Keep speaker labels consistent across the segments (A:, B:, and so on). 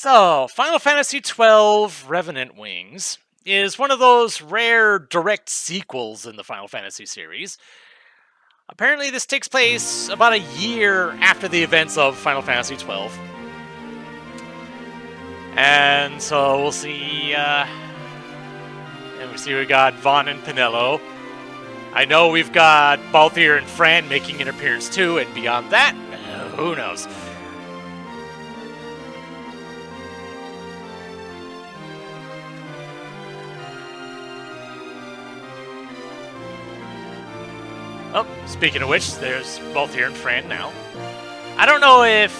A: So, Final Fantasy XII Revenant Wings is one of those rare direct sequels in the Final Fantasy series. Apparently, this takes place about a year after the events of Final Fantasy XII. And so we'll see, we got Vaughn and Pinello. I know we've got Balthier and Fran making an appearance too, and beyond that, who knows? Oh, speaking of which, there's Balthier and Fran now. I don't know if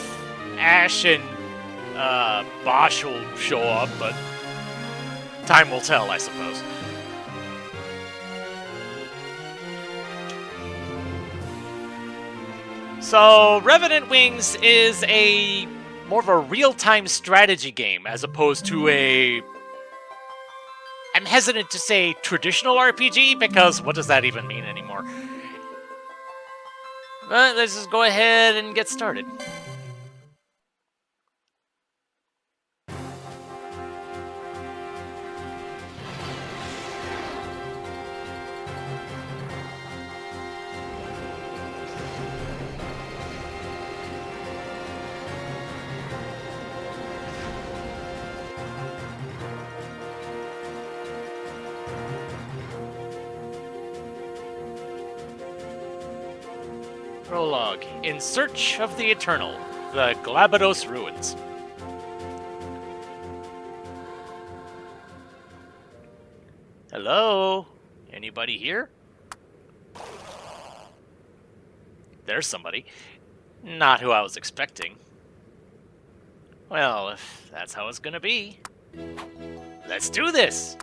A: Ash and Bosch will show up, but time will tell, I suppose. So, Revenant Wings is more of a real-time strategy game as opposed to I'm hesitant to say traditional RPG because what does that even mean anymore? But let's just go ahead and get started. Prologue. In Search of the Eternal, the Glabados Ruins. Hello? Anybody here? There's somebody. Not who I was expecting. Well, if that's how it's gonna be. Let's do this!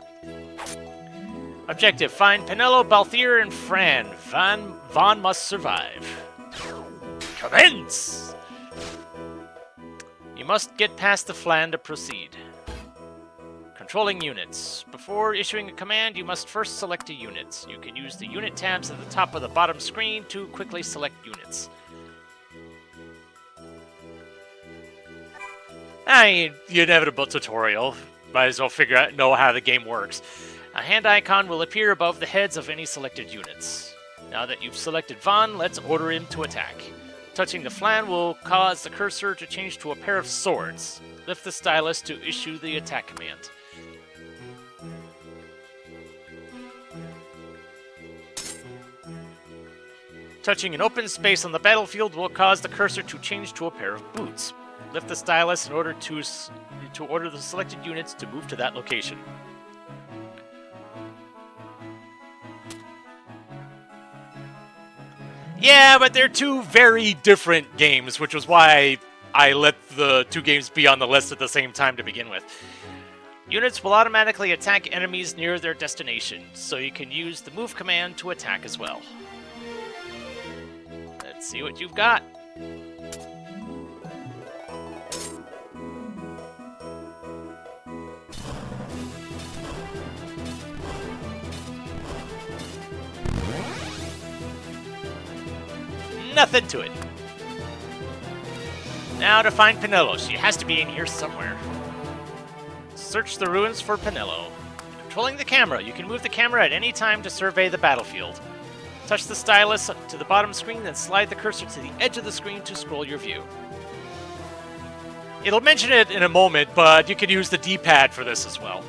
A: Objective, find Pinello, Balthier, and Fran. Vaughn must survive. Commence! You must get past the flan to proceed. Controlling units. Before issuing a command, you must first select a unit. You can use the unit tabs at the top of the bottom screen to quickly select units. The inevitable tutorial. Might as well know how the game works. A hand icon will appear above the heads of any selected units. Now that you've selected Vaughn, let's order him to attack. Touching the flan will cause the cursor to change to a pair of swords. Lift the stylus to issue the attack command. Touching an open space on the battlefield will cause the cursor to change to a pair of boots. Lift the stylus in order to order the selected units to move to that location. Yeah, but they're two very different games, which was why I let the two games be on the list at the same time to begin with. Units will automatically attack enemies near their destination, so you can use the move command to attack as well. Let's see what you've got. Nothing to it. Now to find Pinello. She has to be in here somewhere. Search the ruins for Pinello. Controlling the camera. You can move the camera at any time to survey the battlefield. Touch the stylus to the bottom screen, then slide the cursor to the edge of the screen to scroll your view. It'll mention it in a moment, but you can use the D-pad for this as well.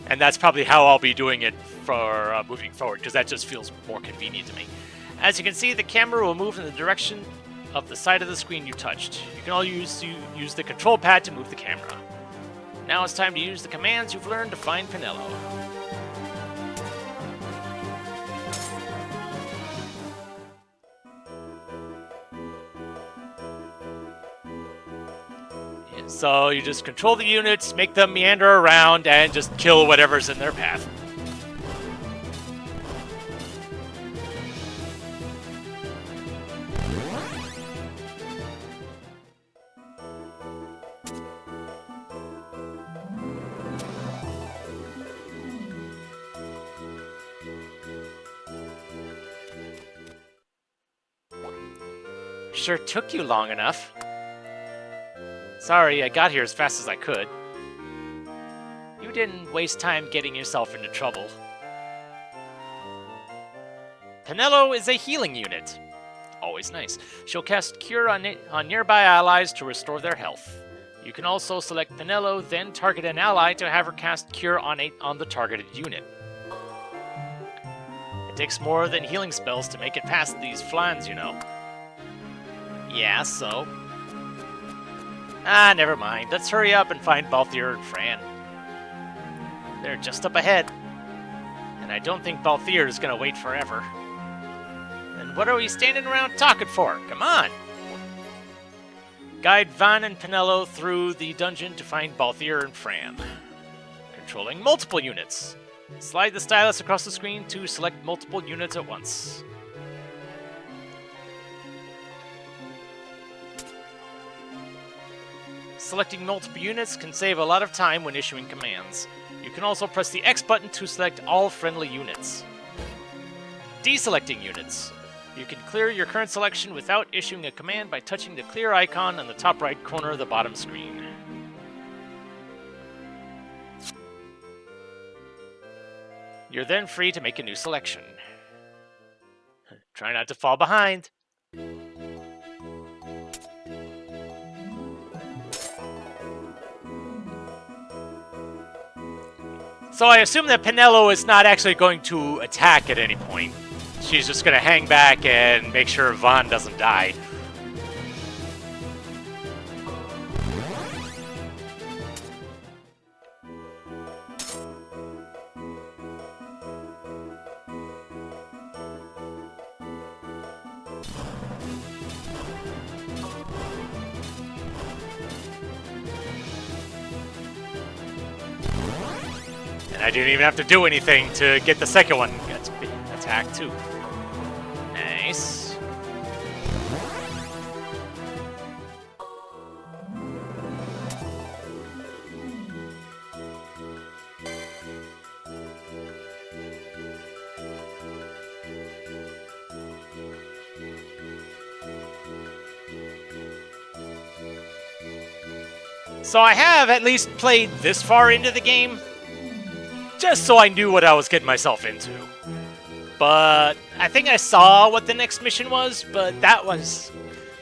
A: And that's probably how I'll be doing it for moving forward, because that just feels more convenient to me. As you can see, the camera will move in the direction of the side of the screen you touched. You can all use the control pad to move the camera. Now it's time to use the commands you've learned to find Pinello. So you just control the units, make them meander around, and just kill whatever's in their path. Sure took you long enough. Sorry, I got here as fast as I could. You didn't waste time getting yourself into trouble. Penelo is a healing unit. Always nice. She'll cast Cure on nearby allies to restore their health. You can also select Penelo, then target an ally to have her cast Cure on the targeted unit. It takes more than healing spells to make it past these flans, you know. Yeah, so? Ah, never mind. Let's hurry up and find Balthier and Fran. They're just up ahead. And I don't think Balthier is going to wait forever. Then what are we standing around talking for? Come on! Guide Van and Penelo through the dungeon to find Balthier and Fran. Controlling multiple units. Slide the stylus across the screen to select multiple units at once. Selecting multiple units can save a lot of time when issuing commands. You can also press the X button to select all friendly units. Deselecting units. You can clear your current selection without issuing a command by touching the clear icon on the top right corner of the bottom screen. You're then free to make a new selection. Try not to fall behind. So I assume that Penelo is not actually going to attack at any point. She's just going to hang back and make sure Vaughn doesn't die. And I didn't even have to do anything to get the second one. That's a big attack too. Nice. So I have at least played this far into the game, just so I knew what I was getting myself into. But I think I saw what the next mission was, but that was...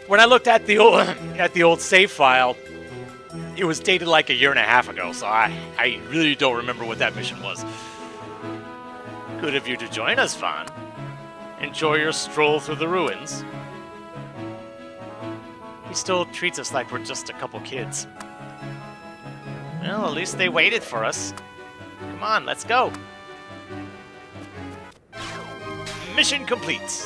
A: When I looked at the old save file, it was dated like a year and a half ago, so I really don't remember what that mission was. Good of you to join us, Vaughn. Enjoy your stroll through the ruins. He still treats us like we're just a couple kids. Well, at least they waited for us. Come on, let's go. Mission complete.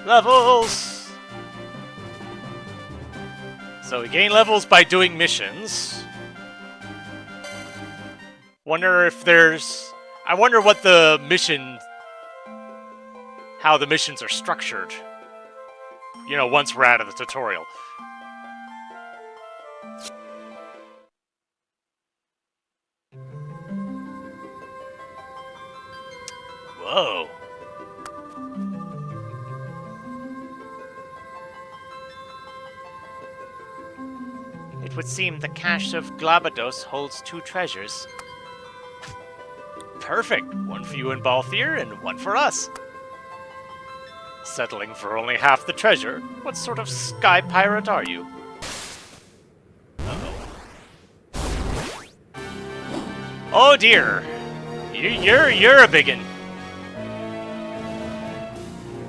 A: Levels. So we gain levels by doing missions. Wonder if there's... I wonder what the mission... how the missions are structured. You know, once we're out of the tutorial. Whoa. It would seem the cache of Glabados holds 2 treasures. Perfect. One for you and Balthier, and one for us. Settling for only half the treasure? What sort of sky pirate are you? Uh-oh. Oh dear! You're a biggin'.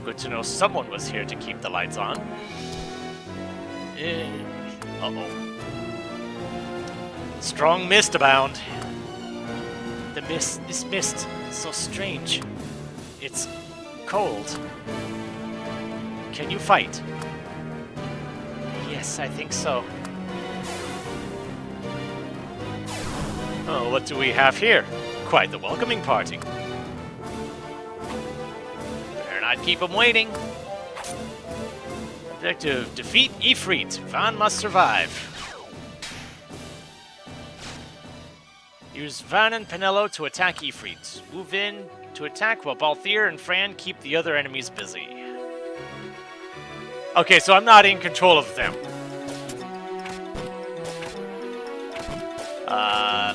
A: Good to know someone was here to keep the lights on. Uh-oh. Strong mist abound. This mist, so strange. It's cold. Can you fight? Yes, I think so. Oh, what do we have here? Quite the welcoming party. Better not keep them waiting. Objective, defeat Ifrit. Van must survive. Use Van and Penelo to attack Ifrit. Move in to attack while Balthier and Fran keep the other enemies busy. Okay, so I'm not in control of them.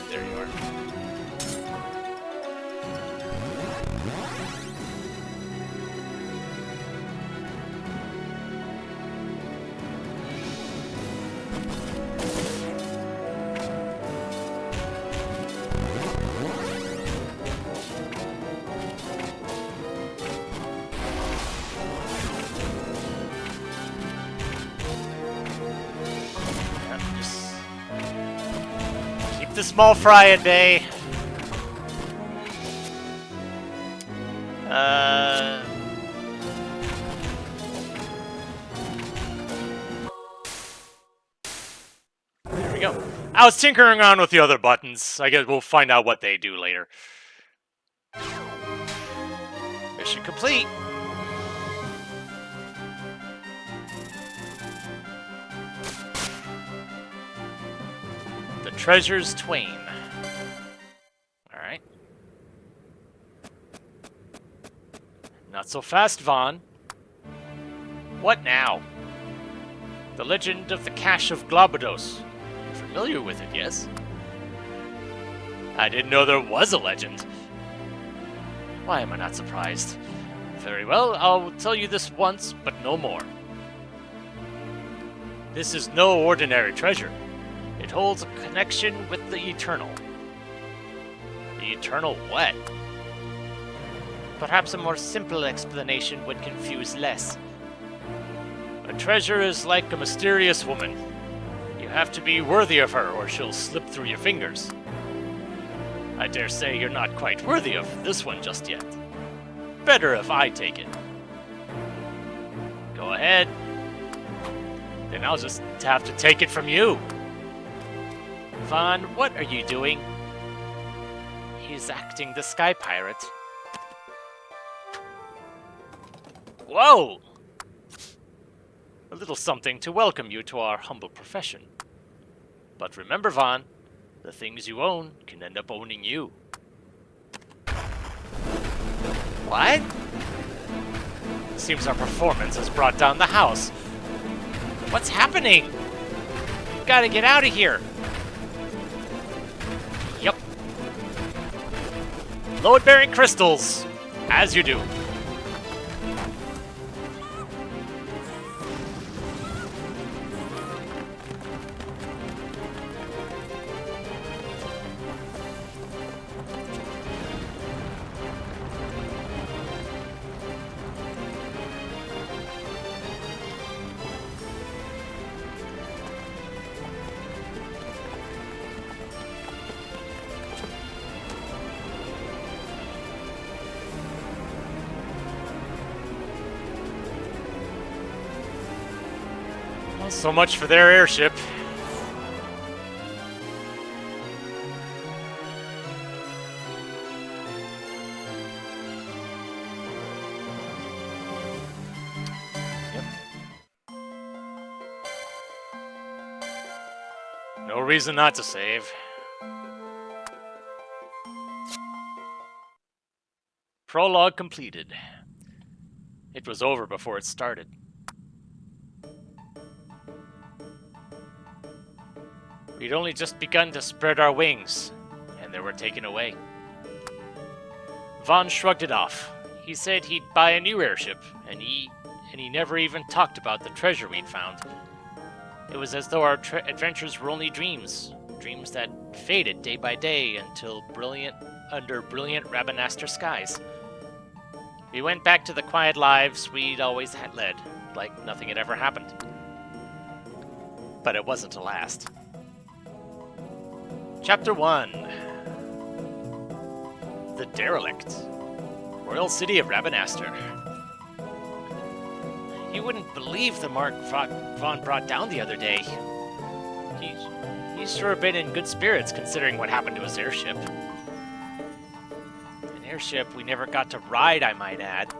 A: There you are. The small fry at bay. There we go. I was tinkering around with the other buttons. I guess we'll find out what they do later. Mission complete. The treasures twain. Alright. Not so fast, Vaughn. What now? The legend of the Cache of Globados. You're familiar with it, yes? I didn't know there was a legend. Why am I not surprised? Very well, I'll tell you this once, but no more. This is no ordinary treasure. It holds a connection with the Eternal. The Eternal what? Perhaps a more simple explanation would confuse less. A treasure is like a mysterious woman. You have to be worthy of her, or she'll slip through your fingers. I dare say you're not quite worthy of this one just yet. Better if I take it. Go ahead. Then I'll just have to take it from you. Vaughn, what are you doing? He's acting the Sky Pirate. Whoa! A little something to welcome you to our humble profession. But remember, Vaughn, the things you own can end up owning you. What? Seems our performance has brought down the house. What's happening? We've got to get out of here. Yep. Load-bearing crystals, as you do. So much for their airship. Yep. No reason not to save. Prologue completed. It was over before it started. We'd only just begun to spread our wings, and they were taken away. Vaughn shrugged it off. He said he'd buy a new airship, and he never even talked about the treasure we'd found. It was as though our adventures were only dreams, dreams that faded day by day until under brilliant Rabanaster skies. We went back to the quiet lives we'd always had led, like nothing had ever happened. But it wasn't to last. Chapter 1. The Derelict. Royal City of Rabanaster. You wouldn't believe the mark Vaughn brought down the other day. He's sure been in good spirits considering what happened to his airship. An airship we never got to ride, I might add.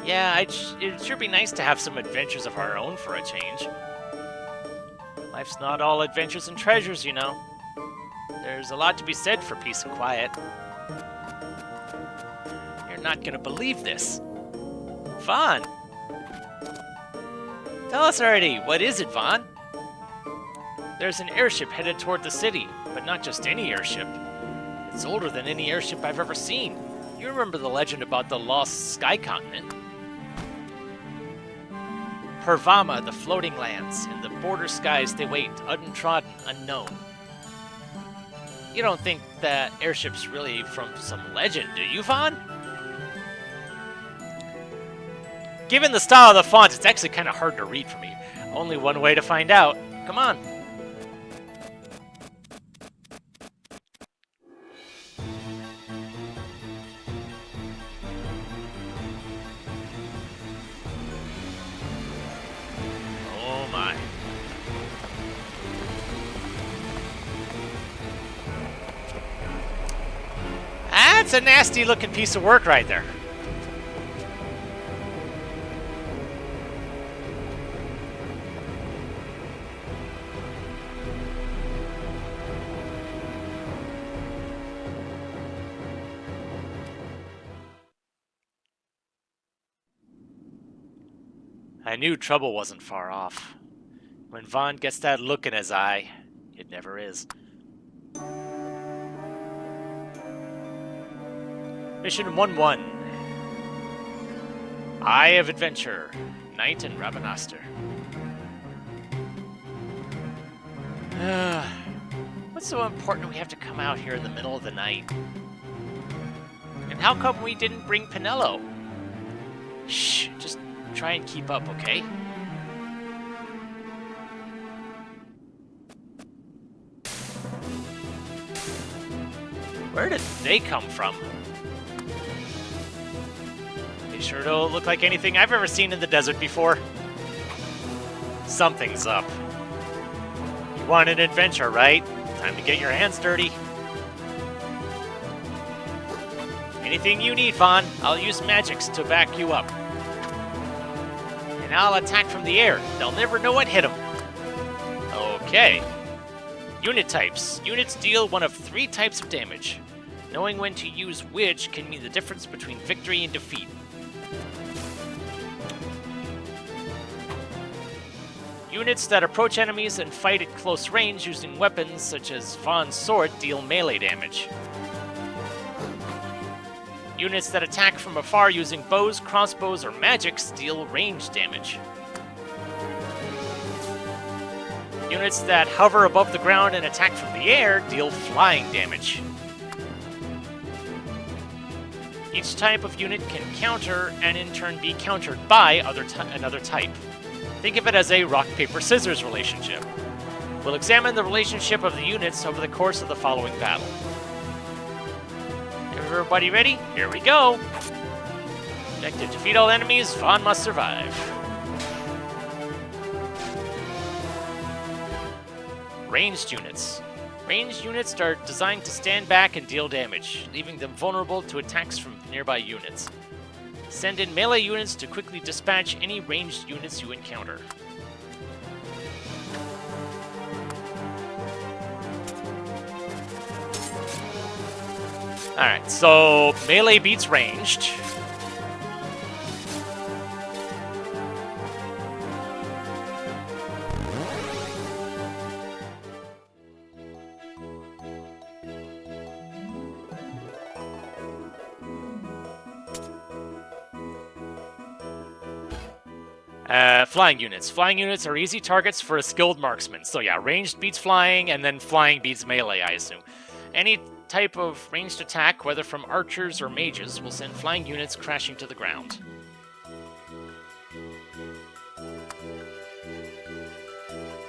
A: Yeah, it'd sure be nice to have some adventures of our own for a change. Life's not all adventures and treasures, you know. There's a lot to be said for peace and quiet. You're not gonna believe this. Vaughn! Tell us already, what is it, Vaughn? There's an airship headed toward the city, but not just any airship. It's older than any airship I've ever seen. You remember the legend about the lost sky continent? Hervama, the floating lands. In the border skies they wait, untrodden, unknown. You don't think that airship's really from some legend, do you, Vaughn? Given the style of the font, it's actually kind of hard to read for me. Only one way to find out. Come on. Oh my. That's a nasty looking piece of work right there. I knew trouble wasn't far off. When Vaughn gets that look in his eye, it never is. Mission 1-1. Eye of Adventure. Knight and Ravenaster. What's so important we have to come out here in the middle of the night? And how come we didn't bring Pinello? Shh, just try and keep up, okay? Where did they come from? They sure don't look like anything I've ever seen in the desert before. Something's up. You want an adventure, right? Time to get your hands dirty. Anything you need, Vaughn. I'll use magics to back you up. And I'll attack from the air. They'll never know what hit them. Okay. Unit types. Units deal one of 3 types of damage. Knowing when to use which can mean the difference between victory and defeat. Units that approach enemies and fight at close range using weapons such as Vaughn's sword deal melee damage. Units that attack from afar using bows, crossbows, or magics deal range damage. Units that hover above the ground and attack from the air deal flying damage. Each type of unit can counter and in turn be countered by another type. Think of it as a rock, paper, scissors relationship. We'll examine the relationship of the units over the course of the following battle. Everybody ready? Here we go! Objective: defeat all enemies, Vaughn must survive. Ranged units. Ranged units are designed to stand back and deal damage, leaving them vulnerable to attacks from nearby units. Send in melee units to quickly dispatch any ranged units you encounter. Alright, so melee beats ranged. Flying units. Flying units are easy targets for a skilled marksman. So yeah, ranged beats flying, and then flying beats melee, I assume. Any type of ranged attack, whether from archers or mages, will send flying units crashing to the ground.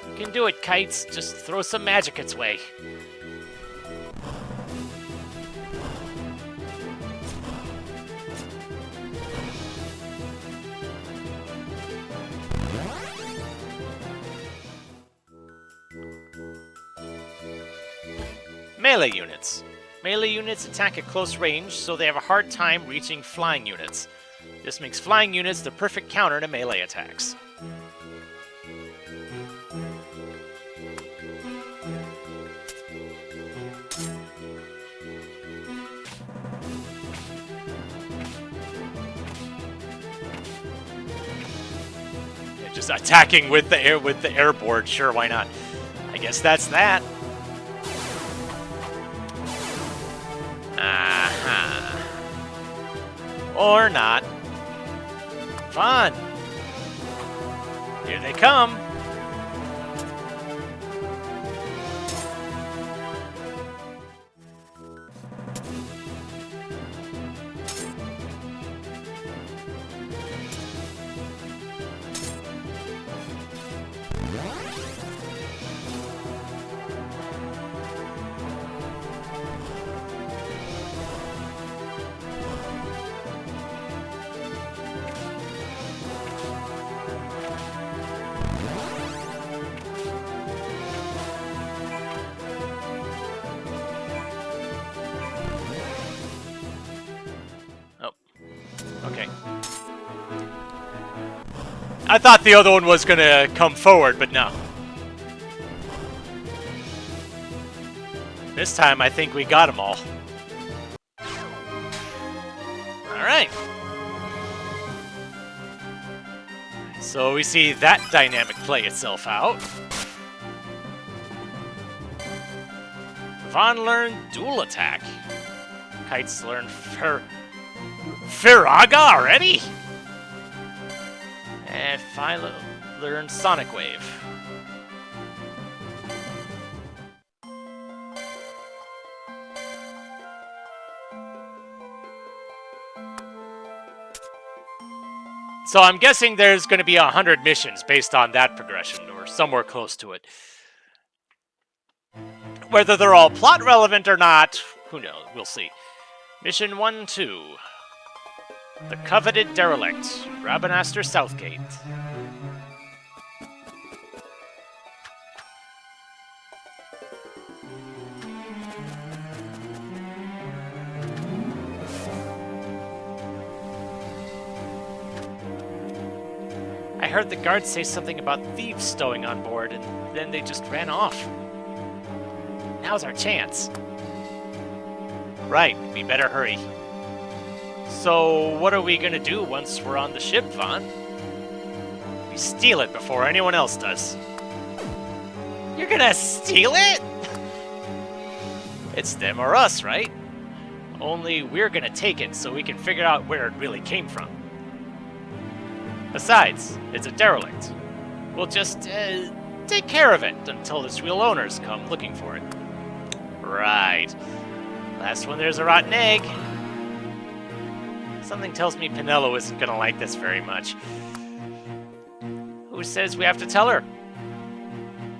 A: You can do it, Kites. Just throw some magic its way. Melee units. Melee units attack at close range, so they have a hard time reaching flying units. This makes flying units the perfect counter to melee attacks. Just attacking with the airboard. Sure, why not? I guess that's that. Or not. Fun. Here they come. Okay. I thought the other one was gonna come forward, but no. This time, I think we got them all. Alright. So we see that dynamic play itself out. Vaughn learned Dual Attack. Kites learned Firaga already? And Philo learned Sonic Wave. So I'm guessing there's going to be 100 missions based on that progression, or somewhere close to it. Whether they're all plot relevant or not, who knows? We'll see. Mission 1-2. The Coveted Derelict, Rabenaster Southgate. I heard the guards say something about thieves stowing on board, and then they just ran off. Now's our chance. Right, we better hurry. So, what are we gonna do once we're on the ship, Vaughn? We steal it before anyone else does. You're gonna steal it? It's them or us, right? Only we're gonna take it so we can figure out where it really came from. Besides, it's a derelict. We'll just, take care of it until its real owners come looking for it. Right. Last when there's a rotten egg. Something tells me Penelo isn't gonna like this very much. Who says we have to tell her?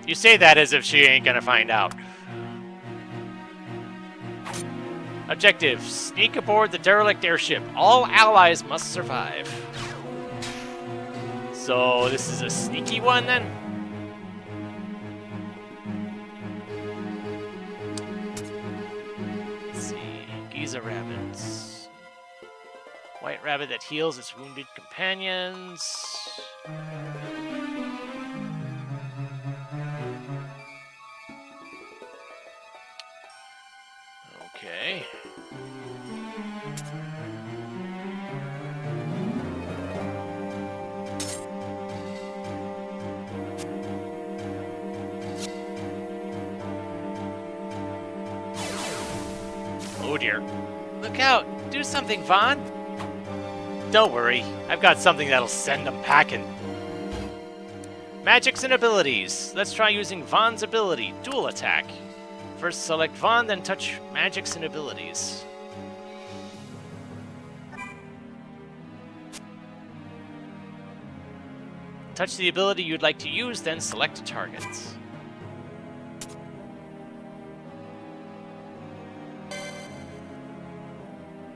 A: You say that as if she ain't gonna find out. Objective, sneak aboard the derelict airship. All allies must survive. So this is a sneaky one then? Let's see, Giza rabbits. White rabbit that heals its wounded companions. Okay. Oh dear. Look out! Do something, Vaughn! Don't worry, I've got something that'll send them packing. Magics and abilities. Let's try using Vaughn's ability, Dual Attack. First select Vaughn, then touch Magics and abilities. Touch the ability you'd like to use, then select a target.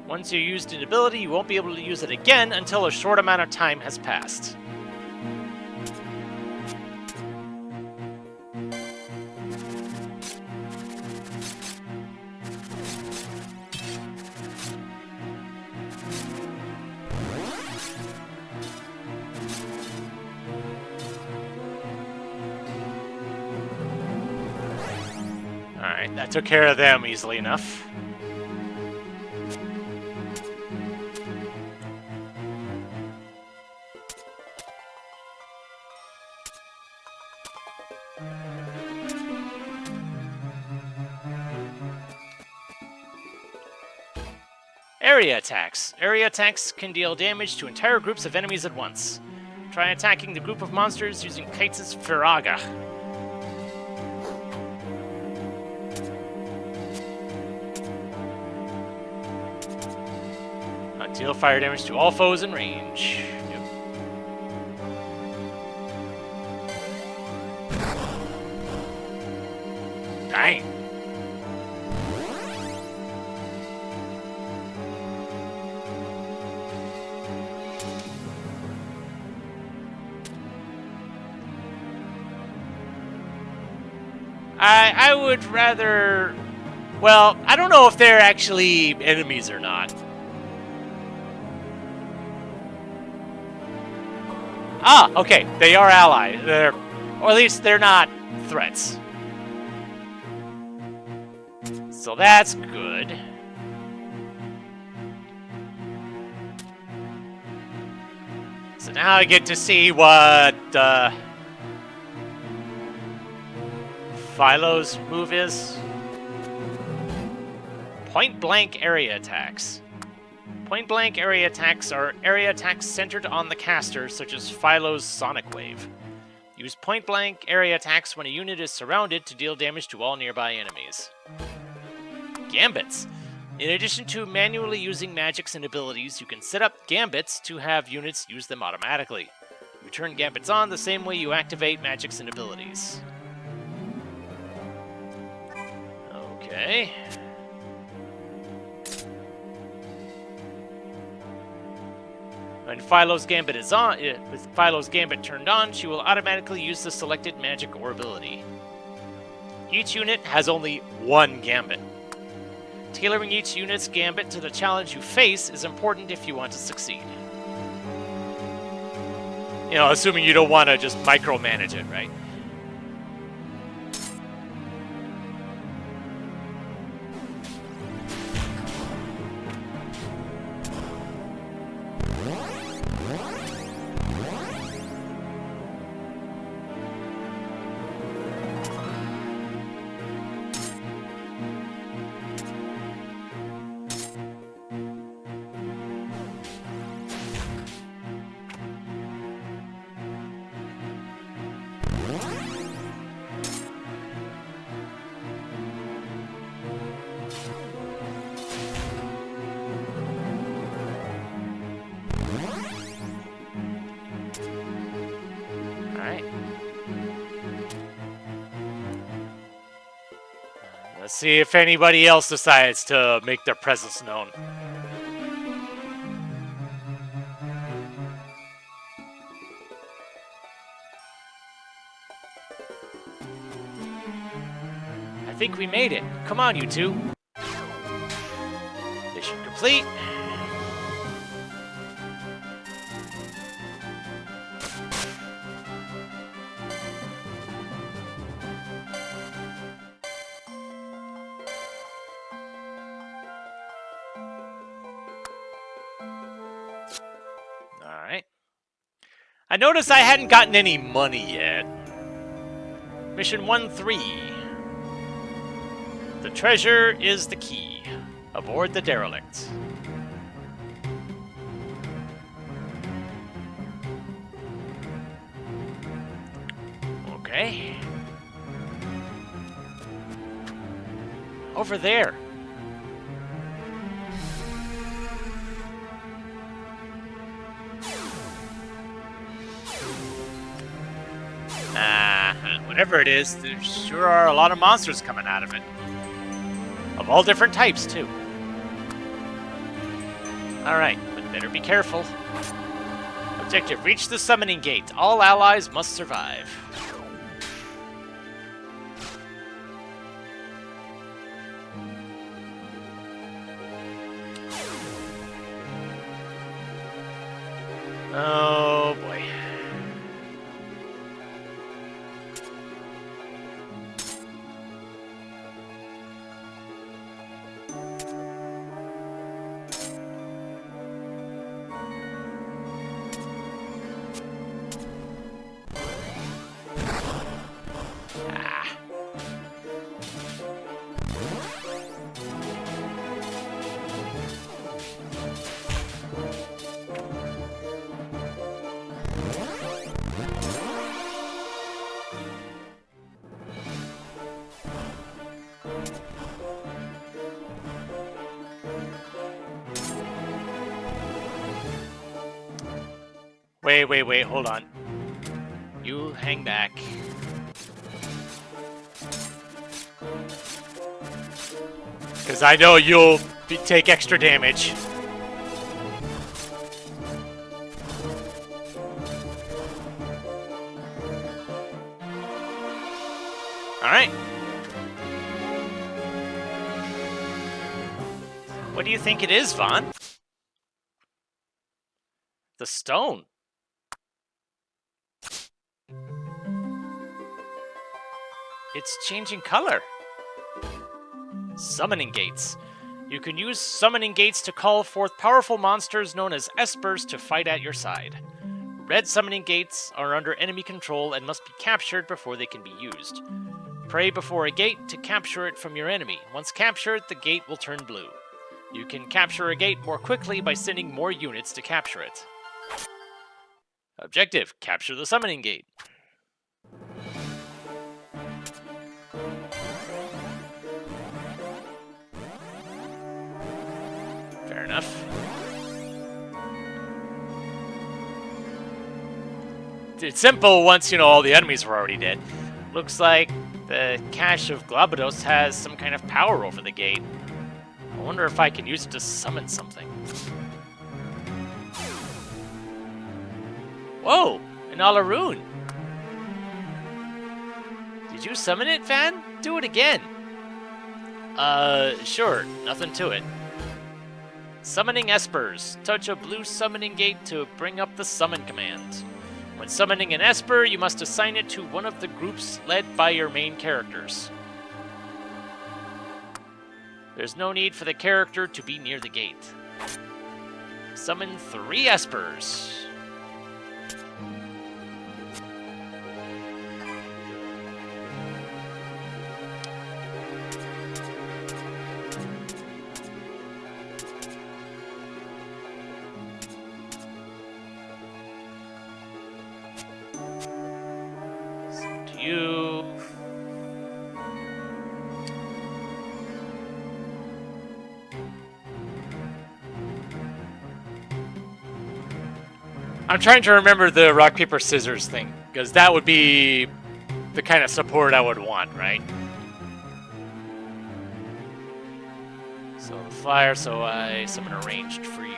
A: Once you used an ability, you won't be able to use it again until a short amount of time has passed. Alright, that took care of them easily enough. Area attacks. Area attacks can deal damage to entire groups of enemies at once. Try attacking the group of monsters using Kites' Firaga. Deal fire damage to all foes in range. Yep. Dang. I would rather... Well, I don't know if they're actually enemies or not. Ah, okay. They are allies. Or at least they're not threats. So that's good. So now I get to see what Philo's move is. Point-blank area attacks. Point-blank area attacks are area attacks centered on the caster, such as Philo's Sonic Wave. Use point-blank area attacks when a unit is surrounded to deal damage to all nearby enemies. Gambits. In addition to manually using magics and abilities, you can set up gambits to have units use them automatically. You turn gambits on the same way you activate magics and abilities. Okay. When Philo's Gambit is on, with Philo's Gambit turned on, she will automatically use the selected magic or ability. Each unit has only one Gambit. Tailoring each unit's Gambit to the challenge you face is important if you want to succeed. You know, assuming you don't want to just micromanage it, right? Let's see if anybody else decides to make their presence known. I think we made it. Come on, you two. Mission complete. Alright. I noticed I hadn't gotten any money yet. Mission 1-3. The treasure is the key. Aboard the derelict. Okay. Over there. Whatever it is, there sure are a lot of monsters coming out of it. Of all different types, too. Alright, but better be careful. Objective, reach the summoning gate. All allies must survive. Oh, boy. Wait, hold on. You hang back. Because I know you'll take extra damage. Alright. What do you think it is, Vaughn? The stone. It's changing color. Summoning gates. You can use summoning gates to call forth powerful monsters known as espers to fight at your side. Red summoning gates are under enemy control and must be captured before they can be used. Pray before a gate to capture it from your enemy. Once captured, the gate will turn blue. You can capture a gate more quickly by sending more units to capture it. Objective: capture the summoning gate. Fair enough. It's simple once, all the enemies were already dead. Looks like the cache of Globados has some kind of power over the gate. I wonder if I can use it to summon something. Whoa! An Alaroon! Did you summon it, Van? Do it again! Sure. Nothing to it. Summoning espers. Touch a blue summoning gate to bring up the summon command. When summoning an esper, you must assign it to one of the groups led by your main characters. There's no need for the character to be near the gate. Summon 3 espers. I'm trying to remember the rock, paper, scissors thing, because that would be the kind of support I would want, right? So fire, so I summon a ranged for you.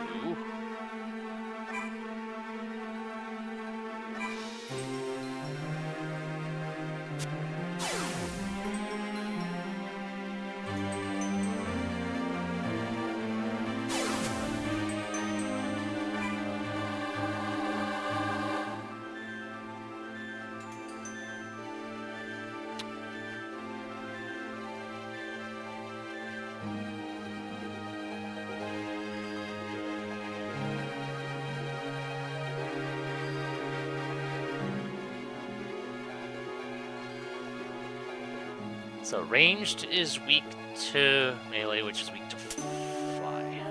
A: So ranged is weak to melee, which is weak to fly.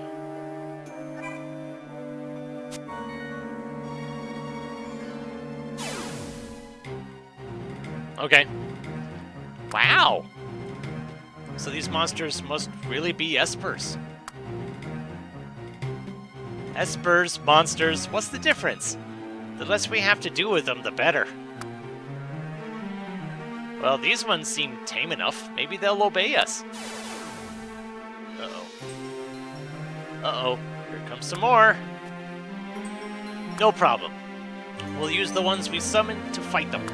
A: Okay. Wow! So these monsters must really be espers. Espers, monsters, what's the difference? The less we have to do with them, the better. Well, these ones seem tame enough. Maybe they'll obey us. Uh-oh. Uh-oh. Here comes some more. No problem. We'll use the ones we summoned to fight them.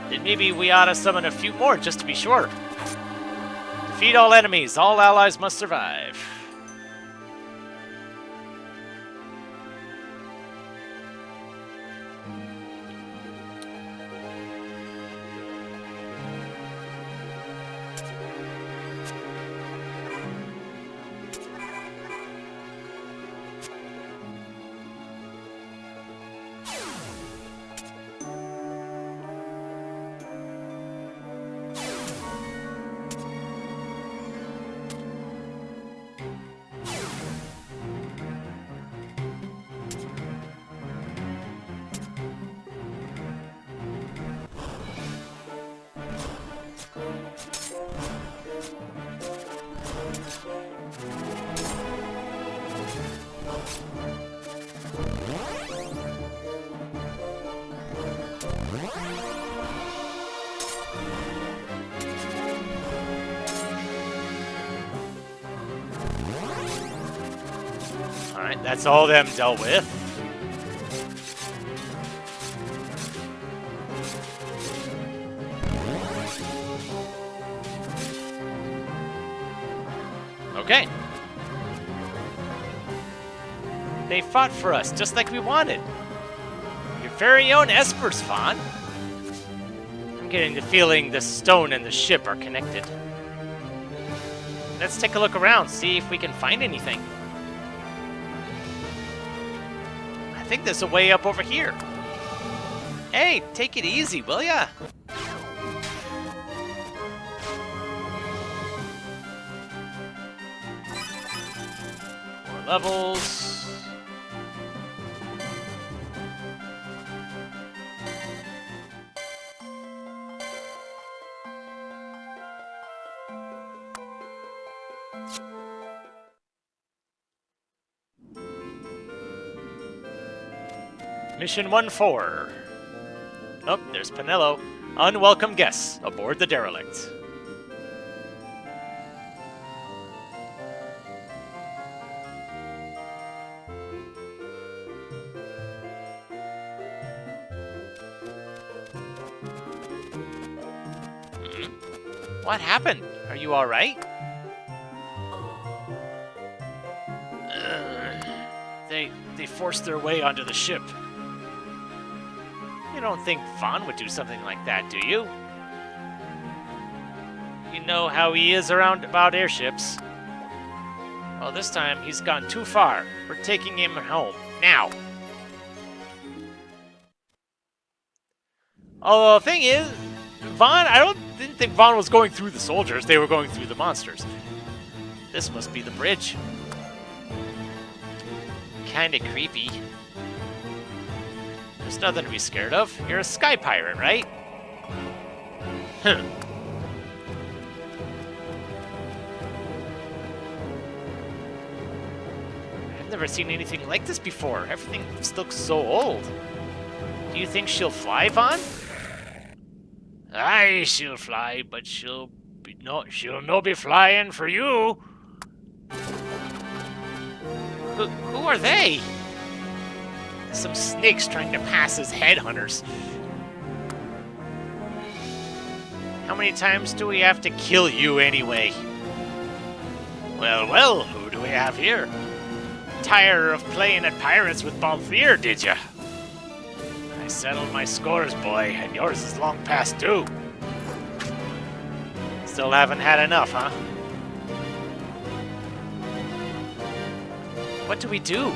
A: Then maybe we ought to summon a few more just to be sure. Defeat all enemies. All allies must survive. And that's all them dealt with. Okay. They fought for us, just like we wanted. Your very own Espers, Vaughn. I'm getting the feeling the stone and the ship are connected. Let's take a look around, see if we can find anything. I think there's a way up over here. Hey, take it easy, will ya? More levels. Mission 1-4. Oh, there's Pinello. Unwelcome guests aboard the derelict. What happened? Are you alright? They forced their way onto the ship. You don't think Vaughn would do something like that, do you? You know how he is about airships. Well, this time he's gone too far. We're taking him home, now. Although the thing is, Vaughn, didn't think Vaughn was going through the soldiers. They were going through the monsters. This must be the bridge. Kinda creepy. There's nothing to be scared of. You're a sky pirate, right? I've never seen anything like this before. Everything looks so old. Do you think she'll fly, Vaughn? Aye, she'll fly, but she'll no be flying for you. Who are they? Some snakes trying to pass as headhunters. How many times do we have to kill you anyway? Well, who do we have here? Tired of playing at pirates with Balthier, did ya? I settled my scores, boy, and yours is long past due. Still haven't had enough, huh? What do?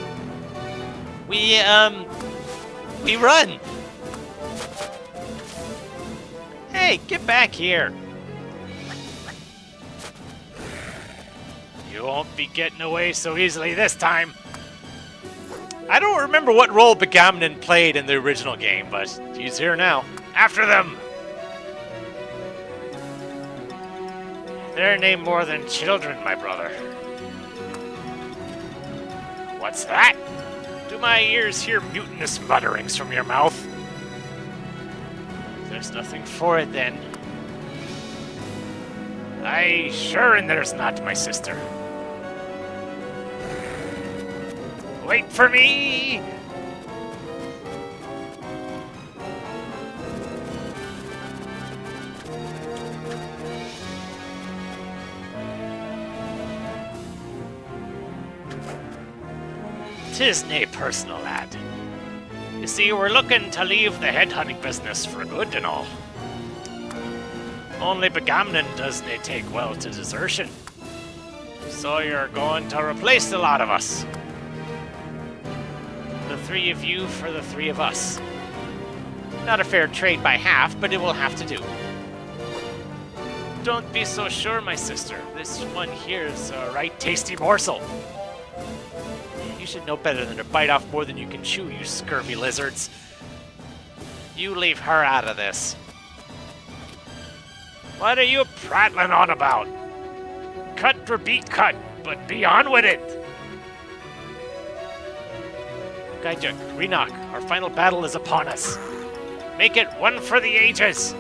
A: We run! Hey, get back here! You won't be getting away so easily this time. I don't remember what role Begamnon played in the original game, but he's here now. After them! They're named more than children, my brother. What's that? Do my ears hear mutinous mutterings from your mouth? There's nothing for it, then. Aye, sure, and there's not, my sister. Wait for me! 'Tis nae personal, lad. You see, we're looking to leave the headhunting business for good and all. Only Begamnon doesn't take well to desertion. So you're going to replace a lot of us. The three of you for the three of us. Not a fair trade by half, but it will have to do. Don't be so sure, my sister. This one here's a right tasty morsel. You should know better than to bite off more than you can chew, you scurvy lizards. You leave her out of this. What are you prattling on about? Cut or be cut, but be on with it! Gaijak, Renak, our final battle is upon us. Make it one for the ages!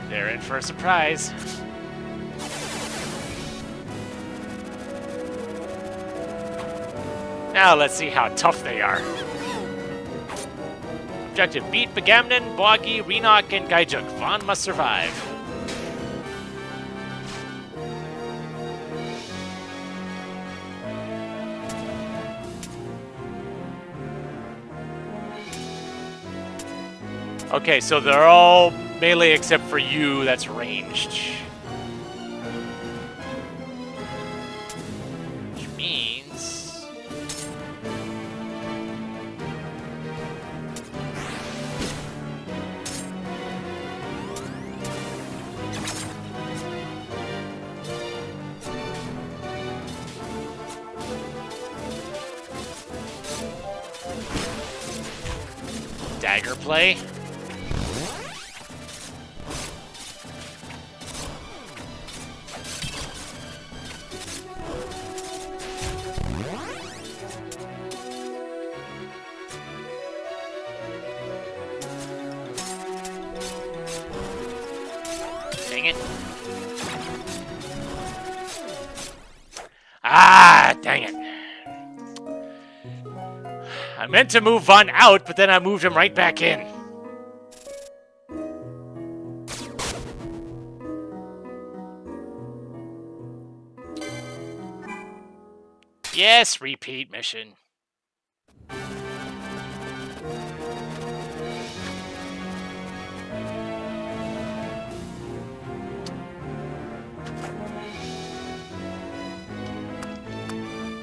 A: They're in for a surprise. Now let's see how tough they are. Objective: beat Begamnon, Boggy, Renok, and Gaijuk. Vaughn must survive. Okay, so they're all melee except for you, that's ranged. Which means... dagger play. Dang it. Ah, dang it. I meant to move Vaughn out, but then I moved him right back in. Yes, repeat mission.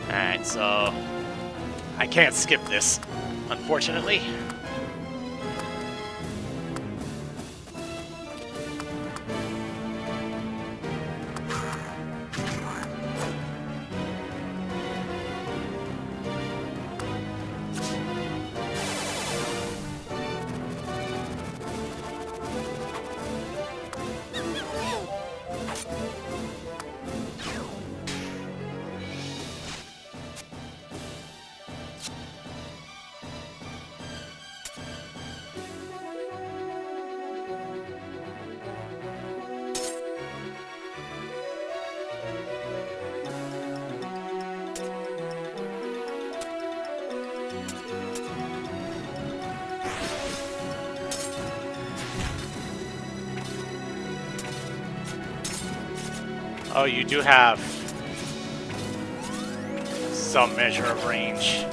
A: Alright, so I can't skip this, unfortunately. Oh, you do have some measure of range.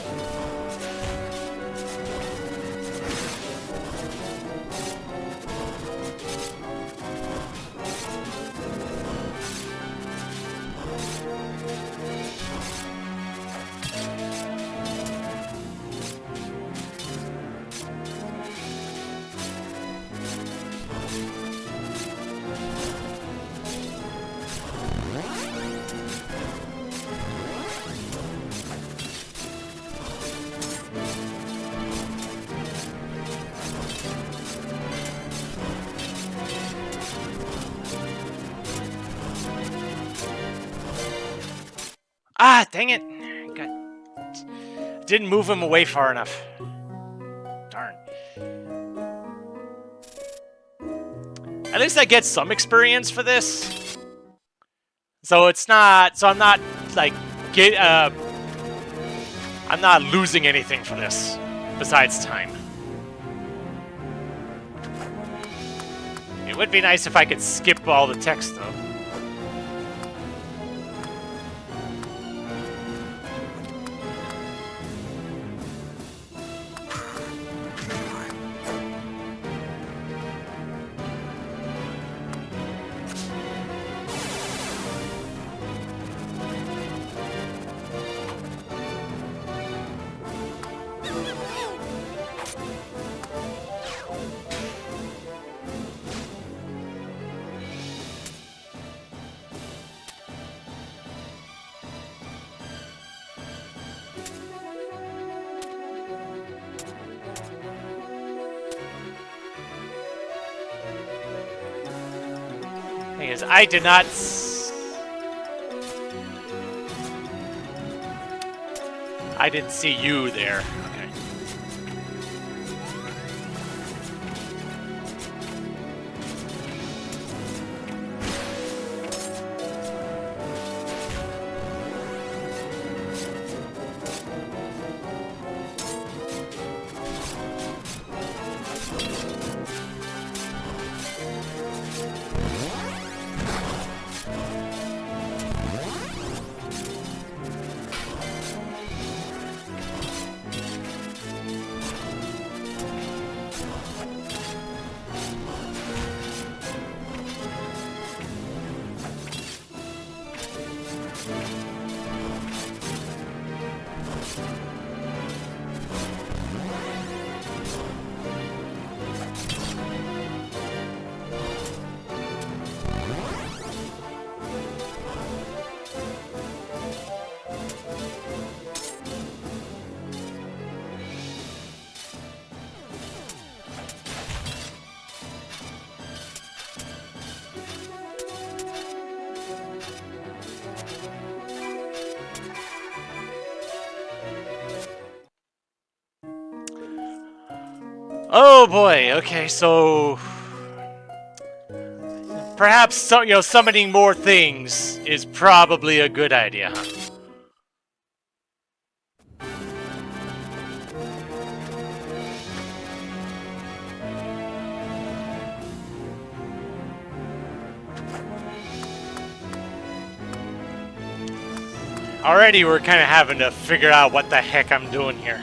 A: Ah, dang it! Didn't move him away far enough. Darn. At least I get some experience for this. So it's not. So I'm not like I'm not losing anything for this besides time. It would be nice if I could skip all the text though. Thing is, I did not. I didn't see you there. Okay. Oh boy. Okay, so perhaps summoning more things is probably a good idea. Huh? Already we're kind of having to figure out what the heck I'm doing here.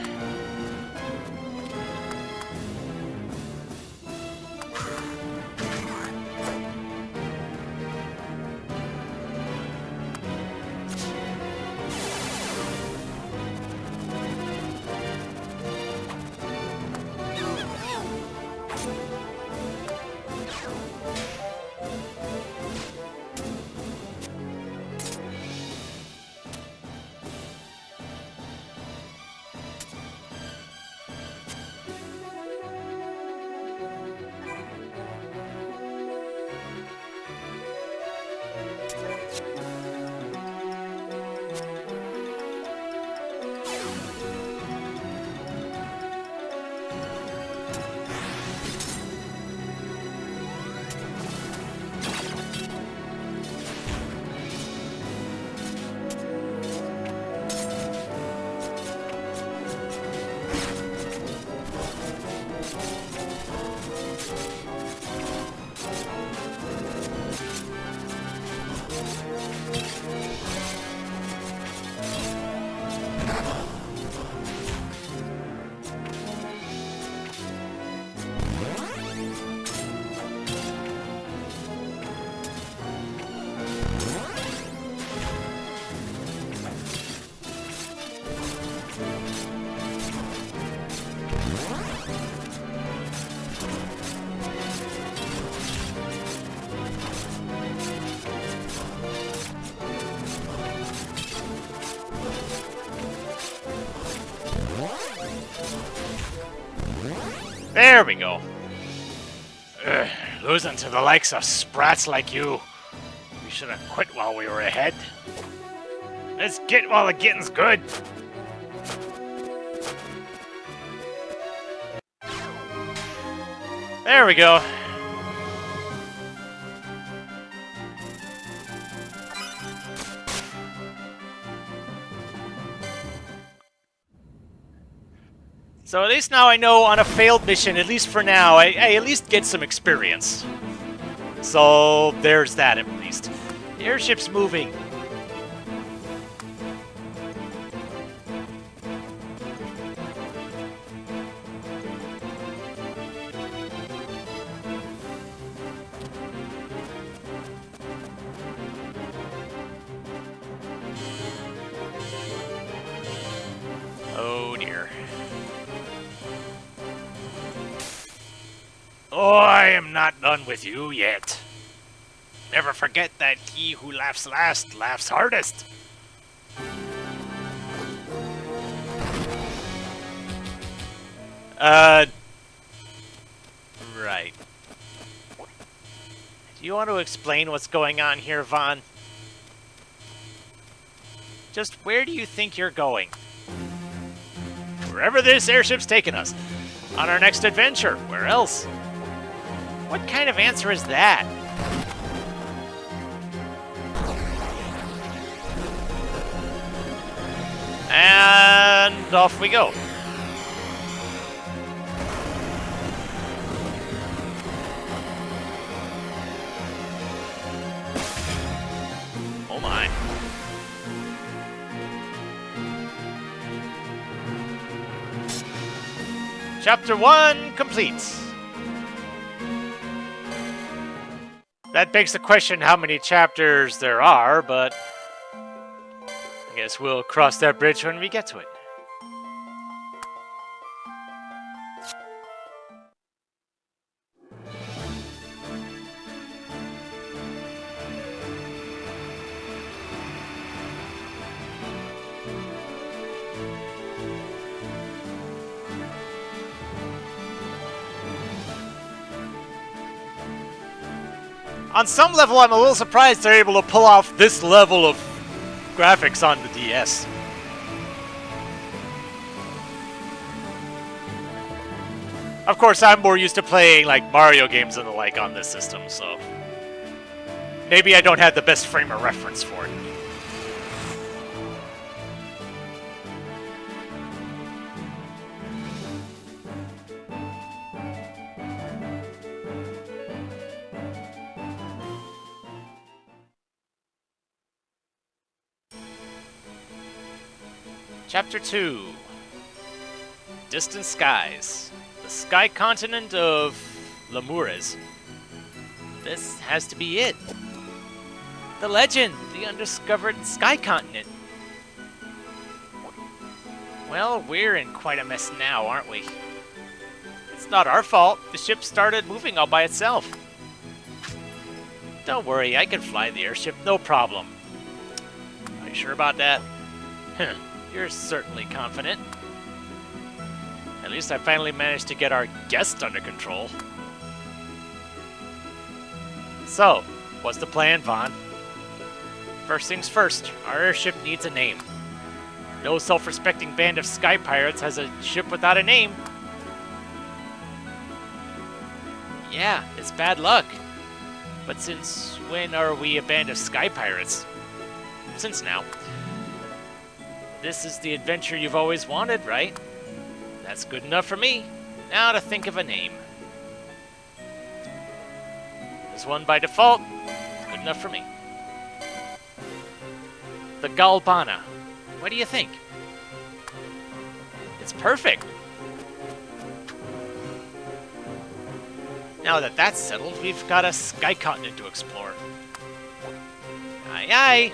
A: There we go. Losing to the likes of sprats like you. We should have quit while we were ahead. Let's get while the getting's good. There we go. So at least now I know on a failed mission, at least for now, I at least get some experience. So there's that at least. The airship's moving. Oh dear. Oh, I am not done with you yet. Never forget that he who laughs last laughs hardest. Right. Do you want to explain what's going on here, Vaughn? Just where do you think you're going? Wherever this airship's taking us. On our next adventure. Where else? What kind of answer is that? And off we go. Oh my. Chapter 1 complete. That begs the question how many chapters there are, but I guess we'll cross that bridge when we get to it. On some level, I'm a little surprised they're able to pull off this level of graphics on the DS. Of course, I'm more used to playing like Mario games and the like on this system, so maybe I don't have the best frame of reference for it. Chapter 2. Distant Skies. The sky continent of Lemures. This has to be it. The legend, the undiscovered sky continent. Well, we're in quite a mess now, aren't we? It's not our fault. The ship started moving all by itself. Don't worry, I can fly the airship, no problem. Are you sure about that? You're certainly confident. At least I finally managed to get our guest under control. So, what's the plan, Vaughn? First things first, our airship needs a name. No self-respecting band of sky pirates has a ship without a name. Yeah, it's bad luck. But since when are we a band of sky pirates? Since now. This is the adventure you've always wanted, right? That's good enough for me. Now to think of a name. This one by default, good enough for me. The Galbana. What do you think? It's perfect. Now that that's settled, we've got a sky continent to explore. Aye aye!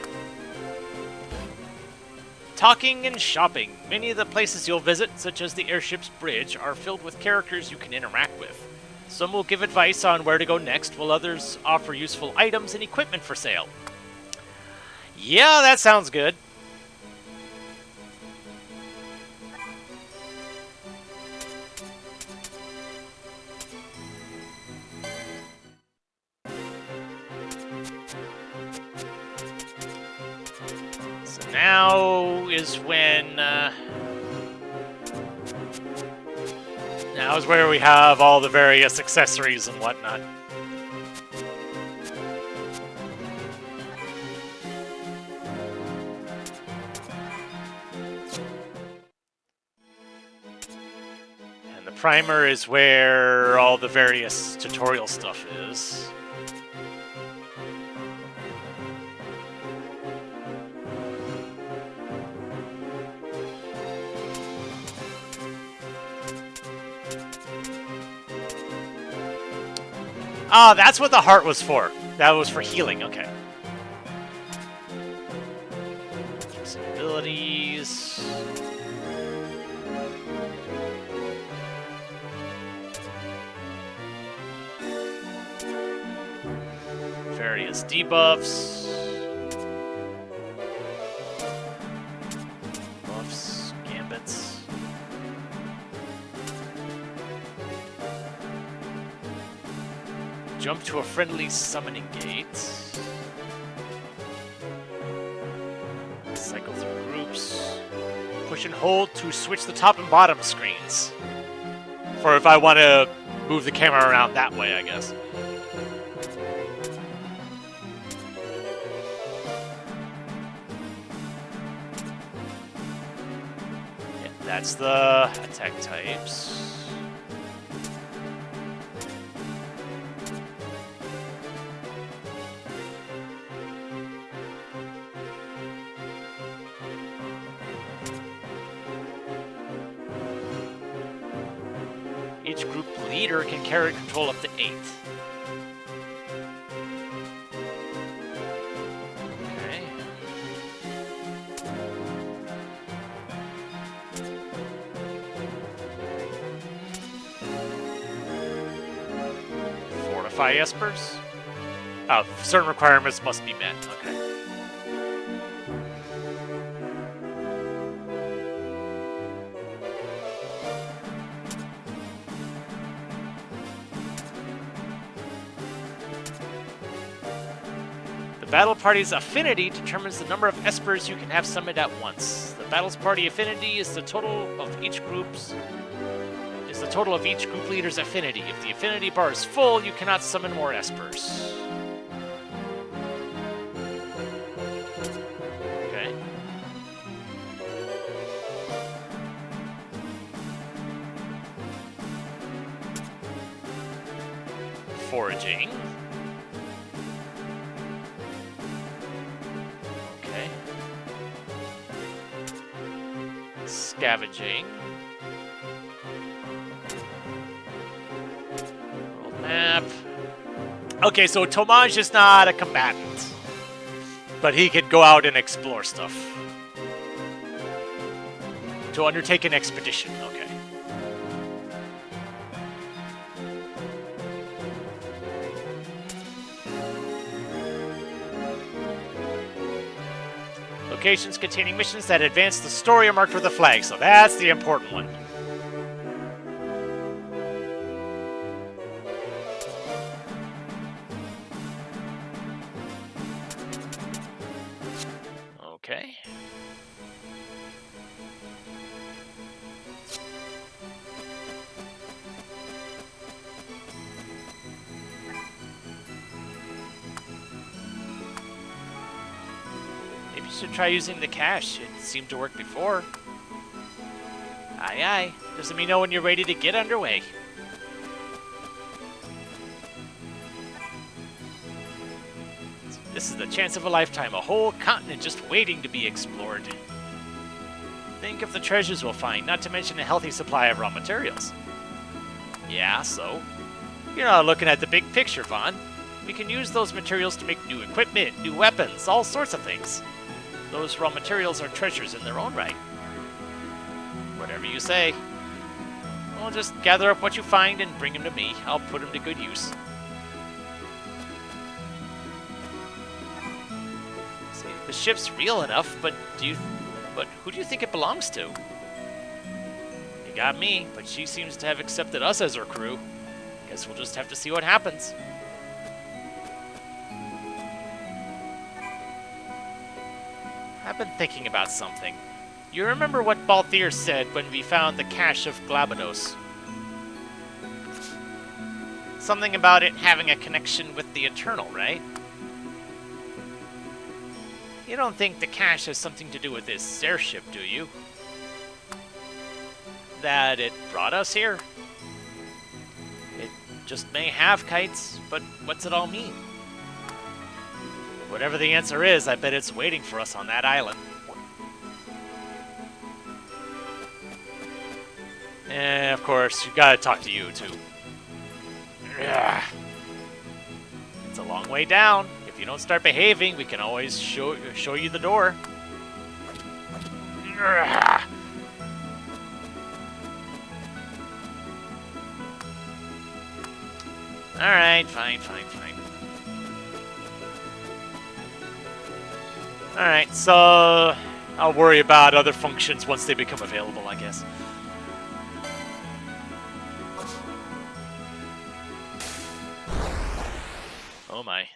A: Talking and shopping. Many of the places you'll visit, such as the airship's bridge, are filled with characters you can interact with. Some will give advice on where to go next, while others offer useful items and equipment for sale. Yeah, that sounds good. Now is when, now is where we have all the various accessories and whatnot. And the primer is where all the various tutorial stuff is. Ah, that's what the heart was for. That was for healing, okay. Some abilities. Various debuffs. Buffs, gambits. Jump to a friendly summoning gate. Cycle through groups. Push and hold to switch the top and bottom screens. For if I want to move the camera around that way, I guess. Yeah, that's the attack types. Each group leader can carry control up to 8. Okay. certify espers? Oh, certain requirements must be met. Okay. The battle party's affinity determines the number of espers you can have summoned at once. The battle's party affinity is the total of each group leader's affinity. If the affinity bar is full, you cannot summon more espers. Okay. Foraging. Okay. Scavenging. World map. Okay, so Tomaj is not a combatant, but he could go out and explore stuff. To undertake an expedition, okay. Locations containing missions that advance the story are marked with a flag, so that's the important one. Okay. Maybe you should try using the cache. It seemed to work before. Aye aye. Just let me know when you're ready to get underway. This is the chance of a lifetime, a whole continent just waiting to be explored. Think of the treasures we'll find, not to mention a healthy supply of raw materials. Yeah, so? You're not looking at the big picture, Vaughn. We can use those materials to make new equipment, new weapons, all sorts of things. Those raw materials are treasures in their own right. Whatever you say. Well, just gather up what you find and bring them to me. I'll put them to good use. The ship's real enough, but who do you think it belongs to? You got me, but she seems to have accepted us as her crew. Guess we'll just have to see what happens. I've been thinking about something. You remember what Balthier said when we found the cache of Glabados? Something about it having a connection with the Eternal, right? You don't think the cache has something to do with this airship, do you? That it brought us here? It just may have kites, but what's it all mean? Whatever the answer is, I bet it's waiting for us on that island. And of course, you gotta talk to you, too. Ugh. It's a long way down. If you don't start behaving, we can always show you the door. Ugh. Alright, fine. Alright, so I'll worry about other functions once they become available, I guess. Oh my.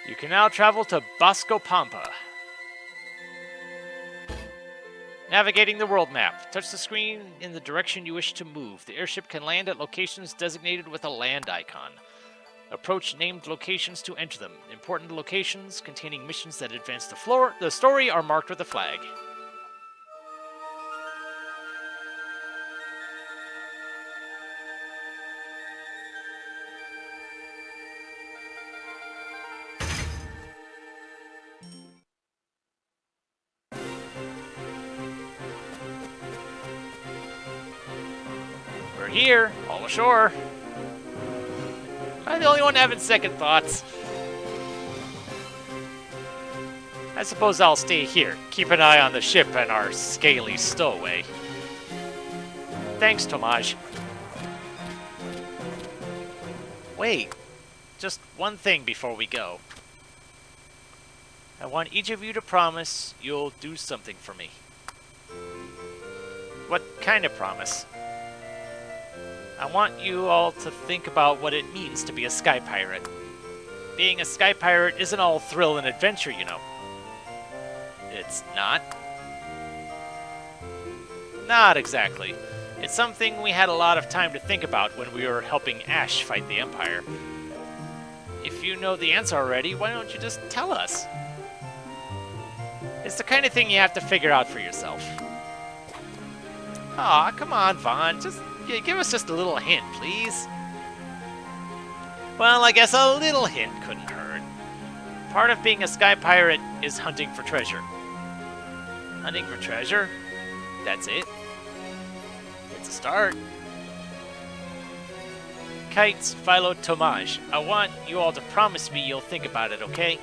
A: You can now travel to Bosco Pampa. Navigating the world map. Touch the screen in the direction you wish to move. The airship can land at locations designated with a land icon. Approach named locations to enter them. Important locations containing missions that advance the story are marked with a flag. We're here, all ashore. Am I the only one having second thoughts? I suppose I'll stay here, keep an eye on the ship and our scaly stowaway. Thanks, Tomaj. Wait, just one thing before we go. I want each of you to promise you'll do something for me. What kind of promise? I want you all to think about what it means to be a sky pirate. Being a sky pirate isn't all thrill and adventure, you know. It's not? Not exactly. It's something we had a lot of time to think about when we were helping Ash fight the Empire. If you know the answer already, why don't you just tell us? It's the kind of thing you have to figure out for yourself. Aw, come on, Vaughn. Just give us just a little hint, please. Well, I guess a little hint couldn't hurt. Part of being a sky pirate is hunting for treasure. Hunting for treasure? That's it. It's a start. Kites, Philo, Tomaj, I want you all to promise me you'll think about it, okay?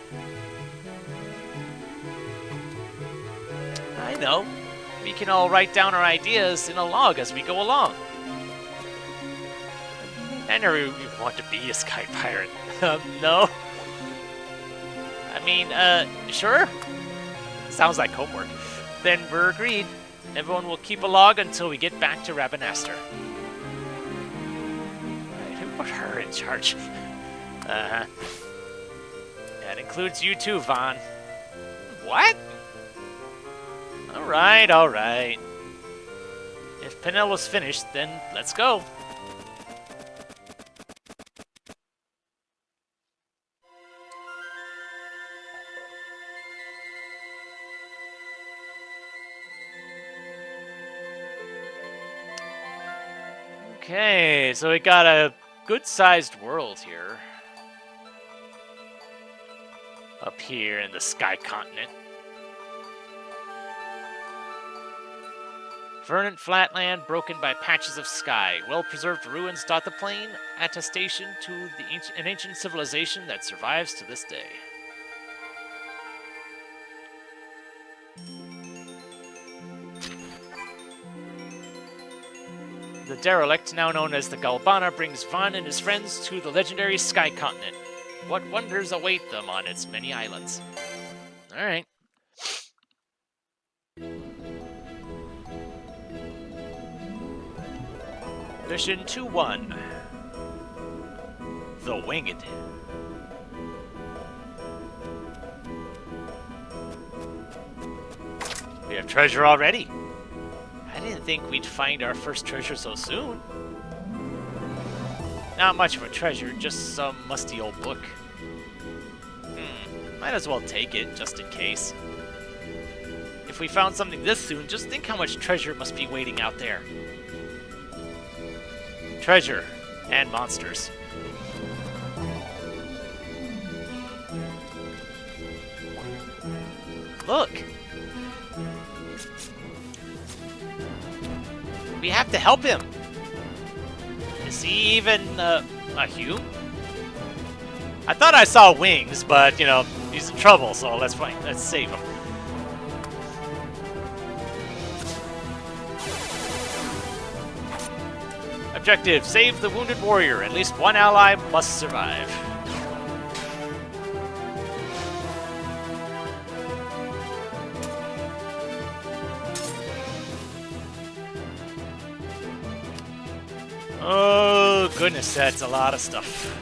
A: I know. We can all write down our ideas in a log as we go along. I never even want to be a sky pirate. No? I mean, sure? Sounds like homework. Then we're agreed. Everyone will keep a log until we get back to Rabanaster. Right, who put her in charge? Uh-huh. That includes you too, Vaughn. What? Alright, alright. If Penelo's finished, then let's go. Okay, so we got a good-sized world here. Up here in the Sky Continent. Verdant flatland broken by patches of sky. Well-preserved ruins dot the plain, attestation to an ancient civilization that survives to this day. The derelict, now known as the Galbana, brings Vaughn and his friends to the legendary Sky Continent. What wonders await them on its many islands? Alright. Mission 2-1. The Winged. We have treasure already. I didn't think we'd find our first treasure so soon. Not much of a treasure, just some musty old book. Might as well take it, just in case. If we found something this soon, just think how much treasure must be waiting out there. Treasure and monsters. Look! We have to help him! Is he even, a human? I thought I saw wings, but, you know, he's in trouble, so let's save him. Objective, save the wounded warrior. At least one ally must survive. Oh, goodness, that's a lot of stuff.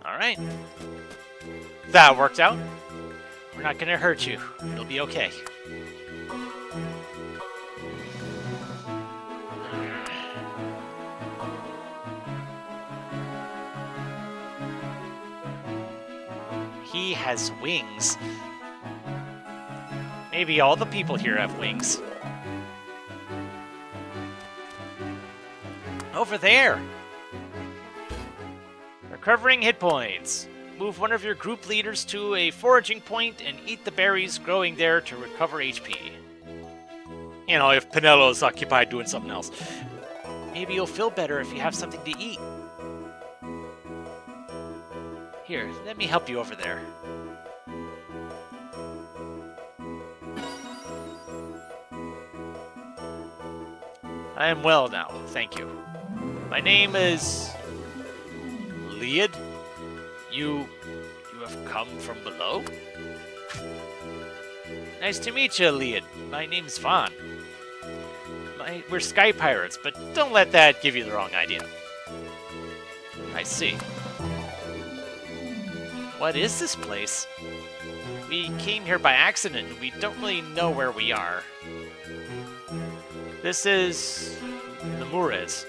A: Alright. That worked out. We're not gonna hurt you. It'll be okay. He has wings. Maybe all the people here have wings. Over there! Recovering hit points. Move one of your group leaders to a foraging point and eat the berries growing there to recover HP. You know, if Penelo's occupied doing something else. Maybe you'll feel better if you have something to eat. Here, let me help you over there. I am well now, thank you. My name is... Lead? You have come from below? Nice to meet you, Lead. My name's Vaughn. We're sky pirates, but don't let that give you the wrong idea. I see. What is this place? We came here by accident, and we don't really know where we are. This is the Mures.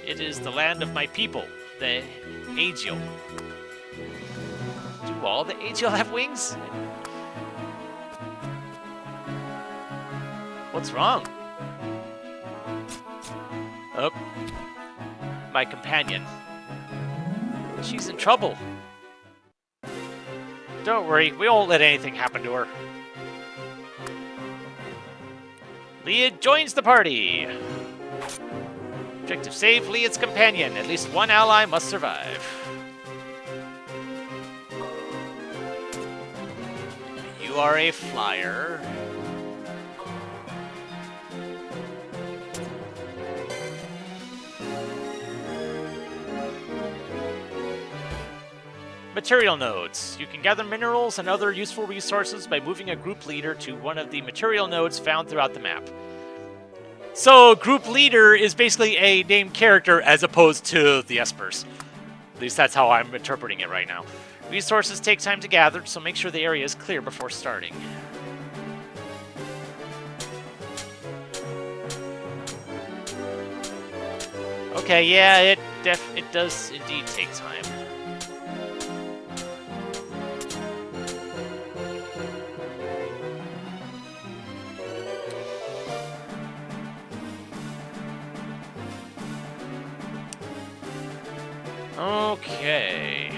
A: It is the land of my people, the Aegil. Do all the Aegil have wings? What's wrong? Oh, my companion. She's in trouble. Don't worry, we won't let anything happen to her. Lead joins the party. Objective save Lead's companion. At least one ally must survive. You are a flyer. Material nodes. You can gather minerals and other useful resources by moving a group leader to one of the material nodes found throughout the map. So, group leader is basically a named character as opposed to the Espers. At least that's how I'm interpreting it right now. Resources take time to gather, so make sure the area is clear before starting. Okay, yeah, it does indeed take time. Okay.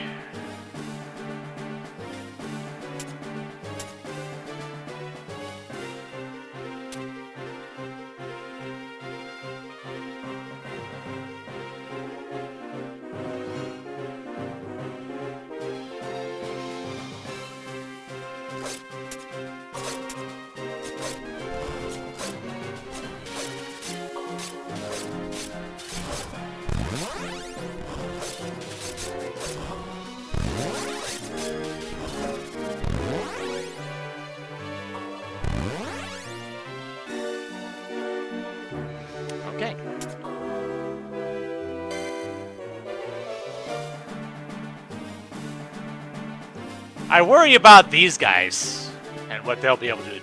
A: I worry about these guys and what they'll be able to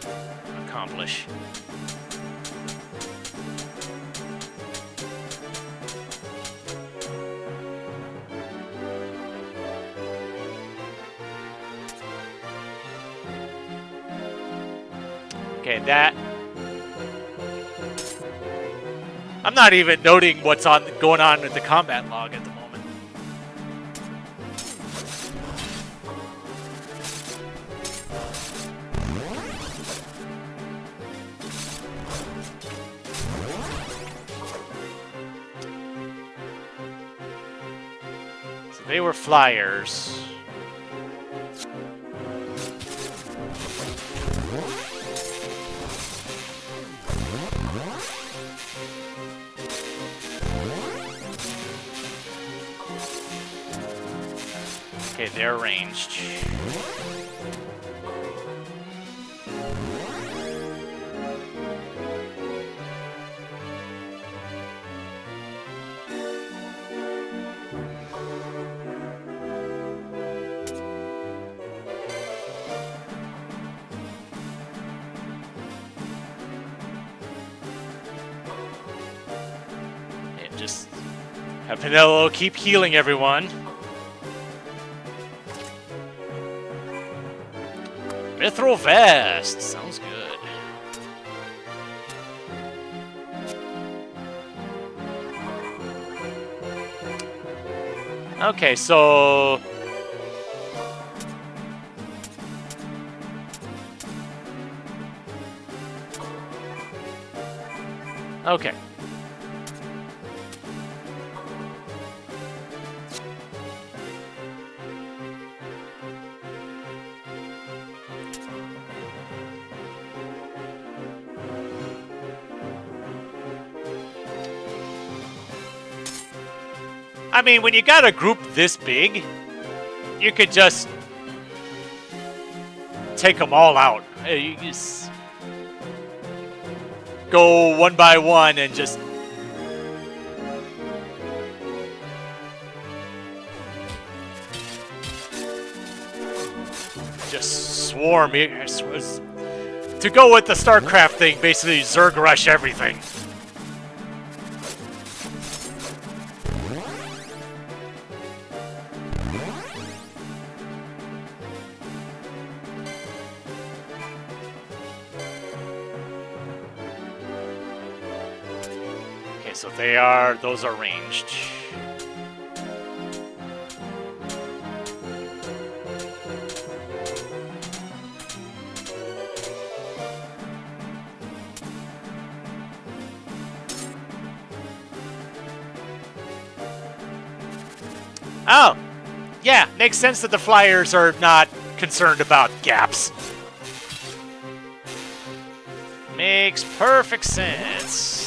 A: accomplish. Okay, that... I'm not even noting what's going on with the combat log at the moment. They were flyers. Okay, they're ranged. Just have Penelope keep healing everyone. Mithril Vest! Sounds good. Okay, so... Okay. I mean, when you got a group this big, you could just take them all out. You just go one by one and just... swarm. To go with the StarCraft thing, basically Zerg rush everything. Okay, so those are ranged. Oh, yeah, makes sense that the Flyers are not concerned about gaps. Makes perfect sense.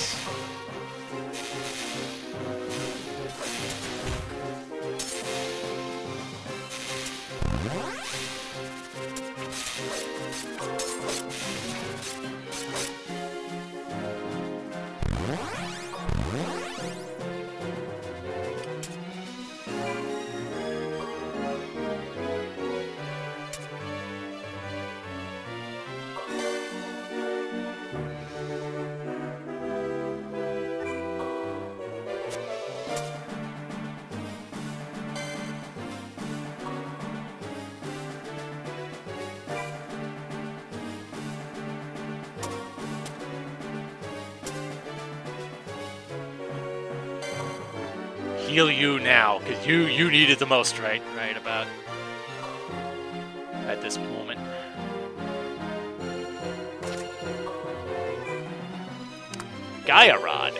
A: Heal you now, because you need it the most, right about at this moment. Gaia Rod.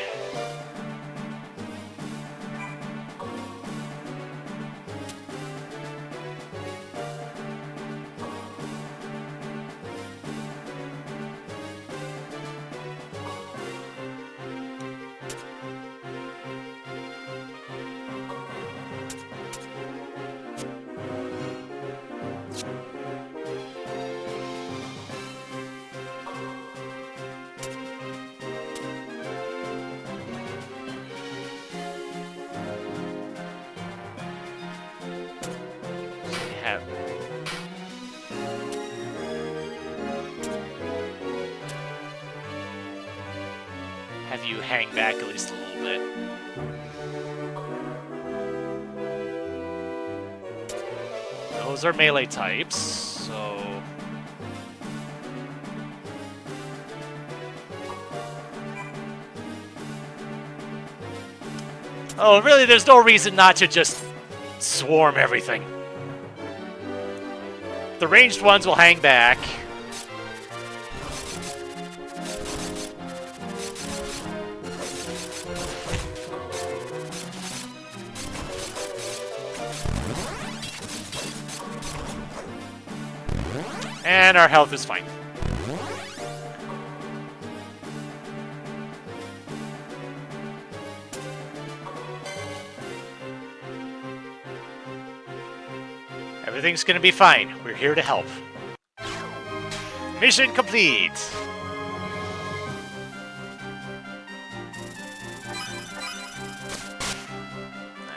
A: Have you hang back at least a little bit. Those are melee types, so... Oh, really, there's no reason not to just swarm everything. The ranged ones will hang back. And our health is fine. Everything's gonna be fine. We're here to help. Mission complete!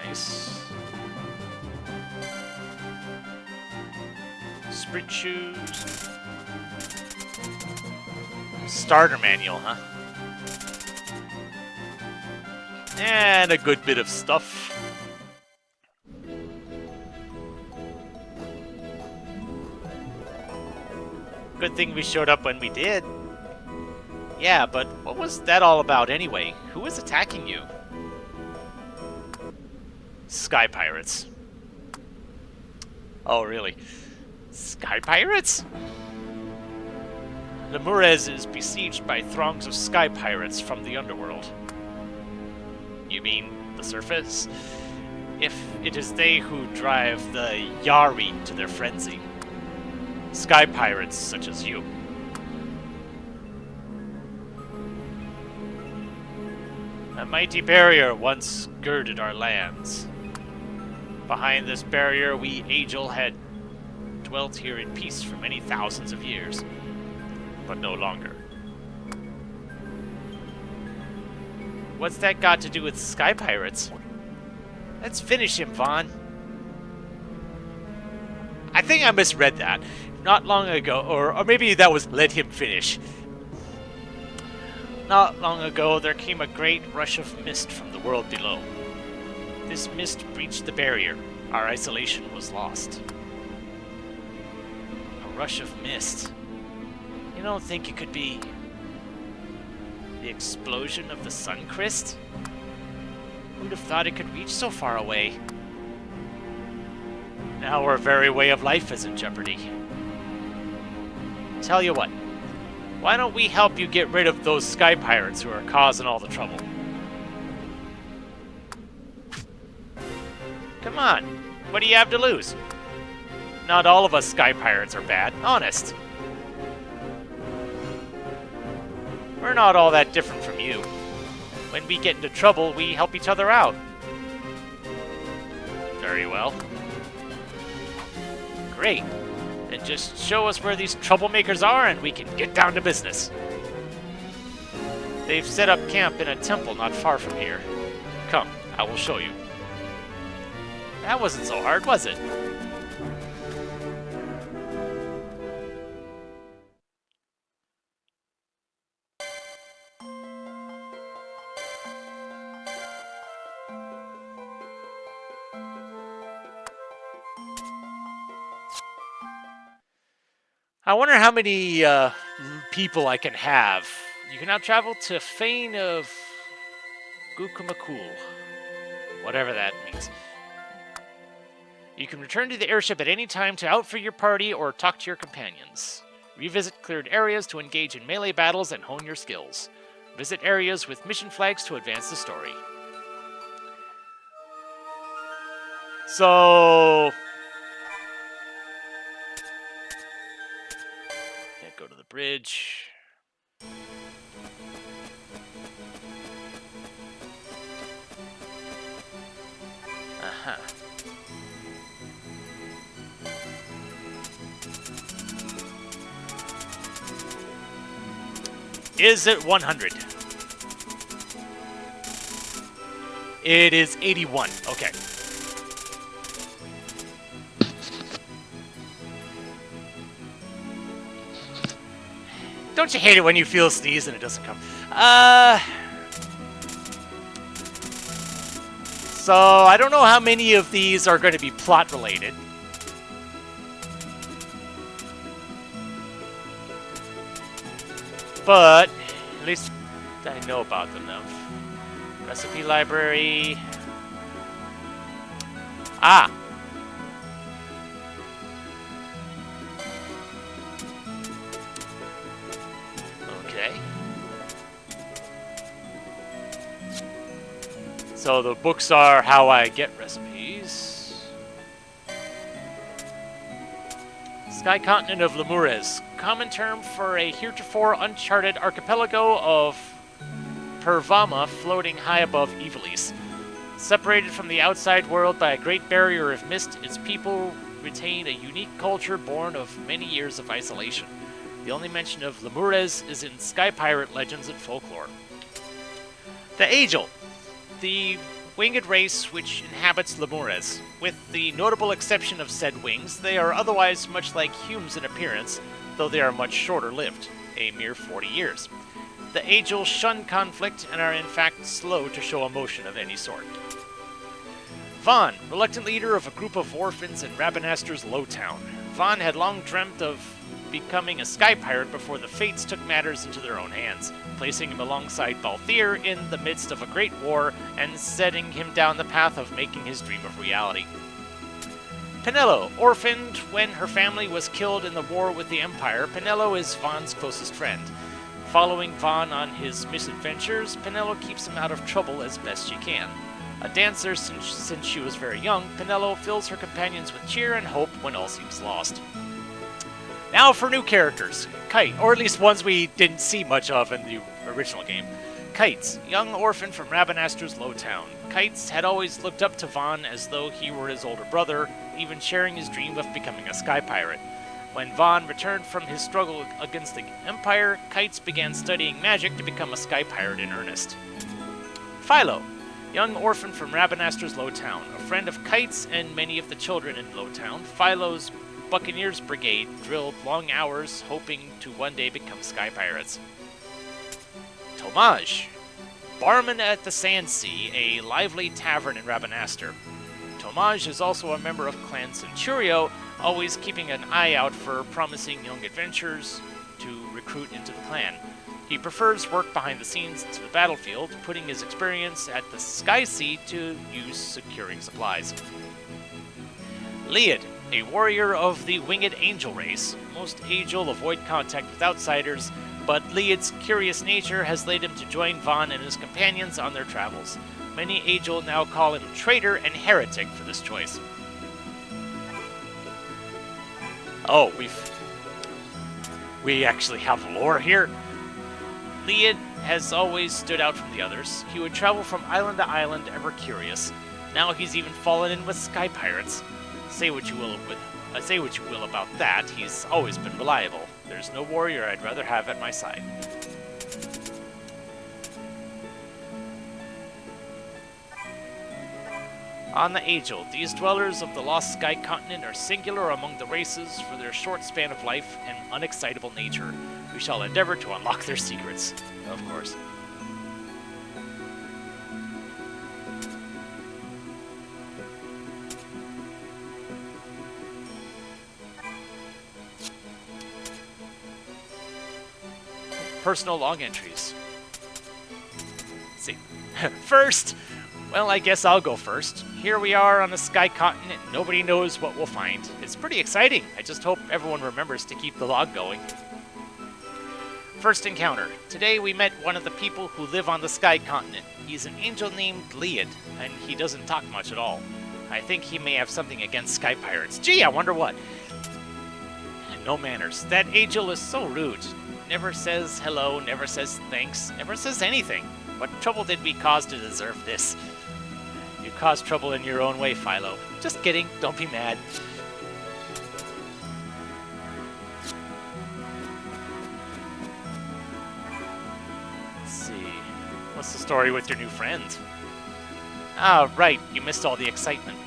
A: Nice. Sprint shoes. Starter manual, huh? And a good bit of stuff. Good thing we showed up when we did. Yeah, but what was that all about anyway? Who was attacking you? Sky Pirates. Oh, really? Sky Pirates? Lemurez is besieged by throngs of Sky Pirates from the underworld. You mean the surface? If it is they who drive the Yari to their frenzy. Sky Pirates such as you. A mighty barrier once girded our lands. Behind this barrier, we Angel had dwelt here in peace for many thousands of years, but no longer. What's that got to do with sky pirates? Let's finish him, Vaughn. I think I misread that. Not long ago, or maybe that was let him finish. Not long ago, there came a great rush of mist from the world below. This mist breached the barrier. Our isolation was lost. A rush of mist. You don't think it could be the explosion of the sun crest? Who'd have thought it could reach so far away? Now our very way of life is in jeopardy. Tell you what, why don't we help you get rid of those sky pirates who are causing all the trouble? Come on, what do you have to lose? Not all of us sky pirates are bad, honest. We're not all that different from you. When we get into trouble, we help each other out. Very well. Great. Then just show us where these troublemakers are and we can get down to business. They've set up camp in a temple not far from here. Come, I will show you. That wasn't so hard, was it? I wonder how many people I can have. You can now travel to Fane of Gukumakul. Whatever that means. You can return to the airship at any time to outfit your party or talk to your companions. Revisit cleared areas to engage in melee battles and hone your skills. Visit areas with mission flags to advance the story. So... can't go to the bridge. Uh-huh. Is it 100? It is 81. Okay. Don't you hate it when you feel a sneeze and it doesn't come? So I don't know how many of these are going to be plot related. But at least I know about them now. Recipe library. Ah. Okay. So the books are how I get recipes. Sky continent of Lemures. Common term for a heretofore uncharted archipelago of Pervama floating high above Evilis. Separated from the outside world by a great barrier of mist, its people retain a unique culture born of many years of isolation. The only mention of Lemures is in sky pirate legends and folklore. The Angel, the winged race which inhabits Lemures. With the notable exception of said wings, they are otherwise much like humans in appearance, though they are much shorter lived, a mere 40 years. The Angel shun conflict and are in fact slow to show emotion of any sort. Vaughn, reluctant leader of a group of orphans in Rabanaster's Low Town. Vaughn had long dreamt of becoming a sky pirate before the fates took matters into their own hands, placing him alongside Balthier in the midst of a great war and setting him down the path of making his dream a reality. Penelo, orphaned when her family was killed in the war with the Empire, Penelo is Vaughn's closest friend. Following Vaughn on his misadventures, Penelo keeps him out of trouble as best she can. A dancer since she was very young, Penelo fills her companions with cheer and hope when all seems lost. Now for new characters. Kite, or at least ones we didn't see much of in the original game. Kites, young orphan from Rabenaster's low town. Kites had always looked up to Vaughn as though he were his older brother, even sharing his dream of becoming a sky pirate. When Vaughn returned from his struggle against the Empire, Kites began studying magic to become a sky pirate in earnest. Philo, young orphan from Rabenaster's low town. A friend of Kites and many of the children in low town, Philo's Buccaneers Brigade drilled long hours hoping to one day become sky pirates. Tomaj, barman at the Sand Sea, a lively tavern in Rabenaster. Tomaj is also a member of Clan Centurio, always keeping an eye out for promising young adventurers to recruit into the clan. He prefers work behind the scenes to the battlefield, putting his experience at the Sky Sea to use securing supplies. Liad, a warrior of the Winged Angel race. Most Angel avoid contact with outsiders, but Liad's curious nature has led him to join Vaughn and his companions on their travels. Many Angel now call him traitor and heretic for this choice. Oh, we actually have lore here. Liad has always stood out from the others. He would travel from island to island, ever curious. Now he's even fallen in with sky pirates. Say what you will about that. He's always been reliable. There's no warrior I'd rather have at my side. On the Angel, these dwellers of the Lost Sky Continent are singular among the races for their short span of life and unexcitable nature. We shall endeavor to unlock their secrets, of course. Personal log entries. Let's see. First, well, I guess I'll go first. Here we are on the Sky Continent. Nobody knows what we'll find. It's pretty exciting. I just hope everyone remembers to keep the log going. First encounter. Today we met one of the people who live on the Sky Continent. He's an angel named Liad, and he doesn't talk much at all. I think he may have something against sky pirates. Gee, I wonder what. And no manners. That angel is so rude. Never says hello, never says thanks, never says anything. What trouble did we cause to deserve this? You caused trouble in your own way, Philo. Just kidding, don't be mad. Let's see. What's the story with your new friend? Ah, right, you missed all the excitement.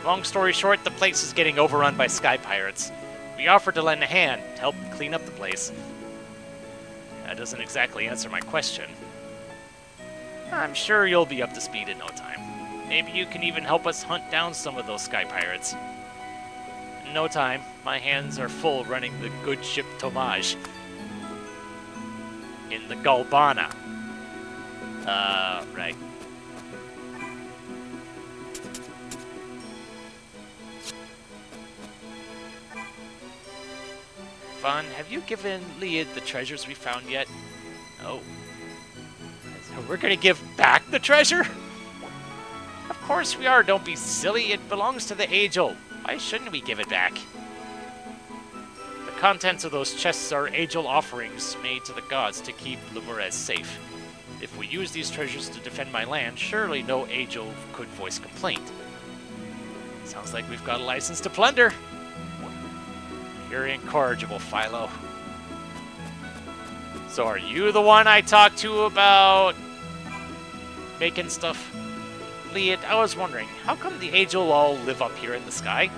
A: Long story short, the place is getting overrun by sky pirates. We offered to lend a hand to help clean up the place. That doesn't exactly answer my question. I'm sure you'll be up to speed in no time. Maybe you can even help us hunt down some of those sky pirates. In no time, my hands are full running the good ship Tomaj. In the Galbana. Right. Vaughn, have you given Liad the treasures we found yet? No. So we're gonna give back the treasure? Of course we are, don't be silly. It belongs to the Angel. Why shouldn't we give it back? The contents of those chests are Angel offerings made to the gods to keep Lemures safe. If we use these treasures to defend my land, surely no Angel could voice complaint. Sounds like we've got a license to plunder. You're incorrigible, Philo. So are you the one I talked to about making stuff? Liad, I was wondering, how come the Angel all live up here in the sky?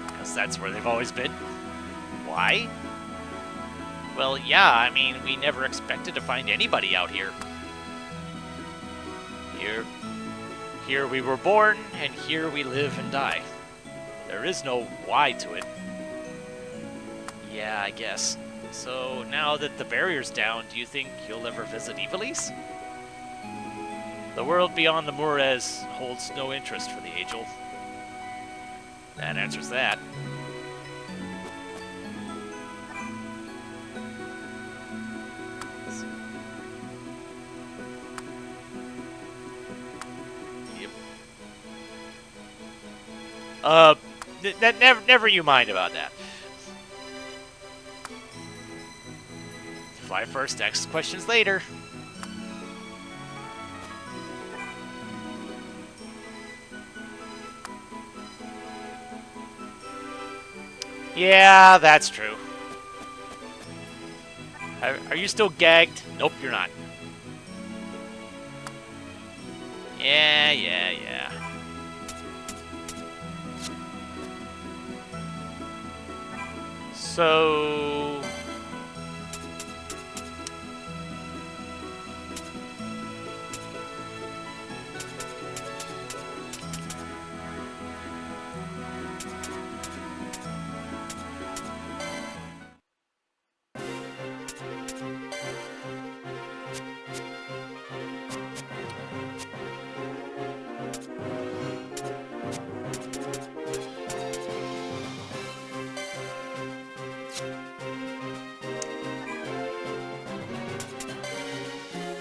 A: Because that's where they've always been. Why? Well, yeah, I mean, we never expected to find anybody out here. Here we were born, and here we live and die. There is no why to it. Yeah, I guess. So, now that the barrier's down, do you think you'll ever visit Ivalice? The world beyond the Mures holds no interest for the Angel. That answers that. Yep. Never you mind about that. Fly first, ask questions later. Yeah, that's true. Are you still gagged? Nope, you're not. Yeah. So...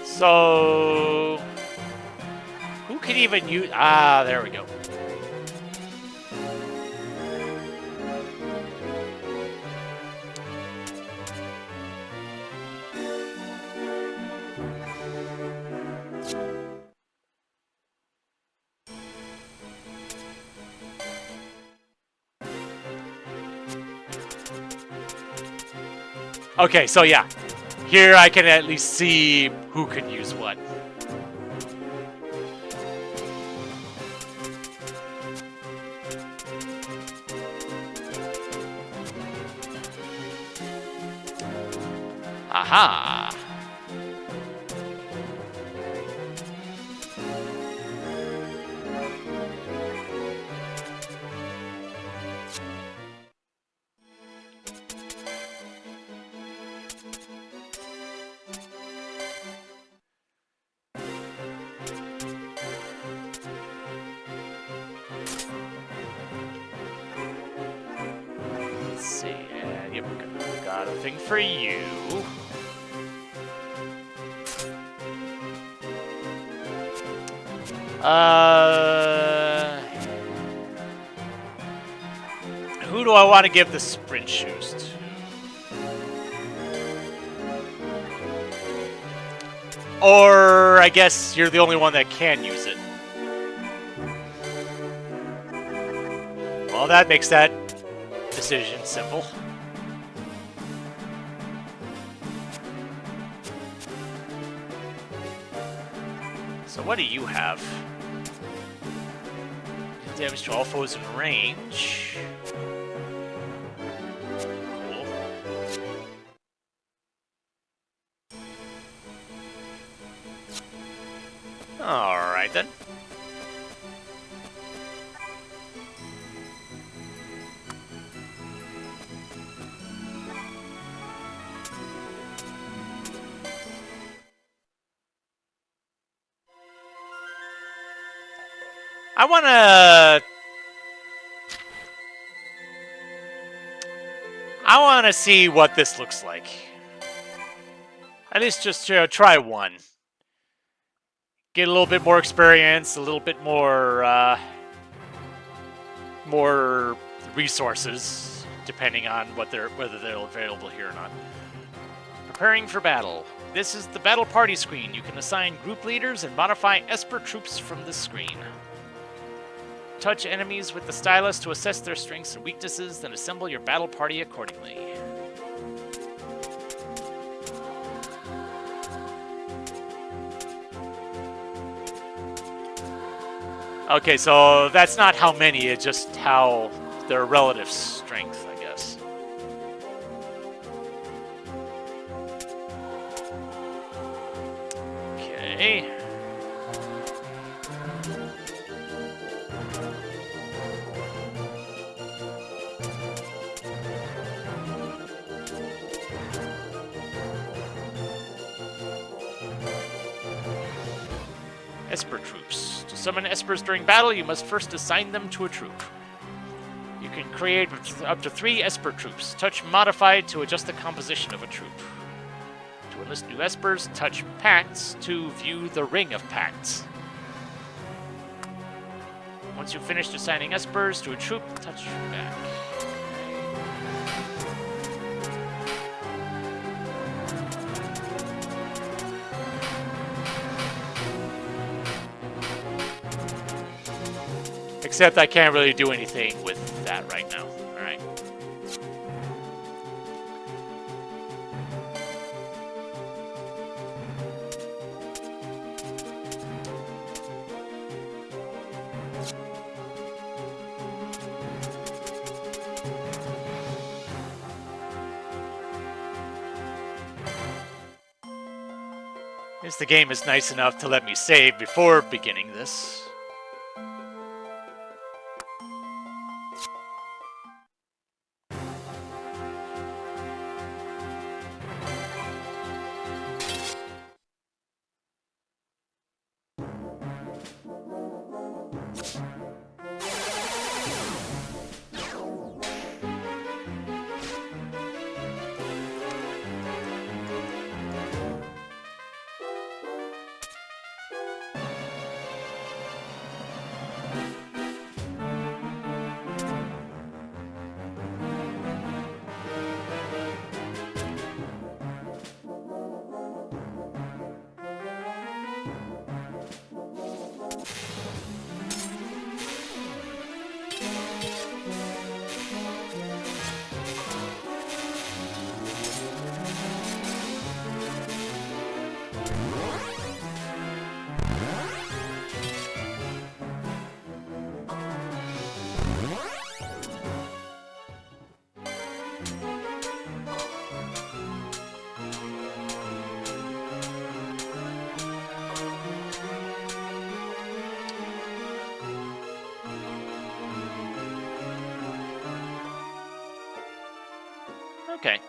A: So... Who can even use... Ah, there we go. Okay, so yeah. Here I can at least see who can use what. Aha! Let's see, and yep, got a thing for you. Who do I want to give the sprint shoes to? Or I guess you're the only one that can use it. Well, that makes that decision simple. So what do you have? Damage to all foes in range. Cool. Alright then. I wanna see what this looks like. At least just try one. Get a little bit more experience, a little bit more more resources, depending on whether they're available here or not. Preparing for battle. This is the battle party screen. You can assign group leaders and modify Esper troops from this screen. Touch enemies with the stylus to assess their strengths and weaknesses, then assemble your battle party accordingly. Okay, so that's not how many, it's just how their relative strength, I guess. Okay. Esper troops. To summon Espers during battle, you must first assign them to a troop. You can create up to 3 Esper troops. Touch Modified to adjust the composition of a troop. To enlist new Espers, touch Pacts to view the Ring of Pacts. Once you've finished assigning Espers to a troop, touch back. Except I can't really do anything with that right now. Alright. guess the game is nice enough to let me save before beginning this. Okay.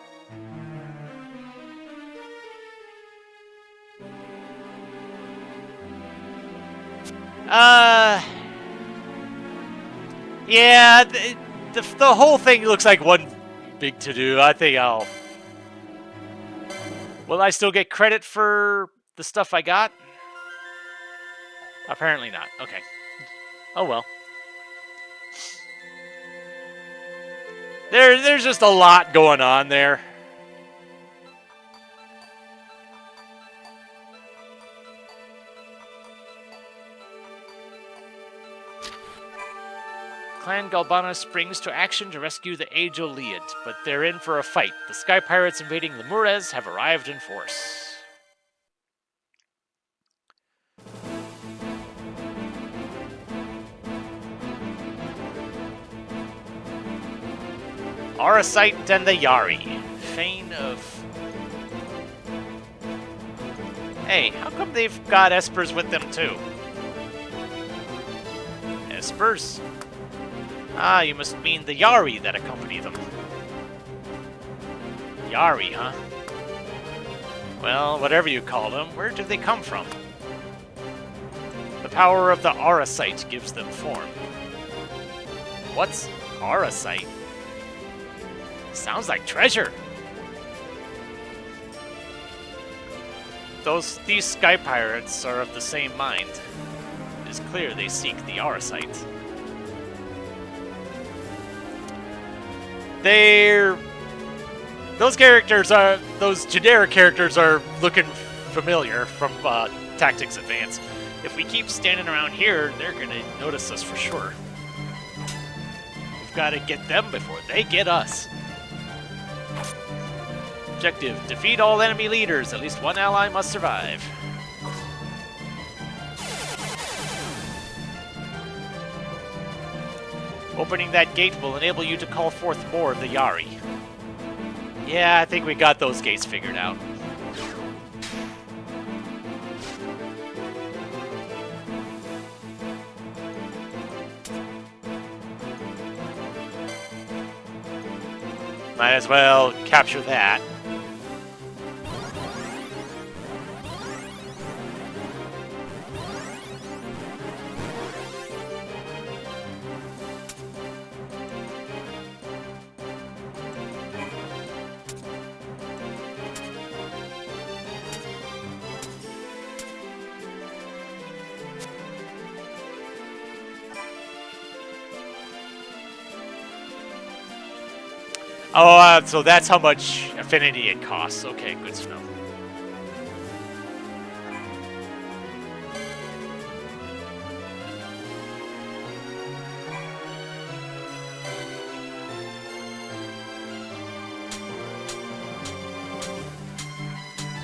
A: Yeah, the whole thing looks like one big to-do. I think I'll... Will I still get credit for the stuff I got? Apparently not. Okay. Oh well. There's just a lot going on there. Clan Galbana springs to action to rescue the Age-o-Liad, but they're in for a fight. The Sky Pirates invading Lemures have arrived in force. Arasite and the Yari. Fane of... Hey, how come they've got Espers with them too? Espers? Ah, you must mean the Yari that accompany them. Yari, huh? Well, whatever you call them, where do they come from? The power of the Arasite gives them form. What's Arasite? Sounds like treasure. These Sky Pirates are of the same mind. It is clear they seek the Arasite. Those generic characters are looking familiar from Tactics Advance. If we keep standing around here, they're gonna notice us for sure. We've got to get them before they get us. Objective: defeat all enemy leaders. At least one ally must survive. Opening that gate will enable you to call forth more of the Yari. Yeah, I think we got those gates figured out. Might as well capture that. Oh, so that's how much affinity it costs. Okay, good to know.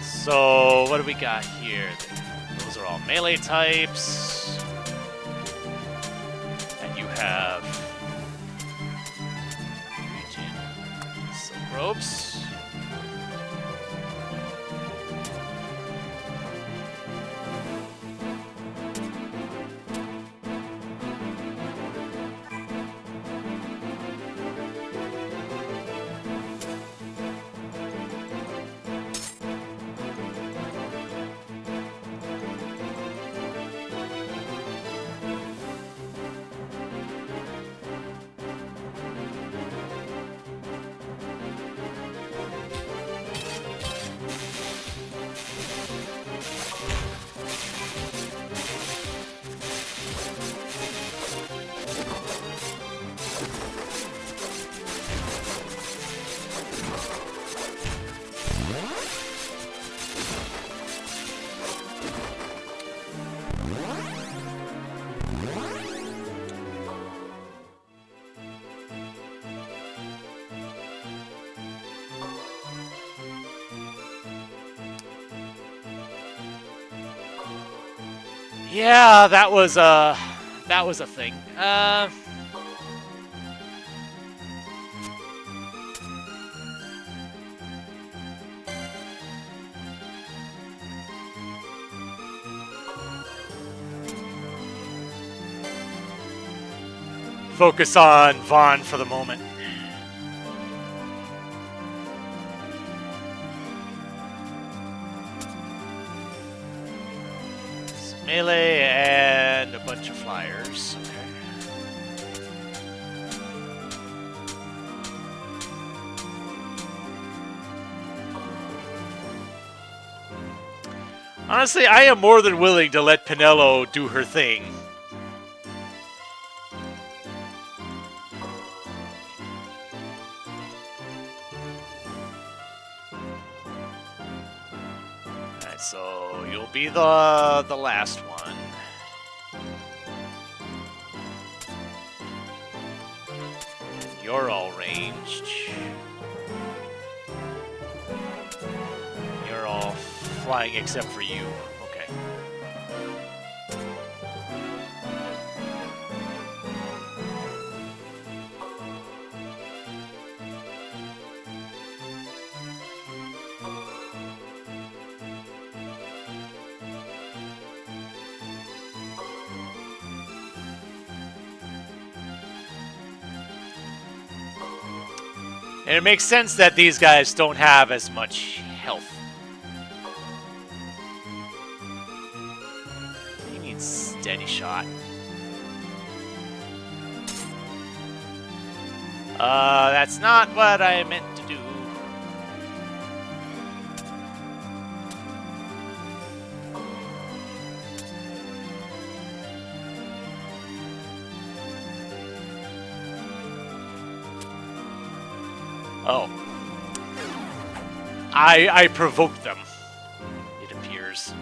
A: So, what do we got here? Those are all melee types. And you have... ropes. Yeah, that was a thing. Focus on Vaughn for the moment. Melee and a bunch of flyers. Okay. Honestly, I am more than willing to let Pinello do her thing. Alright, so you'll be the last one. You're all ranged. You're all flying except for you. Okay. And it makes sense that these guys don't have as much health. He needs steady shot. That's not what I meant to do. Oh. I provoked them, it appears.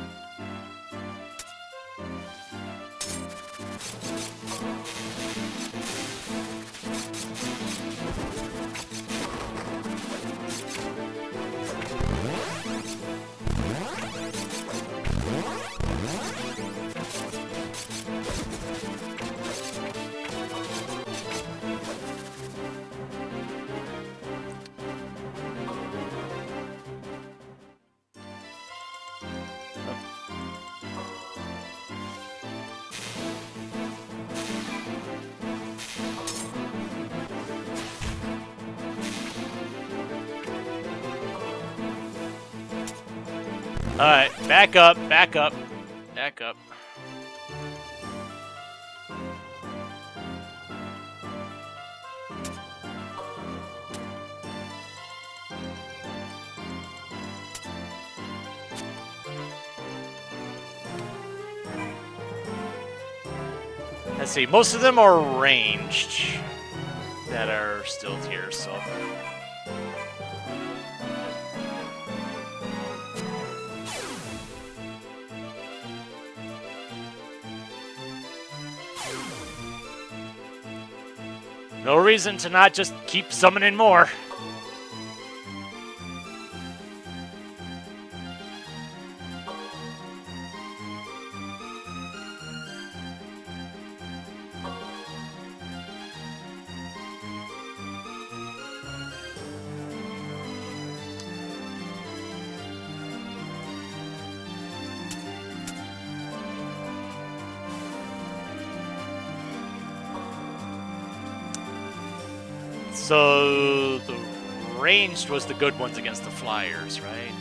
A: Alright, back up, back up, back up. Let's see, most of them are ranged that are still here, so... No reason to not just keep summoning more. So the ranged was the good ones against the flyers, right?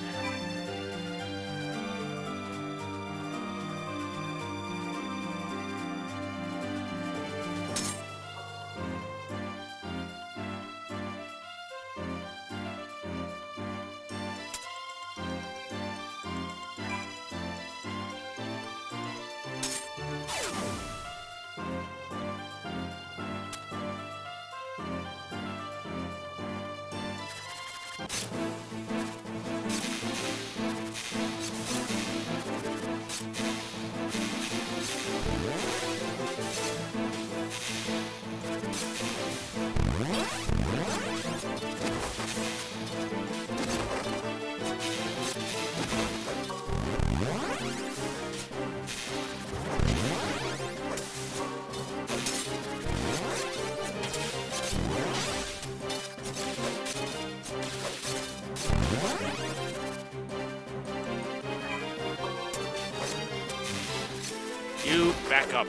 A: You back up.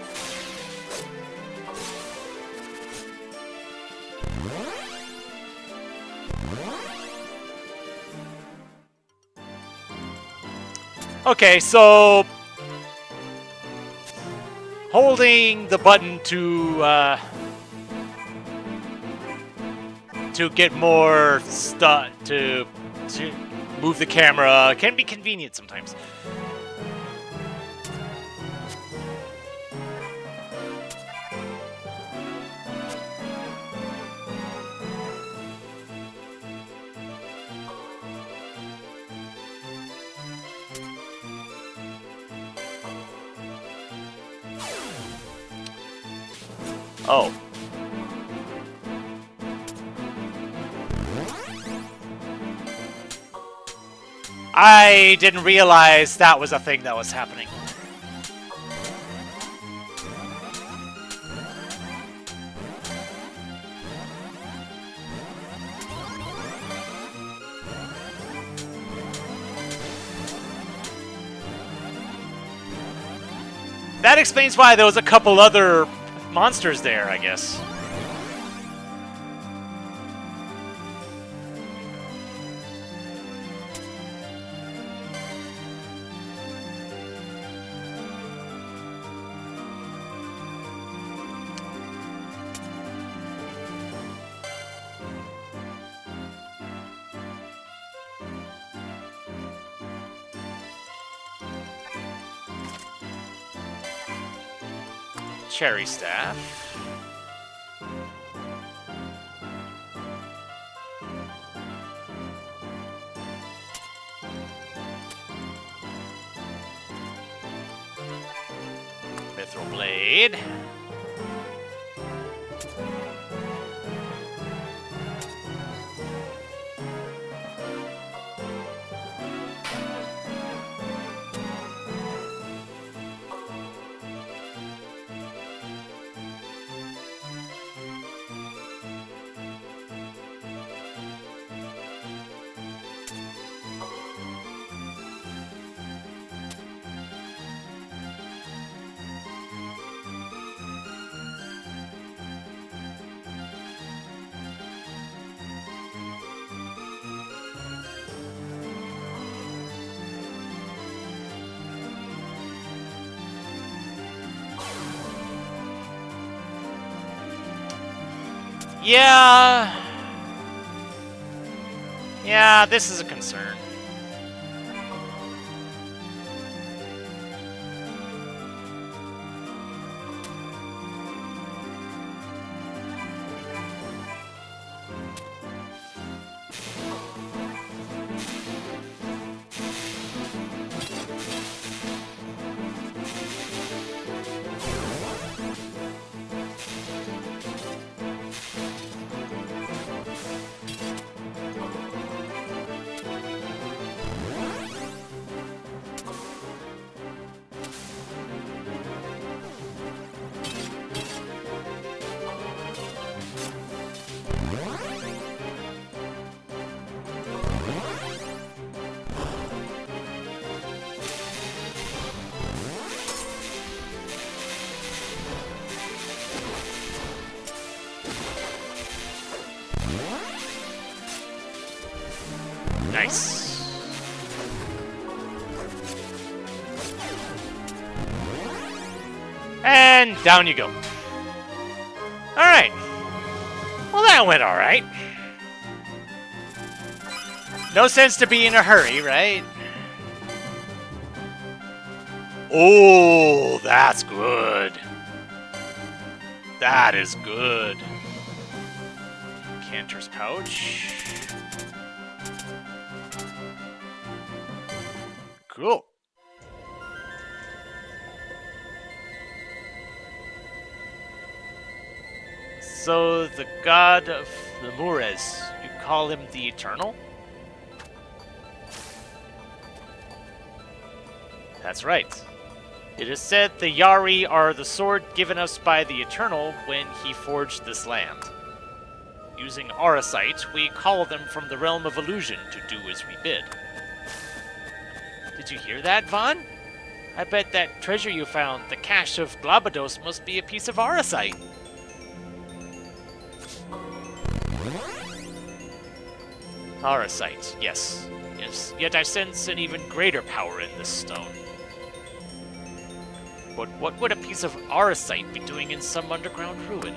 A: Okay, so holding the button to get more stuff to move the camera can be convenient sometimes. Oh. I didn't realize that was a thing that was happening. That explains why there was a couple other monsters there, I guess. Cherry staff. Mithril blade. Yeah, this is a concern. Nice. And down you go. Alright. Well, that went alright. No sense to be in a hurry, right? Oh, that's good. That is good. Cantor's pouch. Cool. So, the god of the Mures, you call him the Eternal? That's right. It is said the Yari are the sword given us by the Eternal when he forged this land. Using Aurasight, we call them from the realm of illusion to do as we bid. Did you hear that, Vaughn? I bet that treasure you found, the cache of Globados, must be a piece of Aurasight. Aurasight, yes. Yes, yet I sense an even greater power in this stone. But what would a piece of Aurasight be doing in some underground ruin?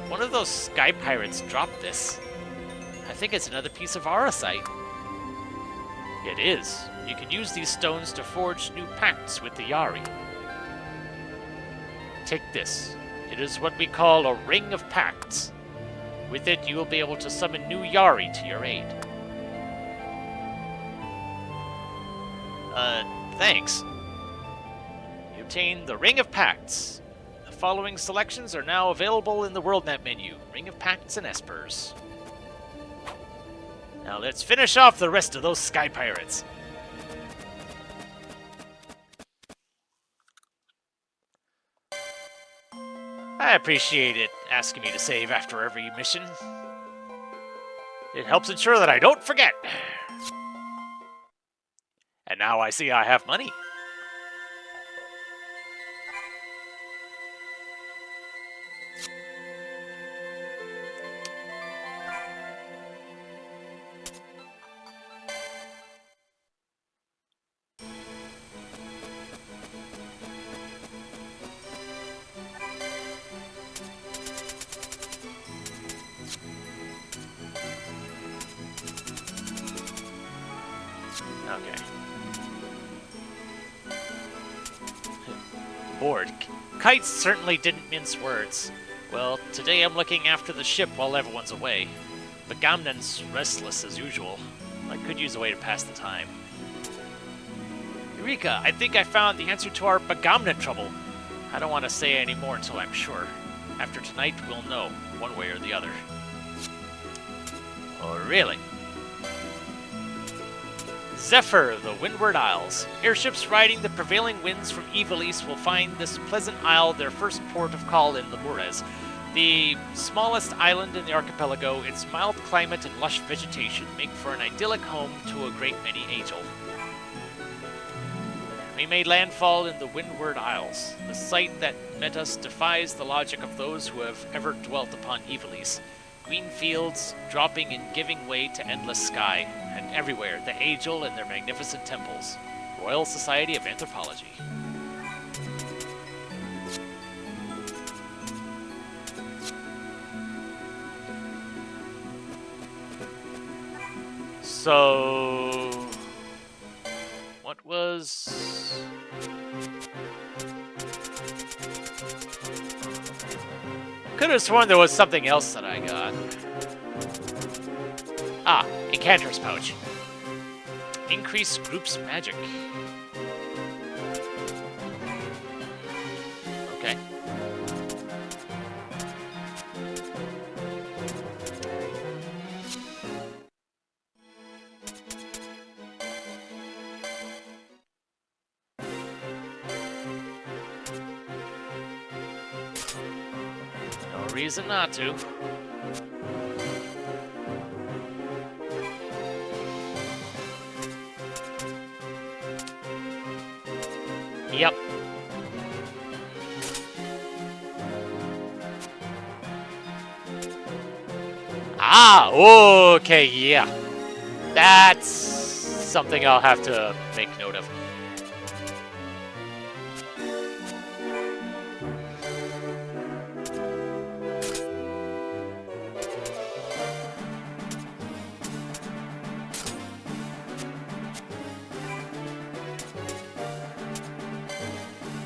A: One of those sky pirates dropped this. I think it's another piece of Aurasight. It is. You can use these stones to forge new pacts with the Yari. Take this. It is what we call a Ring of Pacts. With it, you will be able to summon new Yari to your aid. Thanks. You obtain the Ring of Pacts. The following selections are now available in the WorldNet menu. Ring of Pacts and Espers. Now let's finish off the rest of those sky pirates. I appreciate it asking me to save after every mission. It helps ensure that I don't forget. And now I see I have money. Okay. Bored. Kite certainly didn't mince words. Well, today I'm looking after the ship while everyone's away. But Gamnen's restless as usual. I could use a way to pass the time. Eureka, I think I found the answer to our Bagamnen trouble. I don't want to say any more until I'm sure. After tonight, we'll know, one way or the other. Oh, really? Zephyr, the Windward Isles. Airships riding the prevailing winds from Ivalice will find this pleasant isle their first port of call in Lemures. The smallest island in the archipelago, its mild climate and lush vegetation make for an idyllic home to a great many angel. We made landfall in the Windward Isles. The sight that met us defies the logic of those who have ever dwelt upon Ivalice. Green fields, dropping and giving way to endless sky, and everywhere the angel and their magnificent temples. Royal Society of Anthropology. So, what was... Could have sworn there was something else that I got. Ah, Incanter's Pouch. Increase group's magic. Okay. Reason not to. Yep. Ah, okay, yeah. That's something I'll have to make note of.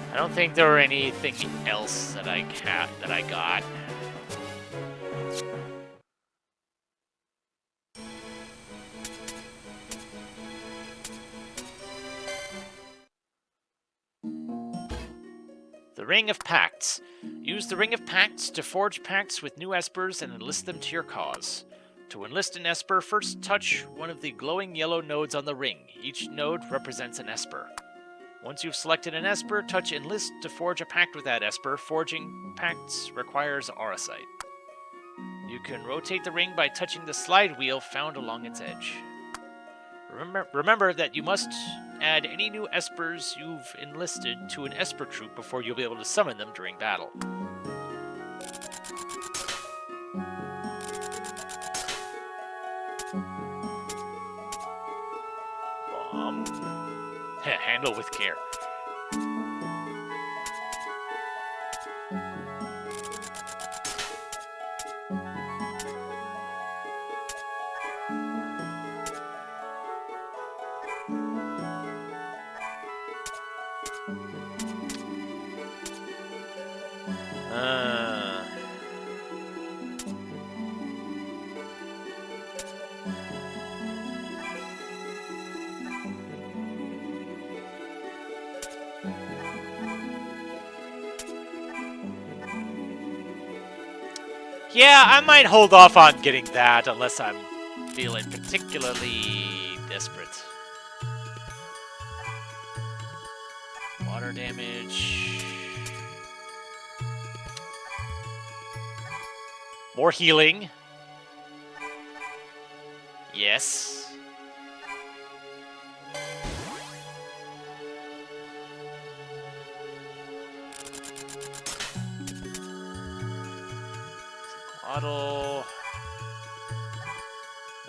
A: I don't think there were anything else that I got. The Ring of Pacts. Use the Ring of Pacts to forge pacts with new espers and enlist them to your cause. To enlist an esper, first touch one of the glowing yellow nodes on the ring. Each node represents an esper. Once you've selected an Esper, touch Enlist to forge a pact with that Esper. Forging pacts requires Aura Sight. You can rotate the ring by touching the slide wheel found along its edge. Remember that you must add any new Espers you've enlisted to an Esper troop before you'll be able to summon them during battle. Handle with care. Yeah, I might hold off on getting that unless I'm feeling particularly desperate. Water damage. More healing. Yes. Auto.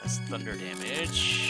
A: That's thunder damage.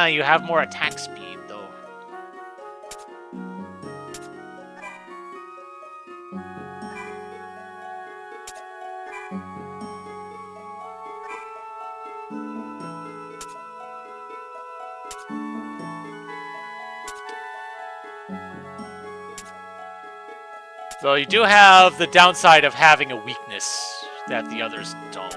A: You have more attack speed, though. Though you do have the downside of having a weakness that the others don't.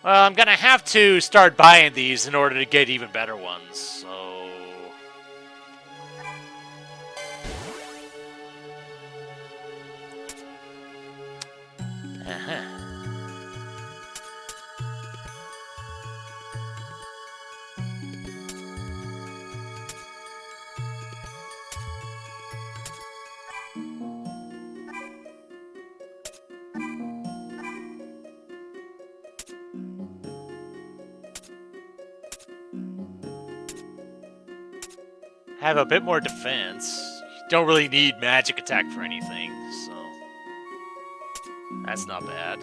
A: Well, I'm gonna have to start buying these in order to get even better ones, so... have a bit more defense. You don't really need magic attack for anything, so... that's not bad.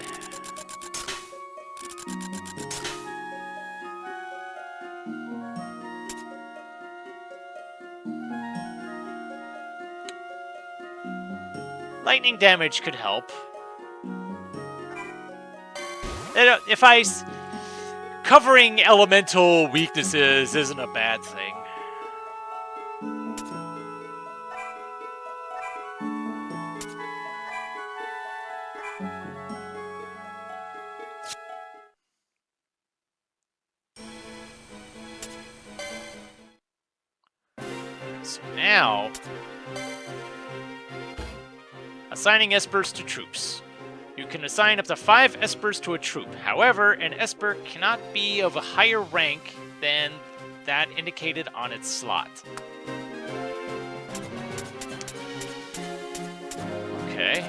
A: Lightning damage could help. If covering elemental weaknesses isn't a bad thing. So now, assigning Espers to troops. You can assign up to 5 Espers to a troop. However, an Esper cannot be of a higher rank than that indicated on its slot. Okay.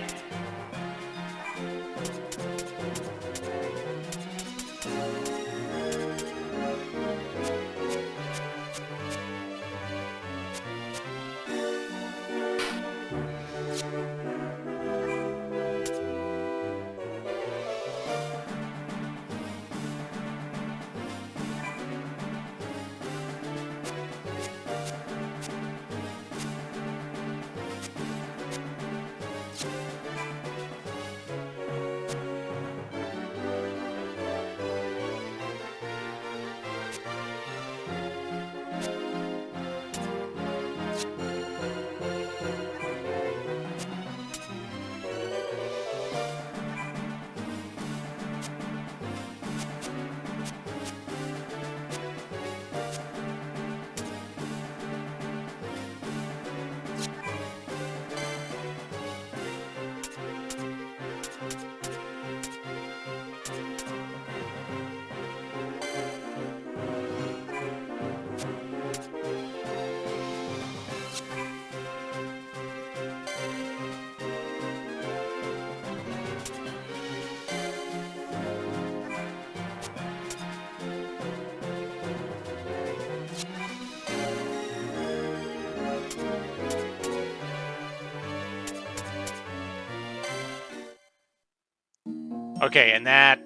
A: Okay, and that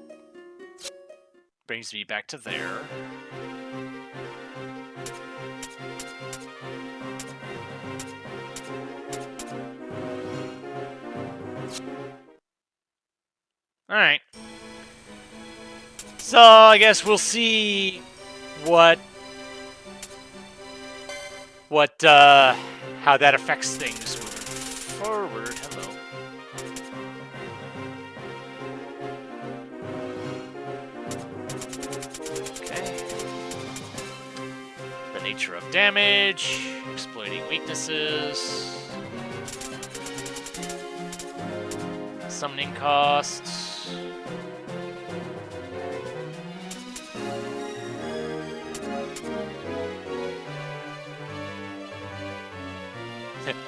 A: brings me back to there. Alright. So, I guess we'll see how that affects things moving forward. Hello. Okay. The nature of damage, exploiting weaknesses, summoning costs.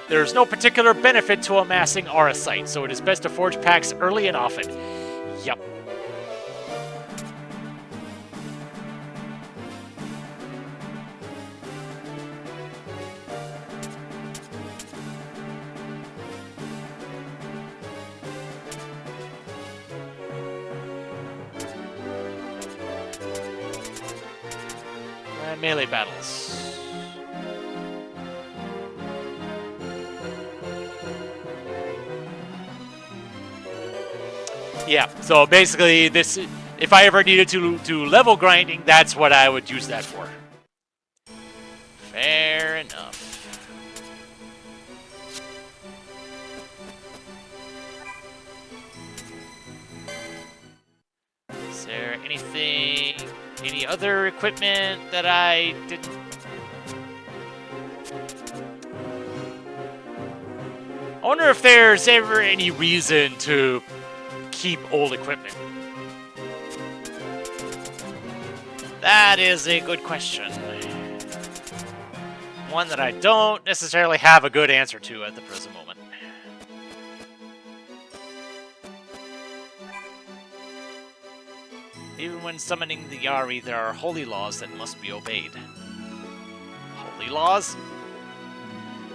A: There's no particular benefit to amassing Auracite, so it is best to forge packs early and often. Yup. Melee battles. Yeah, so basically this, if I ever needed to do level grinding, that's what I would use that for. Fair enough. Is there anything, any other equipment that I didn't? I wonder if there's ever any reason to keep old equipment. That is a good question. One that I don't necessarily have a good answer to at the present moment. Even when summoning the Yari, there are holy laws that must be obeyed. Holy laws?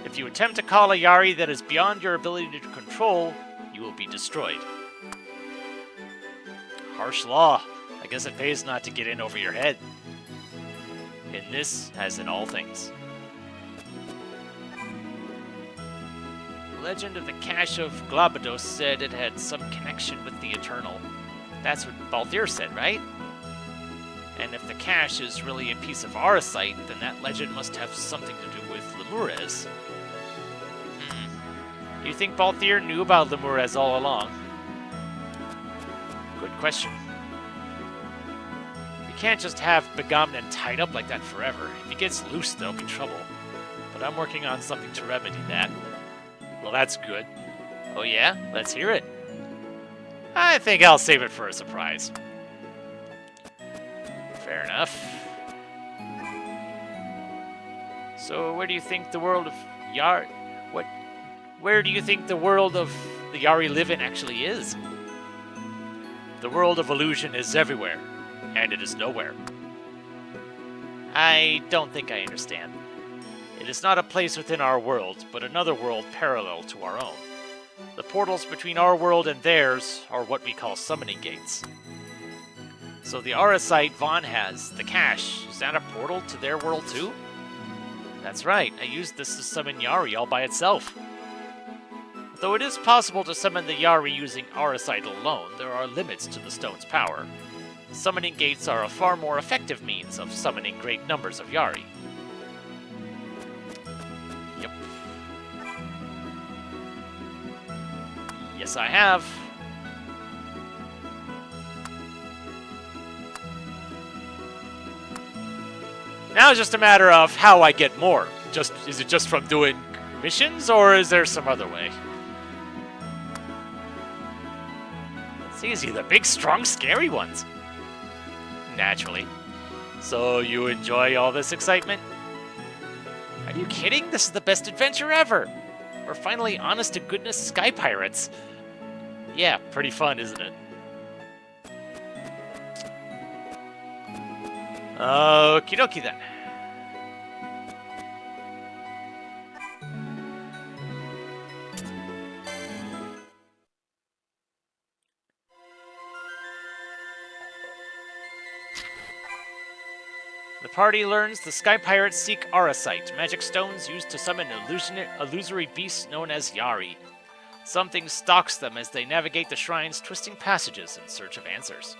A: If you attempt to call a Yari that is beyond your ability to control, you will be destroyed. Harsh law. I guess it pays not to get in over your head. In this, as in all things. The legend of the cache of Glabados said it had some connection with the Eternal. That's what Balthier said, right? And if the cache is really a piece of Auracite, then that legend must have something to do with Lemures. Do you think Balthier knew about Lemures all along? Good question. You can't just have Begamnon tied up like that forever. If he gets loose, there'll be trouble. But I'm working on something to remedy that. Well, that's good. Oh yeah? Let's hear it. I think I'll save it for a surprise. Fair enough. So, where do you think the world of Where do you think the world of the Yari live in actually is? The world of illusion is everywhere, and it is nowhere. I don't think I understand. It is not a place within our world, but another world parallel to our own. The portals between our world and theirs are what we call summoning gates. So the aura site Vaughn has, the cache, is that a portal to their world too? That's right, I used this to summon Yari all by itself. Though it is possible to summon the Yari using aura site alone, there are limits to the stone's power. Summoning gates are a far more effective means of summoning great numbers of Yari. Yep. Yes, I have. Now it's just a matter of how I get more. Is it just from doing missions, or is there some other way? It's easy, the big, strong, scary ones. Naturally. So you enjoy all this excitement? Are you kidding? This is the best adventure ever! We're finally honest-to-goodness sky pirates. Yeah, pretty fun, isn't it? Okie dokie then. The party learns the Sky Pirates seek Aurasite, magic stones used to summon illusory beasts known as Yari. Something stalks them as they navigate the shrine's twisting passages in search of answers.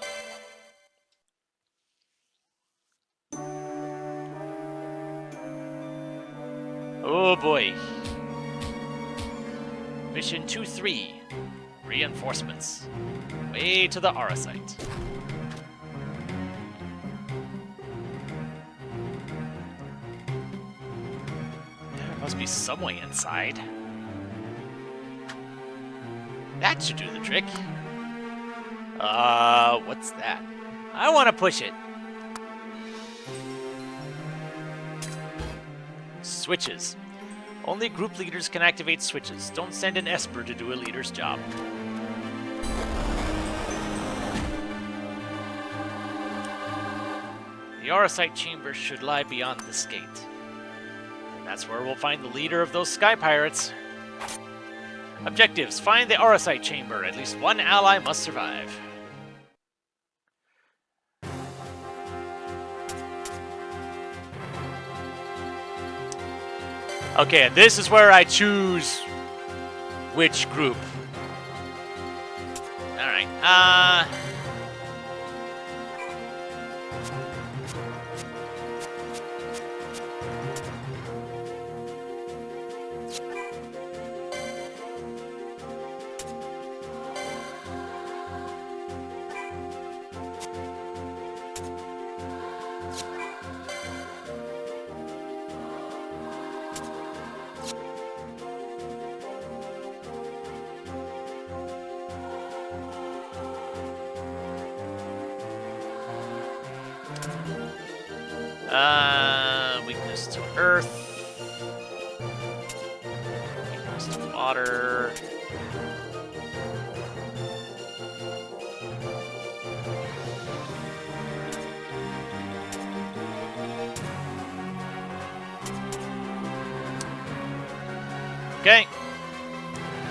A: Oh boy. Mission 2-3. Reinforcements. Way to the Aurasite. There must be some way inside. That should do the trick. What's that? I want to push it. Switches. Only group leaders can activate switches. Don't send an Esper to do a leader's job. The Aurasite chamber should lie beyond this gate. And that's where we'll find the leader of those Sky Pirates. Objectives: find the Aurasite chamber. At least one ally must survive. Okay, and this is where I choose which group. Alright, weakness to earth. Weakness to water. Okay.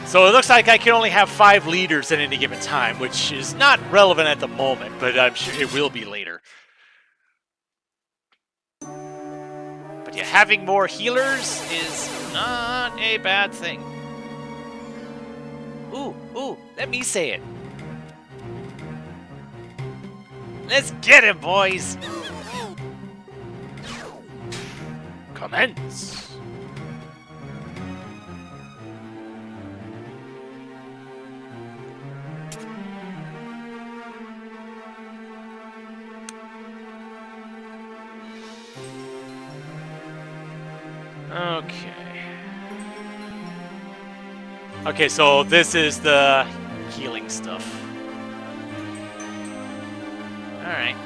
A: So it looks like I can only have 5 leaders at any given time, which is not relevant at the moment, but I'm sure it will be later. But yeah, having more healers is not a bad thing. Ooh, let me say it. Let's get him, boys! Commence! Okay, so this is the healing stuff. Alright.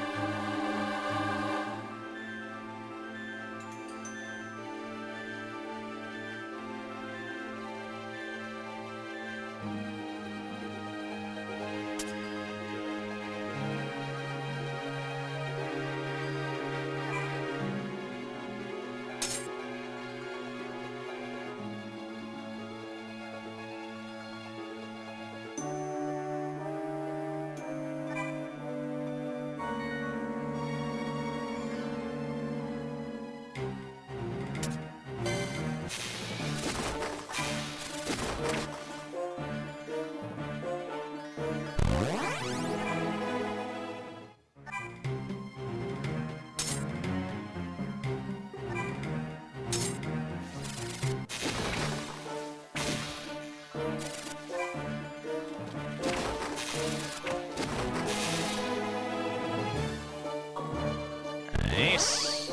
A: Nice.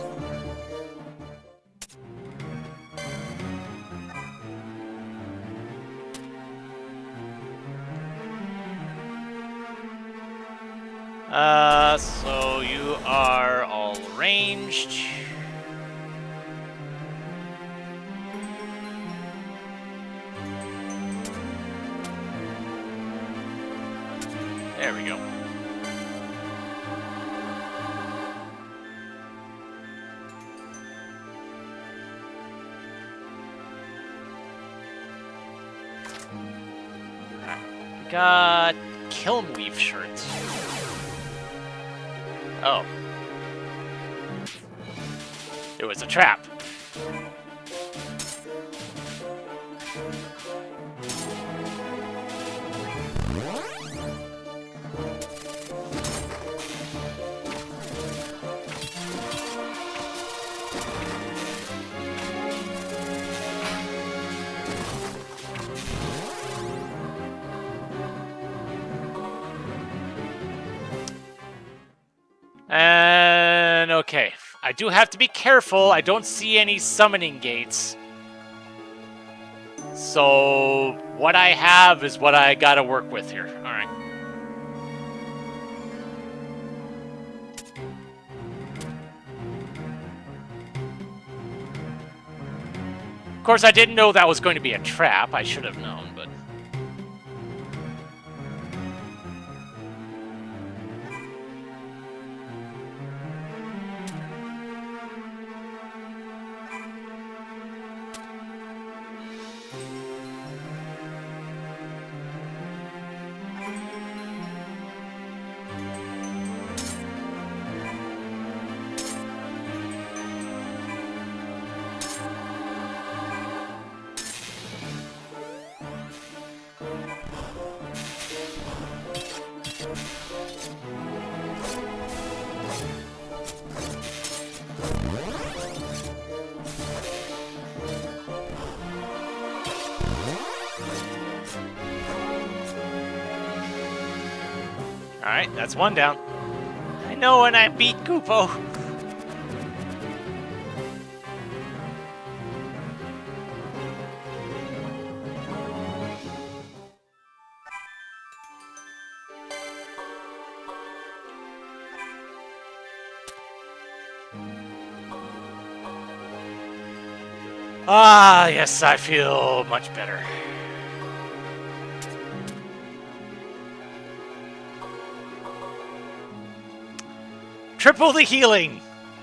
A: So you are all ranged. There we go. Alright. Got Kilnweave shirts. Oh. It was a trap. And okay, I do have to be careful. I don't see any summoning gates. So what I have is what I gotta work with here. All right. Of course, I didn't know that was going to be a trap. I should have known, but... Alright, that's one down. I know when I beat Kupo. Ah, yes, I feel much better. Triple the healing,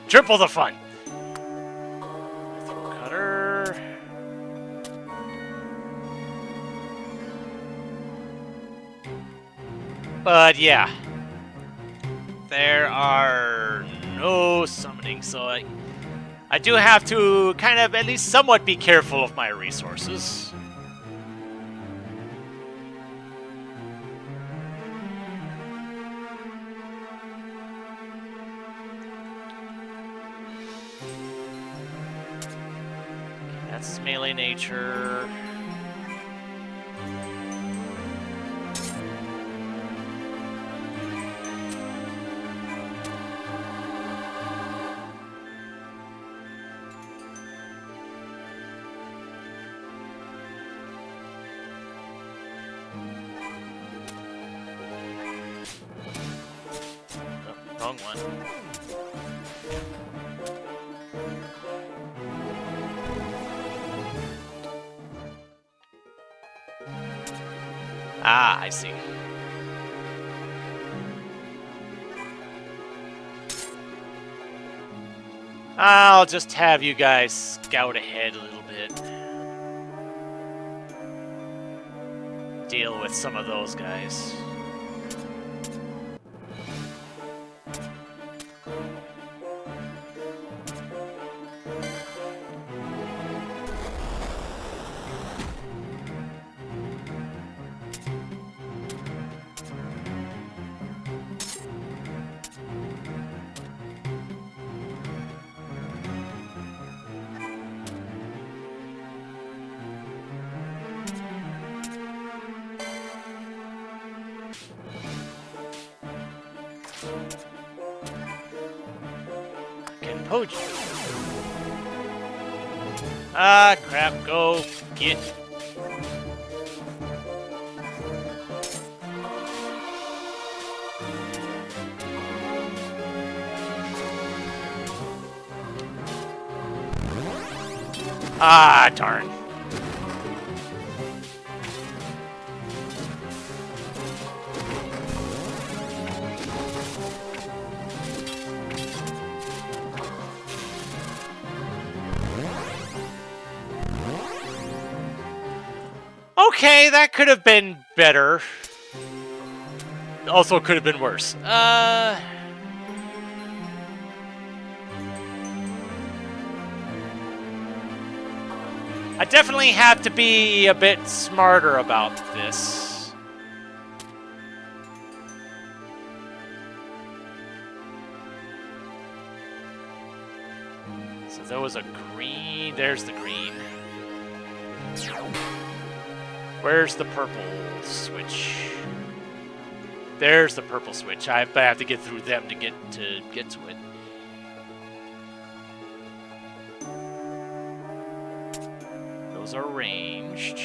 A: triple the fun. Throw cutter. But yeah, there are no summoning, so I do have to kind of at least somewhat be careful of my resources. That's melee nature. Oh, wrong one. Ah, I see. I'll just have you guys scout ahead a little bit. Deal with some of those guys. Oh, ah, crap. Go get. Ah, darn. Okay, that could have been better. Also could have been worse. I definitely have to be a bit smarter about this. So there was a green. There's the green. Where's the purple switch? There's the purple switch. I have to get through them to get to it. Those are ranged.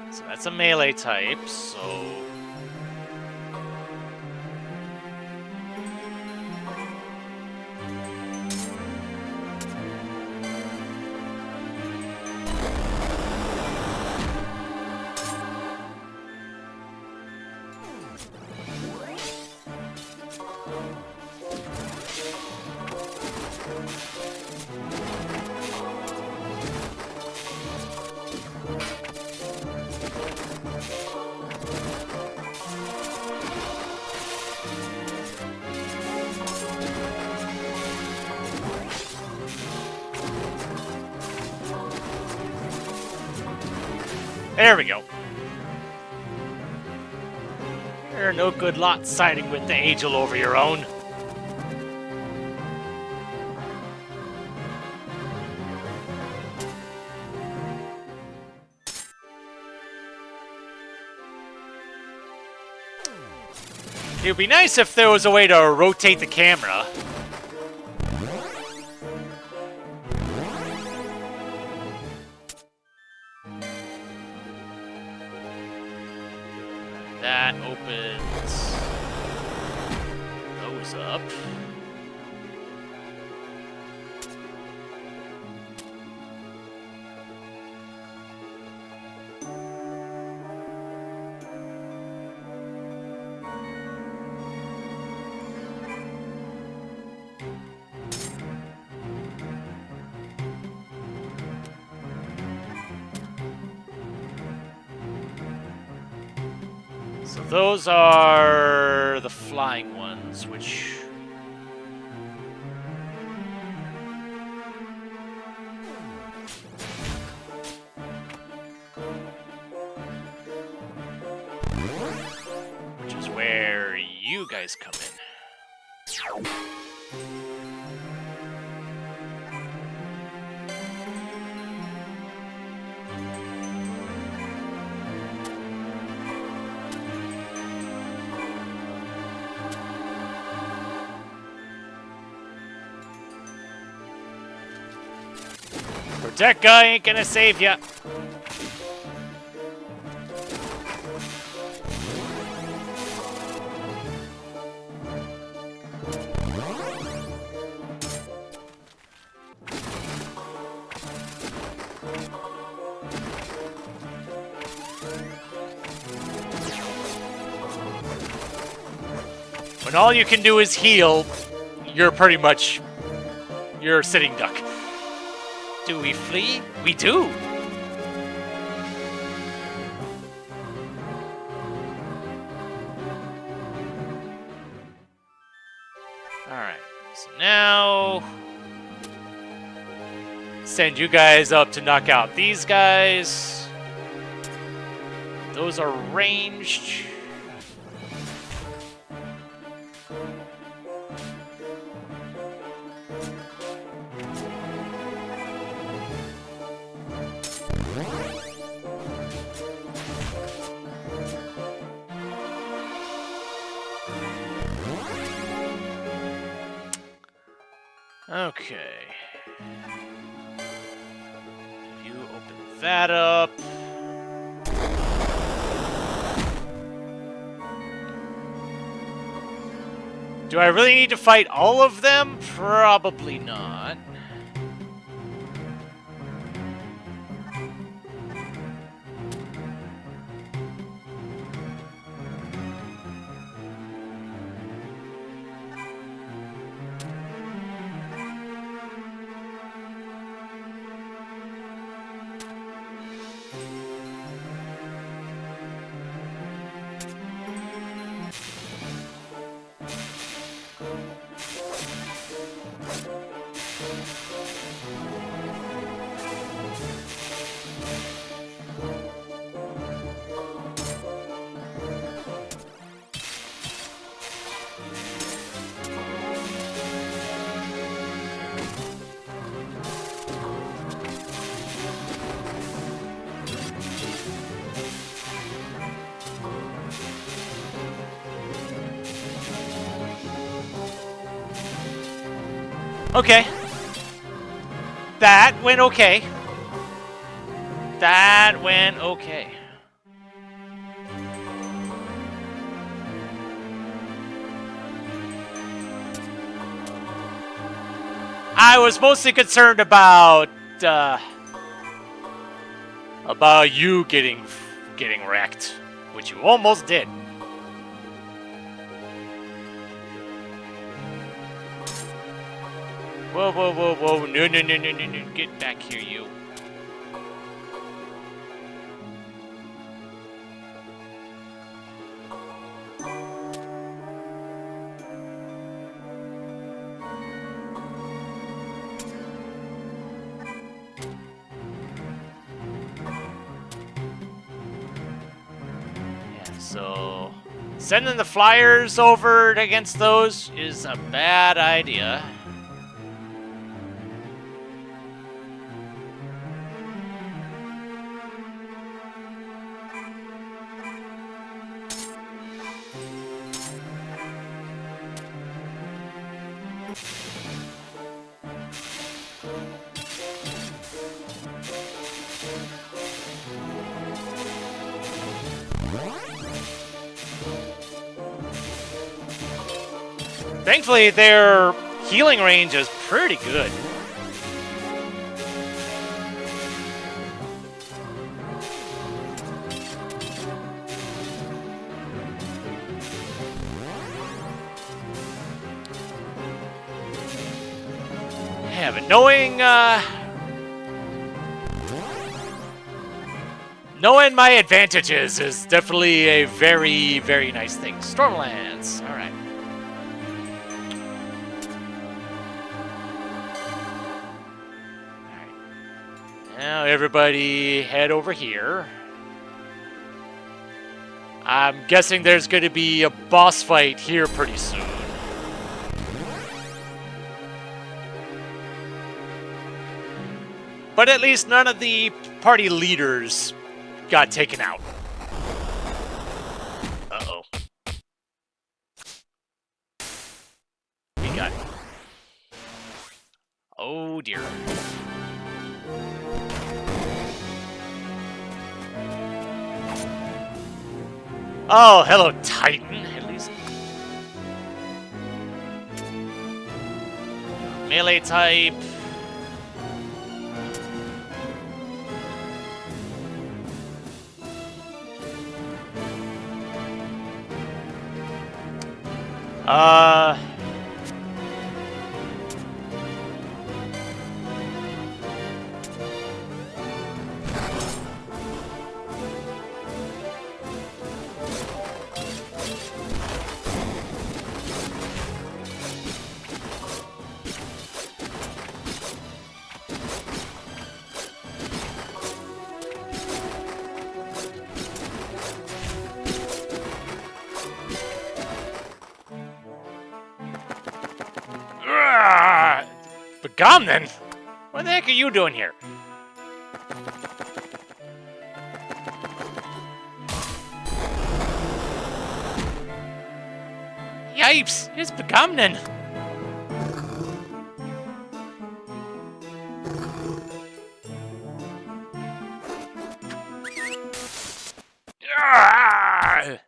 A: So that's a melee type, so... There we go. There are no good lots siding with the angel over your own. It would be nice if there was a way to rotate the camera. That opens those up. So those are the flying ones, which... which is where you guys come in. That guy ain't gonna save ya. When all you can do is heal, you're pretty much... you're a sitting duck. Do we flee? We do! Alright, so now... send you guys up to knock out these guys. Those are ranged. Okay. You open that up. Do I really need to fight all of them? Probably not. Okay. That went okay. That went okay. I was mostly concerned about you getting wrecked, which you almost did. Whoa, whoa, whoa, whoa. No, no, no, no, no, no. Get back here, you. Yeah, so sending the flyers over against those is a bad idea. Thankfully, their healing range is pretty good. Yeah, but knowing my advantages is definitely a very, very nice thing. Stormlands, all right. Now everybody head over here. I'm guessing there's going to be a boss fight here pretty soon. But at least none of the party leaders got taken out. Uh-oh. We got it. Oh, dear. Oh, hello, Titan, at least. Melee type. Begamnon? What the heck are you doing here? Yipes! It's Begamnon! Ah!